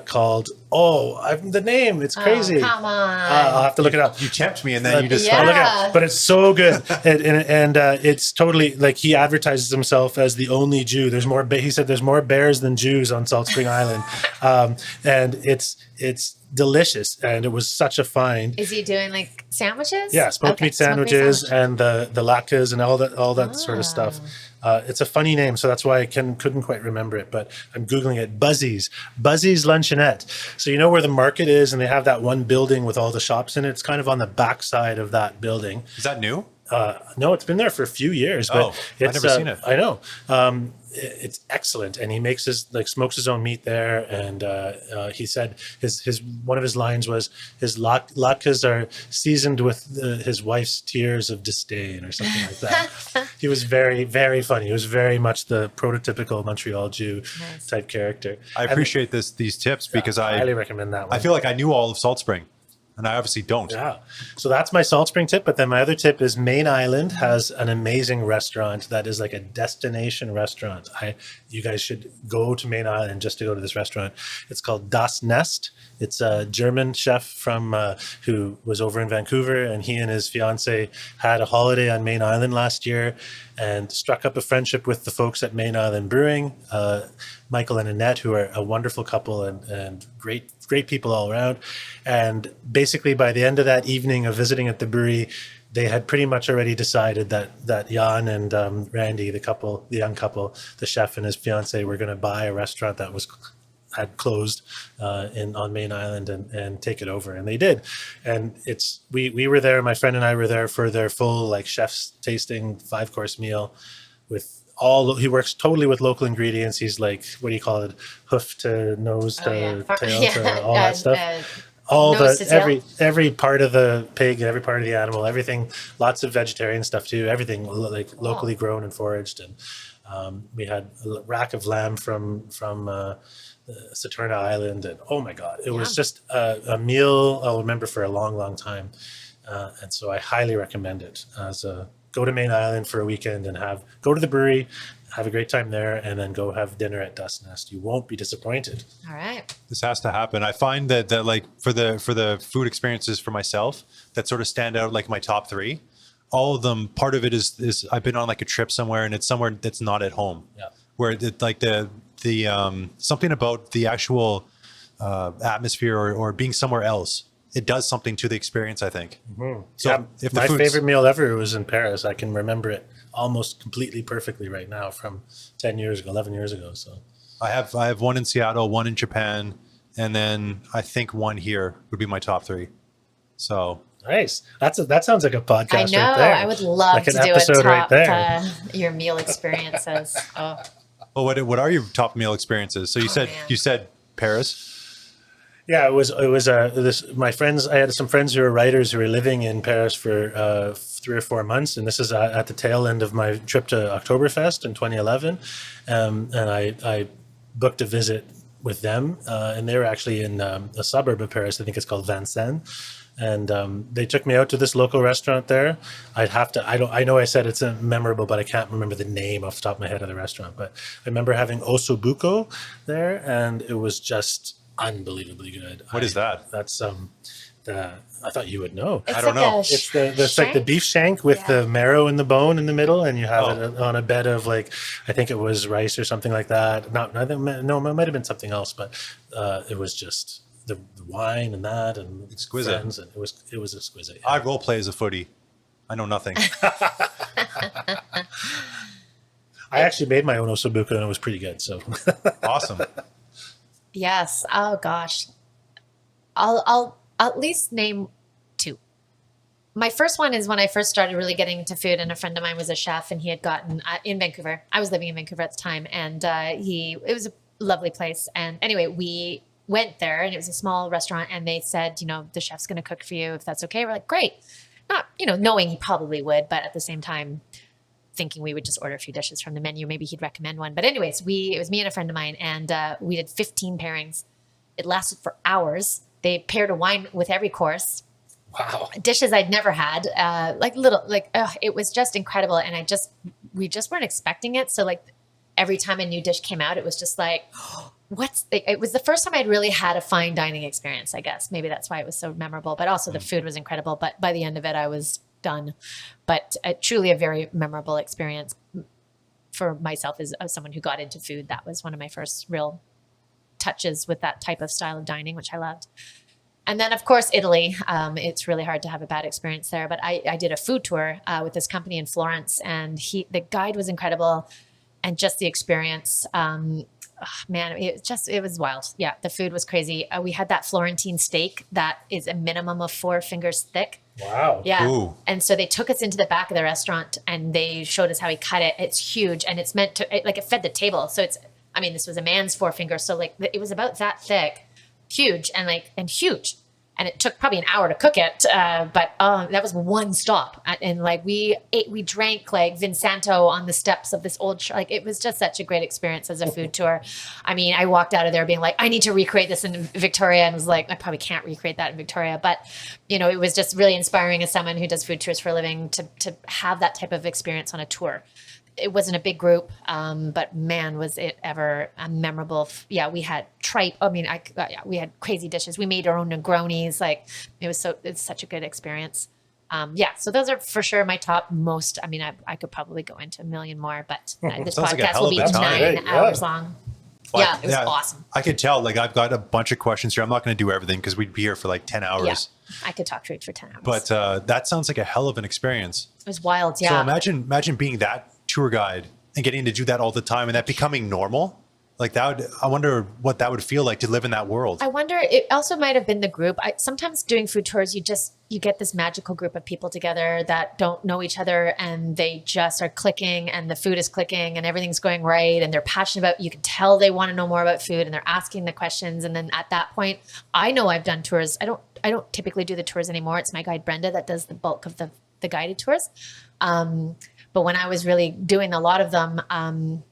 called the name. It's crazy. Oh, come on. I'll have to look it up. You tempted me, and then you just Yeah. I'll look it up. But it's so good, and it's totally like, he advertises himself as the only Jew. There's more. He said there's more bears than Jews on Salt Spring Island, and it's delicious, and it was such a find. Is he doing like sandwiches? Yeah, smoked Okay, meat sandwiches sandwich. and the latkes and all that sort of stuff. It's a funny name, so that's why I couldn't quite remember it. But I'm googling it. Buzzy's Luncheonette. So you know where the market is, and they have that one building with all the shops in it. It's kind of on the backside of that building. Is that new? No, it's been there for a few years, but I've never seen it. I know. It's excellent, and he makes smokes his own meat there. And he said his one of his lines was, his latkes are seasoned with his wife's tears of disdain, or something like that. He was very, very funny. He was very much the prototypical Montreal Jew type character. I appreciate these tips, because I highly recommend that one. I feel like I knew all of Salt Spring, and I obviously don't. Yeah. So that's my Salt Spring tip. But then my other tip is, Main Island has an amazing restaurant that is like a destination restaurant. You guys should go to Main Island just to go to this restaurant. It's called Das Nest. It's a German chef who was over in Vancouver, and he and his fiance had a holiday on Main Island last year and struck up a friendship with the folks at Main Island Brewing, Michael and Annette, who are a wonderful couple and great people all around. And basically, by the end of that evening of visiting at the brewery, they had pretty much already decided that Jan and Randy, the young couple, the chef and his fiance, were going to buy a restaurant that had closed on Main Island and take it over, and they did. And we were there. My friend and I were there for their full chef's tasting 5-course meal with. He works totally with local ingredients. He's like, what do you call it? Hoof to nose to tail to all that stuff. Every part of the pig, every part of the animal, everything. Lots of vegetarian stuff too. Everything locally grown and foraged. And we had a rack of lamb from Saturna Island, and oh my God, it was just a meal I'll remember for a long, long time. And so I highly recommend it go to Main Island for a weekend and go to the brewery, have a great time there, and then go have dinner at Dust Nest. You won't be disappointed. All right. This has to happen. I find that for the food experiences for myself that sort of stand out, like my top 3, all of them, part of it is I've been on a trip somewhere, and it's somewhere that's not at home. Yeah. Where the something about the actual atmosphere or being somewhere else, it does something to the experience, I think. Mm-hmm. So if my favorite meal ever was in Paris. I can remember it almost completely perfectly right now from 10 years ago, 11 years ago. So I have one in Seattle, one in Japan, and then I think one here would be my top 3. So nice. That sounds like a podcast. I know. Right there. I would love Like to an do a episode top right there. your meal experiences. Oh, well, what are your top meal experiences? So man. you said Paris. Yeah, it was my friends. I had some friends who were writers who were living in Paris for 3 or 4 months, and this is at the tail end of my trip to Oktoberfest in 2011, and I booked a visit with them, and they were actually in a suburb of Paris. I think it's called Vincennes, And they took me out to this local restaurant there. I know I said it's memorable, but I can't remember the name off the top of my head of the restaurant. But I remember having osobuco there, and it was just unbelievably good. What is that? That's I thought you would know. It's I don't like know. It's like the beef shank with the marrow and the bone in the middle, and you have it on a bed of like, I think it was rice or something like that. It might have been something else, but it was just the wine and that and exquisite. Friends, and it was exquisite. I role play as a footy. I know nothing. I actually made my own osobuco and it was pretty good. So Awesome. Yes. Oh gosh. I'll at least name two. My first one is when I first started really getting into food, and a friend of mine was a chef, and he had gotten in Vancouver. I was living in Vancouver at the time, and it was a lovely place. And anyway, we went there, and it was a small restaurant, and they said, the chef's going to cook for you if that's okay. We're like, great. Not, knowing he probably would, but at the same time, thinking we would just order a few dishes from the menu. Maybe he'd recommend one. But anyways, it was me and a friend of mine, and we did 15 pairings. It lasted for hours. They paired a wine with every course. wow. Dishes I'd never had, it was just incredible. And we just weren't expecting it. So like every time a new dish came out, it was just like, it was the first time I'd really had a fine dining experience, I guess. Maybe that's why it was so memorable, but also the food was incredible. But by the end of it, I was done. But truly a very memorable experience for myself as someone who got into food. That was one of my first real touches with that type of style of dining, which I loved. And then, of course, Italy. It's really hard to have a bad experience there. But I did a food tour with this company in Florence, and the guide was incredible, and just the experience. It was wild. Yeah, the food was crazy. We had that Florentine steak that is a minimum of 4 fingers thick. Wow. Yeah. Ooh. And so they took us into the back of the restaurant, and they showed us how he cut it. It's huge, and it's meant to it fed the table. So this was a man's 4 finger. So like it was about that thick, huge and huge. And it took probably an hour to cook it. But that was one stop. And like we drank like Vinsanto on the steps of this old, it was just such a great experience as a food tour. I walked out of there being like, I need to recreate this in Victoria, and was like, I probably can't recreate that in Victoria. But, it was just really inspiring as someone who does food tours for a living to have that type of experience on a tour. It wasn't a big group, but man, was it ever memorable. Yeah, we had tripe. We had crazy dishes. We made our own Negronis. It's such a good experience. So those are for sure my top most. I could probably go into a million more, but this Sounds like a podcast hell will of be a time. 9 Yeah. hours long. Yeah, it was awesome. I could tell. Like I've got a bunch of questions here. I'm not going to do everything because we'd be here for like 10 hours. Yeah, I could talk food for 10 hours. But that sounds like a hell of an experience. it was wild. Yeah. So imagine being that tour guide and getting to do that all the time, and that becoming normal. Like that I wonder what that would feel like to live in that world. I wonder, it also might have been the group. Sometimes doing food tours, you get this magical group of people together that don't know each other, and they just are clicking, and the food is clicking, and everything's going right, and they're passionate about, you can tell they want to know more about food, and they're asking the questions. And then at that point, I know I've done tours. I don't typically do the tours anymore. It's my guide Brenda that does the bulk of the guided tours. But when I was really doing a lot of them,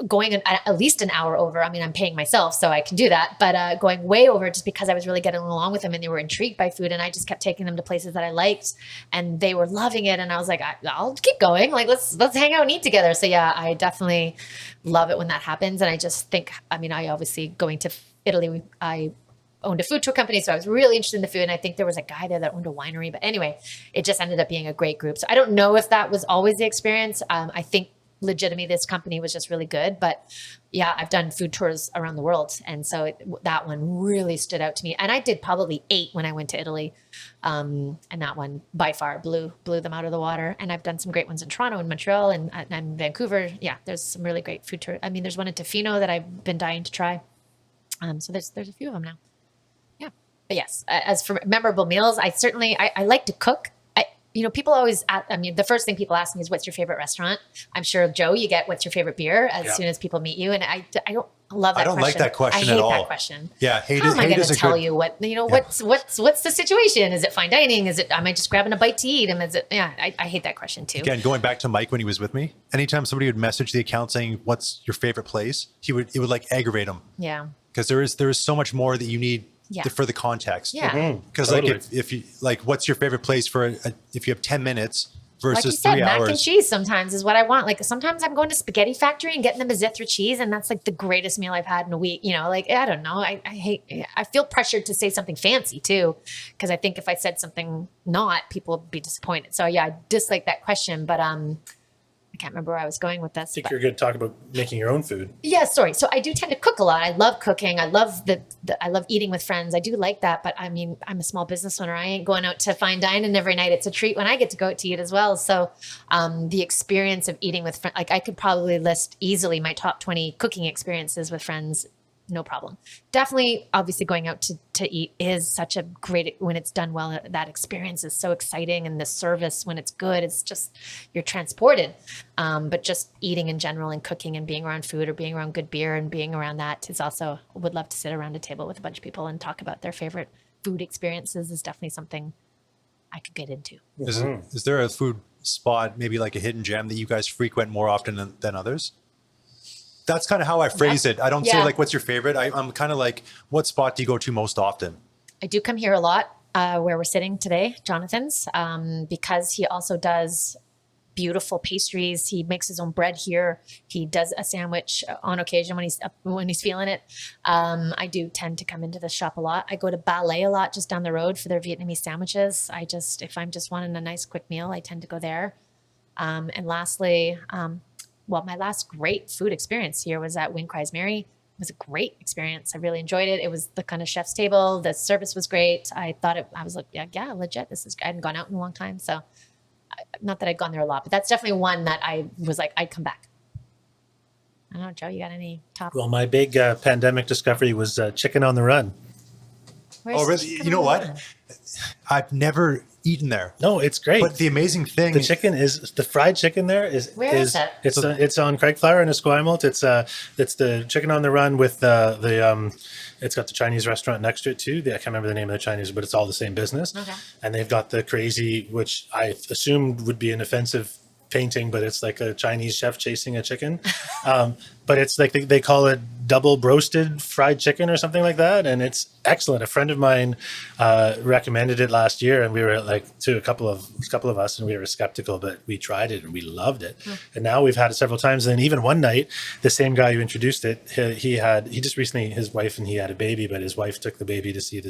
going at least an hour over, I'm paying myself, so I can do that, but going way over just because I was really getting along with them, and they were intrigued by food, and I just kept taking them to places that I liked, and they were loving it. And I was like, I'll keep going. Like, let's hang out and eat together. So yeah, I definitely love it when that happens. And I just think, I obviously going to Italy, I owned a food tour company, so I was really interested in the food. And I think there was a guy there that owned a winery. But anyway, it just ended up being a great group. So I don't know if that was always the experience. I think legitimately this company was just really good. But yeah, I've done food tours around the world. And so that one really stood out to me. And I did probably 8 when I went to Italy. And that one by far blew them out of the water. And I've done some great ones in Toronto and Montreal and Vancouver. Yeah, there's some really great food tours. There's one in Tofino that I've been dying to try. So there's a few of them now. Yeah. But yes, as for memorable meals, I like to cook. People always, the first thing people ask me is, what's your favorite restaurant? I'm sure, Joe, you get, what's your favorite beer as soon as people meet you. And I don't love that question. I don't like that question at all. I hate all. that question. Yeah. How am I going to tell you what, what's the situation? Is it fine dining? Am I just grabbing a bite to eat? I hate that question too. Again, going back to Mike when he was with me, anytime somebody would message the account saying, what's your favorite place? It would like aggravate him. Yeah. Because there is so much more that you need Yeah. for the context. Yeah. Because Totally. like if you like, what's your favorite place for if you have 10 minutes Like you versus said, 3 mac and hours? cheese sometimes is what I want. Like sometimes I'm going to Spaghetti Factory and getting them a Zithra cheese, and that's like the greatest meal I've had in a week. You know, like I don't know. I feel pressured to say something fancy too, because I think if I said something not, people would be disappointed. So yeah, I dislike that question, but I can't remember where I was going with this. I think But you're going to talk about making your own food. yeah, sorry. So I do tend to cook a lot. I love cooking. I love I love eating with friends. I do like that. But I mean, I'm a small business owner. I ain't going out to fine dining every night. It's a treat when I get to go out to eat as well. So the experience of eating with friends, like I could probably list easily my top 20 cooking experiences with friends. No problem. Definitely, obviously going out to eat is such a great, when it's done well, that experience is so exciting. And the service, when it's good, it's just, you're transported. But just eating in general and cooking and being around food or being around good beer and being around that is also, would love to sit around a table with a bunch of people and talk about their favorite food experiences is definitely something I could get into. Is there a food spot, maybe like a hidden gem that you guys frequent more often than others? That's kind of how I phrase it. I don't say Yeah. like, what's your favorite? I'm kind of like, what spot do you go to most often? I do come here a lot, where we're sitting today, Jonathan's, because he also does beautiful pastries. He makes his own bread here. He does a sandwich on occasion when he's feeling it. I do tend to come into the shop a lot. I go to Ballet a lot just down the road for their Vietnamese sandwiches. If I'm just wanting a nice quick meal, I tend to go there. And lastly, well, my last great food experience here was at Wing Cries Mary. It was a great experience. I really enjoyed it. It was the kind of chef's table. The service was great. I was like, yeah, legit. I hadn't gone out in a long time. So not that I'd gone there a lot, but that's definitely one that I was like, I'd come back. I don't know, Joe, you got any top? Well, my big pandemic discovery was Chicken on the Run. Where's Oh, really? Chicken You know on the what? Run? I've never eaten there. No, it's great. But the amazing thing, The fried chicken there is Where is it? It's on Craig Flower in Esquimalt. It's the Chicken on the Run with it's got the Chinese restaurant next to it too. I can't remember the name of the Chinese, but it's all the same business. Okay. And they've got the crazy, which I assumed would be an offensive painting, but it's like a Chinese chef chasing a chicken. But it's like they call it double broasted fried chicken or something like that, and it's excellent. A friend of mine recommended it last year, and we were like to a couple of us, and we were skeptical, but we tried it and we loved it. And now we've had it several times. And even one night, the same guy who introduced it, he just recently, his wife and he had a baby, but his wife took the baby to see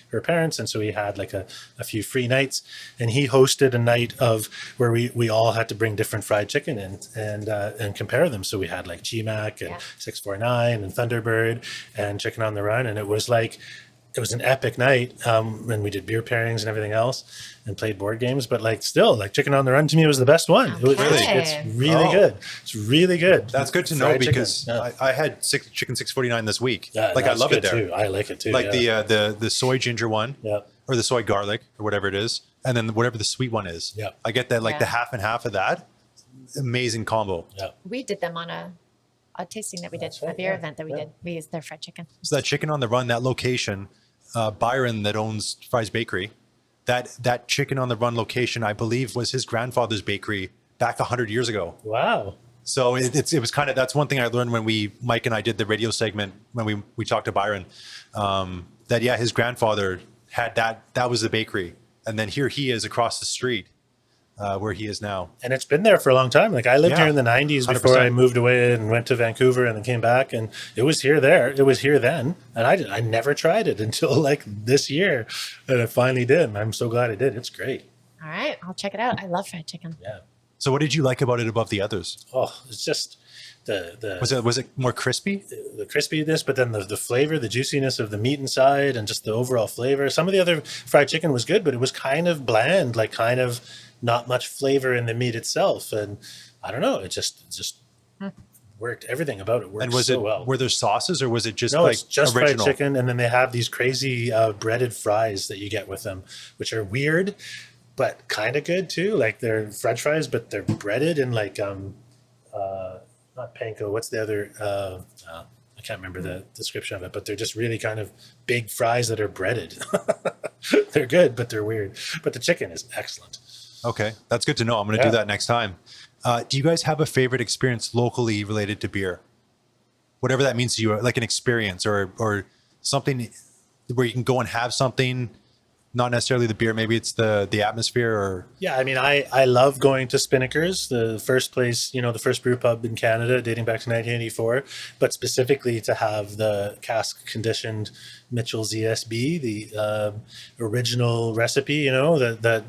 her parents, and so he had like a few free nights, and he hosted a night of where we all had to bring different fried chicken in and compare them. So we had like GMAC and 649 and Thunderbird and Chicken on the Run, and it was an epic night. And we did beer pairings and everything else and played board games, but like still, like Chicken on the Run to me was the best one. Okay. It's really good. It's really good. that's good to know Fried chicken. because Yeah. I had Chicken 649 this week. Yeah, Like I that's love it good there. too. I like it too. Like yeah. the soy ginger one, Yeah. or the soy garlic or whatever it is, and then whatever the sweet one is. Yeah. I get that, like Yeah. the half and half of that. Amazing combo. Yeah. We did them on a tasting that we did, That's right, a beer yeah. event that we did. We used their fried chicken. So that Chicken on the Run, that location, Byron that owns Fry's Bakery, that Chicken on the Run location, I believe, was his grandfather's bakery back 100 years ago. Wow. So it was kind of, that's one thing I learned when Mike and I did the radio segment when we talked to Byron, that his grandfather had that was the bakery, and then here he is across the street, where he is now. And it's been there for a long time. Like I lived Yeah, here in the 90s before 100%. I moved away and went to Vancouver and then came back, and it was here then. And I never tried it until like this year, and I finally did. And I'm so glad I did. It's great. All right, I'll check it out. I love fried chicken. Yeah. So what did you like about it above the others? Oh, it's just the Was it more crispy? the crispiness, but then the flavor, the juiciness of the meat inside, and just the overall flavor. Some of the other fried chicken was good, but it was kind of bland, like kind of not much flavor in the meat itself. And I don't know, it just worked. Everything about it worked And was so well. were there sauces, or was it just No, like it's just original? fried chicken, and then they have these crazy breaded fries that you get with them, which are weird, but kind of good too. Like they're French fries, but they're breaded in like not panko. What's the other? I can't remember the description of it, but they're just really kind of big fries that are breaded. They're good, but they're weird. But the chicken is excellent. Okay, that's good to know. I'm going to do Yeah. that next time. Do you guys have a favorite experience locally related to beer? Whatever that means to you, like an experience or something where you can go and have something, not necessarily the beer, maybe it's the atmosphere or. Yeah, I mean, I love going to Spinnaker's, the first place, the first brew pub in Canada dating back to 1984, but specifically to have the cask conditioned Mitchell's ESB, the original recipe, that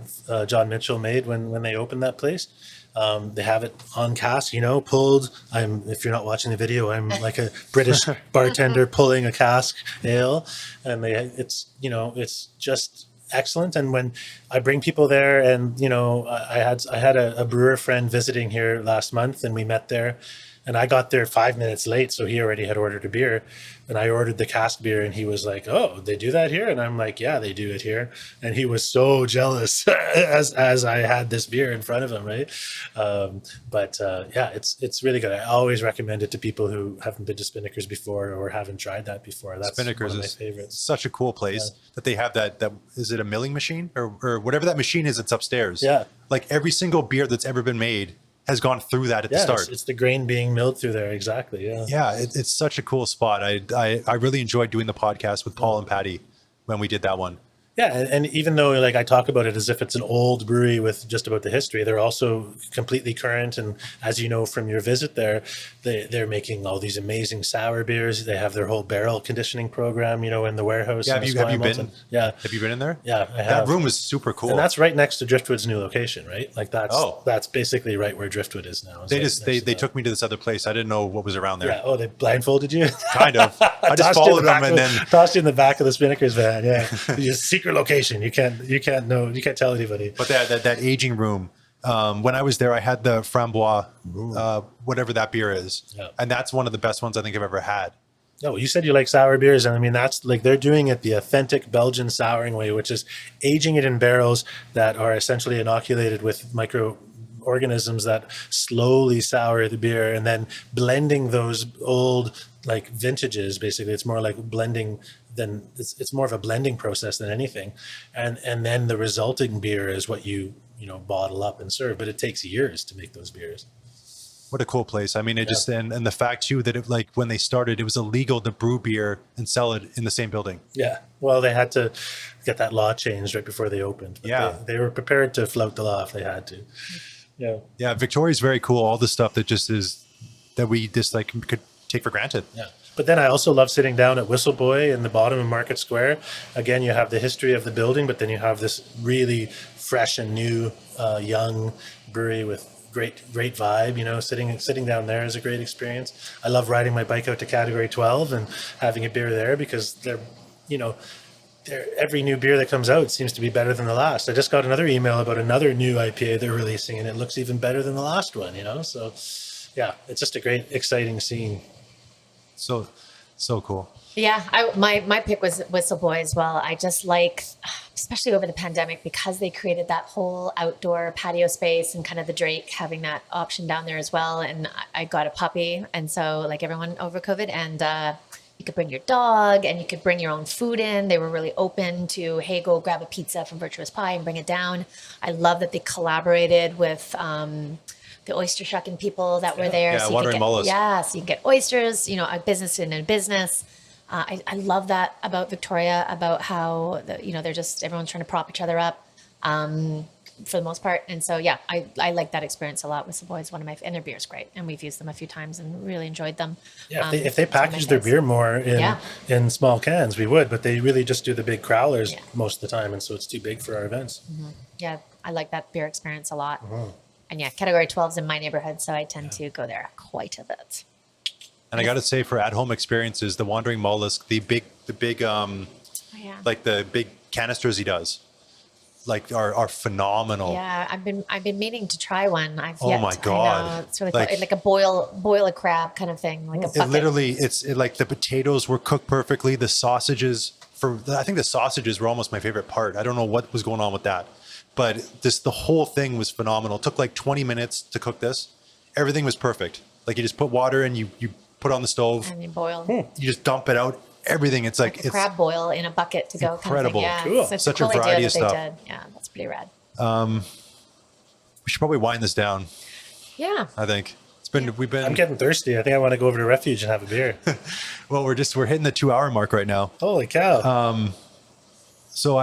John Mitchell made when they opened that place. They have it on cask, pulled. If you're not watching the video, I'm like a British bartender pulling a cask ale, and it's just excellent. And when I bring people there, and I had a brewer friend visiting here last month, and we met there, and I got there 5 minutes late, so he already had ordered a beer, and I ordered the cask beer, and he was like, "Oh, they do that here?" And I'm like, "Yeah, they do it here." And he was so jealous as I had this beer in front of him, right? Yeah, it's really good. I always recommend it to people who haven't been to Spinnaker's before or haven't tried that before. That's Spinnaker's one of my is favorites. such a cool place that they have that is it a milling machine or whatever that machine is that's upstairs. Yeah. Like every single beer that's ever been made has gone through that at the start. It's the grain being milled through there. Exactly. Yeah. Yeah, it's such a cool spot. I really enjoyed doing the podcast with Paul and Patty when we did that one. Yeah, and even though like I talk about it as if it's an old brewery with just about the history, they're also completely current. And as you know from your visit there, they're making all these amazing sour beers. They have their whole barrel conditioning program, in the warehouse. Yeah, have you been? Yeah, have you been in there? Yeah, I have. That room was super cool. And that's right next to Driftwood's new location, right? Like that's basically right where Driftwood is now. They took me to this other place. I didn't know what was around there. Yeah. Oh, they blindfolded you? Kind of. I just followed them and then tossed you in the back of the Spinnaker's van. Yeah, just secret location. You can't tell anybody. But that aging room. When I was there, I had the Frambois, whatever that beer is, and that's one of the best ones I think I've ever had. No, you said you like sour beers, and I mean that's like they're doing it the authentic Belgian souring way, which is aging it in barrels that are essentially inoculated with microorganisms that slowly sour the beer, and then blending those old like vintages. Basically, it's more like blending than it's more of a blending process than anything, and then the resulting beer is what you bottle up and serve. But it takes years to make those beers. What a cool place. I mean, just and the fact too that it, like when they started, it was illegal to brew beer and sell it in the same building. Yeah. Well, they had to get that law changed right before they opened. But they were prepared to flout the law if they had to. Yeah. Yeah. Victoria's very cool. All the stuff that just is that we just like could take for granted. Yeah. But then I also love sitting down at Whistle Boy in the bottom of Market Square. Again, you have the history of the building, but then you have this really fresh and new, young brewery with great vibe. Sitting down there is a great experience. I love riding my bike out to Category 12 and having a beer there because every new beer that comes out seems to be better than the last. I just got another email about another new IPA they're releasing, and it looks even better than the last one. So yeah, it's just a great, exciting scene. So cool. Yeah, my pick was Whistle Boy as well. I just like, especially over the pandemic, because they created that whole outdoor patio space and kind of the Drake having that option down there as well. And I got a puppy, and so like everyone over COVID, and you could bring your dog and you could bring your own food in. They were really open to, hey, go grab a pizza from Virtuous Pie and bring it down. I love that they collaborated with the oyster shucking people that were there. Yeah, so Wandering Mollusk. Yeah, so you can get oysters, a business in a business. I love that about Victoria, about how they're just everyone's trying to prop each other up for the most part. And so yeah, I like that experience a lot. Whistle Boy is one of my, and their beer's great, and we've used them a few times and really enjoyed them. Yeah, if they package their beer more in small cans, we would, but they really just do the big crowlers most of the time, and so it's too big for our events. Mm-hmm. Yeah, I like that beer experience a lot. Mm-hmm. And yeah, Category 12 is in my neighborhood, so I tend to go there quite a bit. And I got to say, for at-home experiences, the Wandering Mollusk, the big, like the big canisters he does, like are phenomenal. Yeah, I've been meaning to try one. Oh my God. I know. It's really like a boil a crab kind of thing, like a bucket. It literally, like the potatoes were cooked perfectly. The sausages I think the sausages were almost my favorite part. I don't know what was going on with that, but the whole thing was phenomenal. It took like 20 minutes to cook this. Everything was perfect. Like you just put water and you put it on the stove and you boil. You just dump it out. Everything. It's like a crab boil in a bucket to go. Incredible. Kind of thing. Yeah, cool. Such a variety of stuff. Yeah, that's pretty rad. We should probably wind this down. Yeah. I think I'm getting thirsty. I think I want to go over to Refuge and have a beer. Well, we're hitting the 2 hour mark right now. Holy cow. So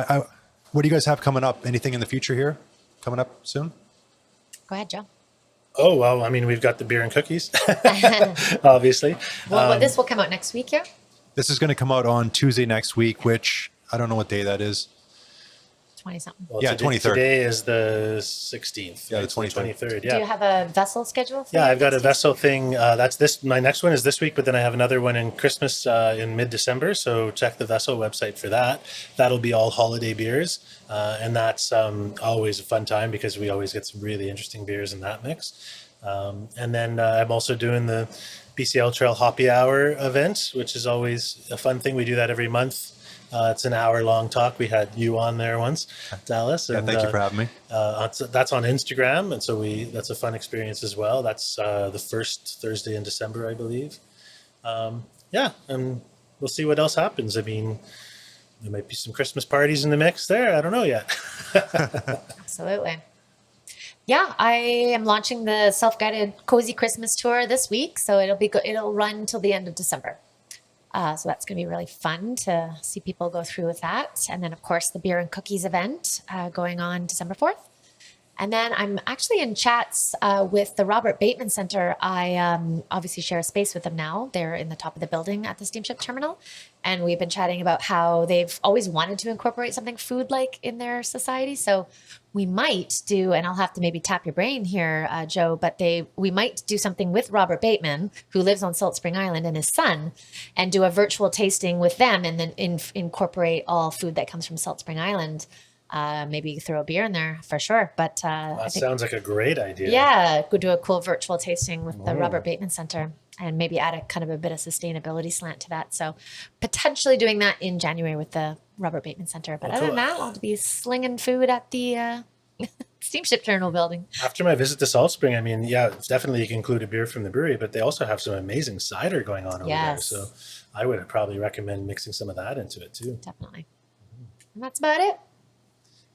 what do you guys have coming up? Anything in the future here coming up soon? Go ahead, Joe. Oh, well, I mean, we've got the beer and cookies, obviously. Well, this will come out next week, yeah? This is going to come out on Tuesday next week, which I don't know what day that is. 20-something. Well, Yeah, 23rd. Today is the 16th. Yeah, right? the 23rd. Do Yeah. you have a vessel schedule? Yeah, I've got a vessel thing. My next one is this week, but then I have another one in Christmas in mid-December. So check the vessel website for that. That'll be all holiday beers. And that's always a fun time because we always get some really interesting beers in that mix. And then I'm also doing the BCL Trail Hoppy Hour event, which is always a fun thing. We do that every month. It's an hour-long talk. We had you on there once, Dallas. Yeah, And, thank you for having me. that's on Instagram, and so that's a fun experience as well. That's the first Thursday in December, I believe. Yeah, and we'll see what else happens. I mean, there might be some Christmas parties in the mix there. I don't know yet. Absolutely. Yeah, I am launching the self-guided Cozy Christmas tour this week, so it'll run until the end of December. So that's going to be really fun to see people go through with that. And then, of course, the beer and cookies event going on December 4th. And then I'm actually in chats with the Robert Bateman Center. I obviously share a space with them now. They're in the top of the building at the steamship terminal. And we've been chatting about how they've always wanted to incorporate something food-like in their society. So we might do, and I'll have to maybe tap your brain here, Joe, but we might do something with Robert Bateman, who lives on Salt Spring Island, and his son, and do a virtual tasting with them and then incorporate all food that comes from Salt Spring Island. Maybe throw a beer in there for sure. But That sounds like a great idea. yeah, go do a cool virtual tasting with the Robert Bateman Center and maybe add a bit of sustainability slant to that. So potentially doing that in January with the Robert Bateman Center. But other than that, I'll be slinging food at the steamship terminal building. After my visit to Salt Spring, I mean, yeah, definitely you can include a beer from the brewery, but they also have some amazing cider going on over there. So I would probably recommend mixing some of that into it too. Definitely. And that's about it.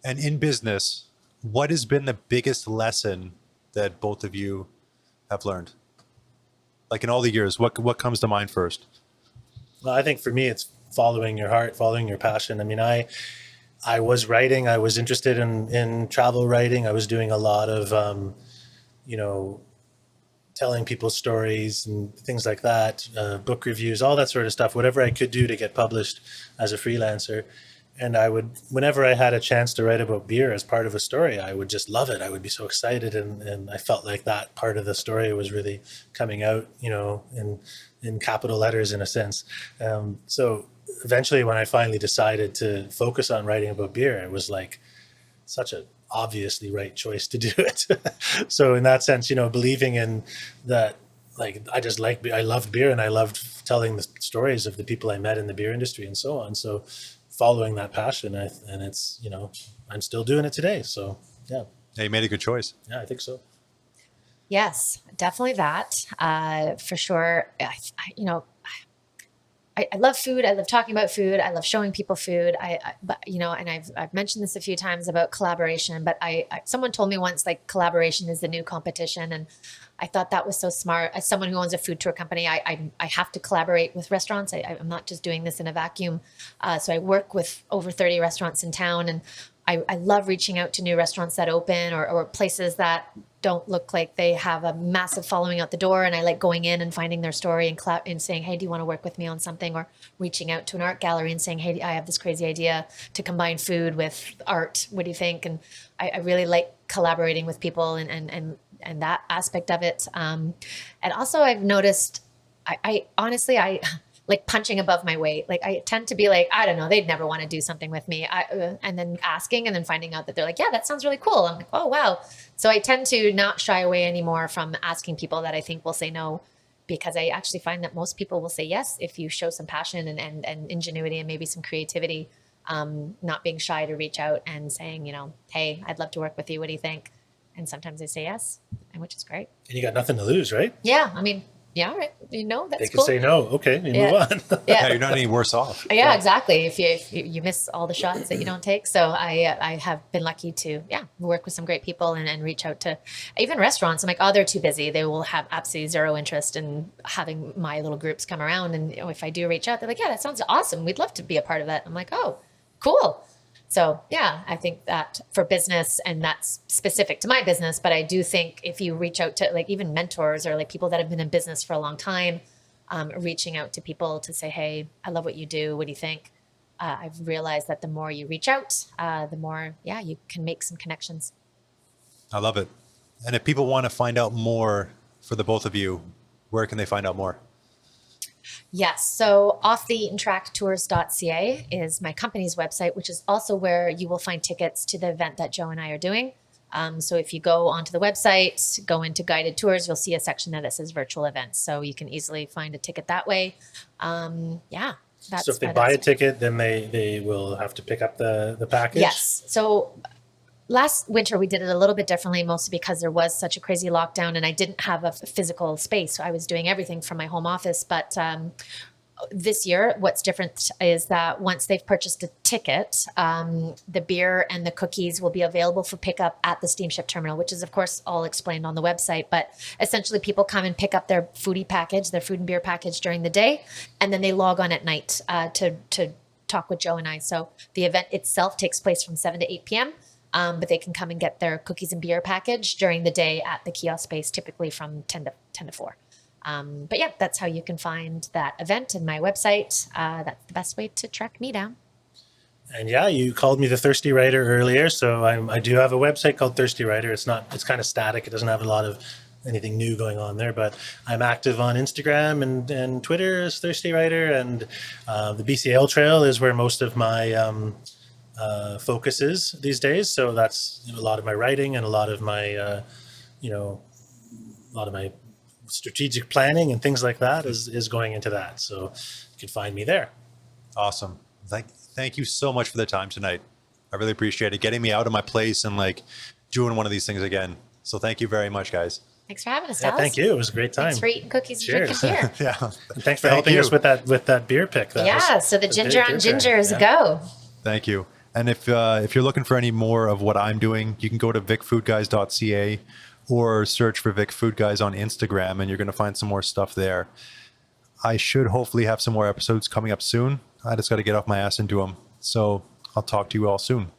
And in business, what has been the biggest lesson that both of you have learned? Like in all the years, what comes to mind first? Well, I think for me, it's following your heart, following your passion. I mean, I was writing, I was interested in travel writing. I was doing a lot of, telling people stories and things like that, book reviews, all that sort of stuff, whatever I could do to get published as a freelancer. And I would, whenever I had a chance to write about beer as part of a story, I would just love it. I would be so excited. And I felt like that part of the story was really coming out, in capital letters in a sense. So eventually when I finally decided to focus on writing about beer, it was like such a obviously right choice to do it. So in that sense, believing in that, like, I loved beer and I loved telling the stories of the people I met in the beer industry and so on. So following that passion, and it's, I'm still doing it today. So yeah. Yeah, you made a good choice. Yeah, I think so. Yes, definitely that. For sure. I love food. I love talking about food. I love showing people food. And I've mentioned this a few times about collaboration, but someone told me once, like, collaboration is the new competition. And I thought that was so smart. As someone who owns a food tour company, I have to collaborate with restaurants. I'm not just doing this in a vacuum. So I work with over 30 restaurants in town, and I love reaching out to new restaurants that open or places that don't look like they have a massive following out the door. And I like going in and finding their story and saying, hey, do you want to work with me on something? Or reaching out to an art gallery and saying, hey, I have this crazy idea to combine food with art. What do you think? And I really like collaborating with people and that aspect of it. And also I've noticed, I honestly, like punching above my weight. Like I tend to be like, I don't know, they'd never want to do something with me. And then asking and then finding out that they're like, yeah, that sounds really cool. I'm like, oh, wow. So I tend to not shy away anymore from asking people that I think will say no, because I actually find that most people will say yes if you show some passion and ingenuity and maybe some creativity, not being shy to reach out and saying, hey, I'd love to work with you. What do you think? And sometimes they say yes, and which is great. And you got nothing to lose, right? Yeah. I mean, yeah, all right, that's They can cool. say no. Okay, you move on. Yeah, you're not any worse off. Yeah, exactly. If you miss all the shots that you don't take. So I have been lucky to work with some great people and reach out to even restaurants. I'm like, oh, they're too busy. They will have absolutely zero interest in having my little groups come around. And if I do reach out, they're like, yeah, that sounds awesome. We'd love to be a part of that. I'm like, oh, cool. So yeah, I think that for business, and that's specific to my business, but I do think if you reach out to like even mentors or like people that have been in business for a long time, reaching out to people to say, hey, I love what you do. What do you think? I've realized that the more you reach out, the more, you can make some connections. I love it. And if people want to find out more for the both of you, where can they find out more? Yes. So offtheeatentracktours.ca is my company's website, which is also where you will find tickets to the event that Joe and I are doing. So if you go onto the website, go into guided tours, you'll see a section that says virtual events. So you can easily find a ticket that way. That's So if they buy a ticket, then they will have to pick up the package? Yes. So last winter we did it a little bit differently, mostly because there was such a crazy lockdown and I didn't have a physical space. So I was doing everything from my home office. But this year, what's different is that once they've purchased a ticket, the beer and the cookies will be available for pickup at the steamship terminal, which is, of course, all explained on the website. But essentially, people come and pick up their foodie package, their food and beer package during the day, and then they log on at night to talk with Joe and I. So the event itself takes place from 7 to 8 p.m., but they can come and get their cookies and beer package during the day at the kiosk space, typically from 10 to 4. But yeah, that's how you can find that event in my website. That's the best way to track me down. And yeah, you called me the Thirsty Writer earlier. So I do have a website called Thirsty Writer. It's kind of static. It doesn't have a lot of anything new going on there, but I'm active on Instagram and Twitter as Thirsty Writer. And the BCL Trail is where most of my focus is these days. So that's a lot of my writing and a lot of my, strategic planning and things like that is going into that. So you can find me there. Awesome. Thank you so much for the time tonight. I really appreciate it. Getting me out of my place and like doing one of these things again. So thank you very much, guys. Thanks for having us, Yeah, Dallas. thank you. It was a great time. Thanks for eating cookies and Cheers. drinking beer. Yeah. And thanks for helping us with that beer pick. So the ginger on ginger is a go. Thank you. And if you're looking for any more of what I'm doing, you can go to VicFoodGuys.ca or search for VicFoodGuys on Instagram, and you're going to find some more stuff there. I should hopefully have some more episodes coming up soon. I just got to get off my ass and do them. So I'll talk to you all soon.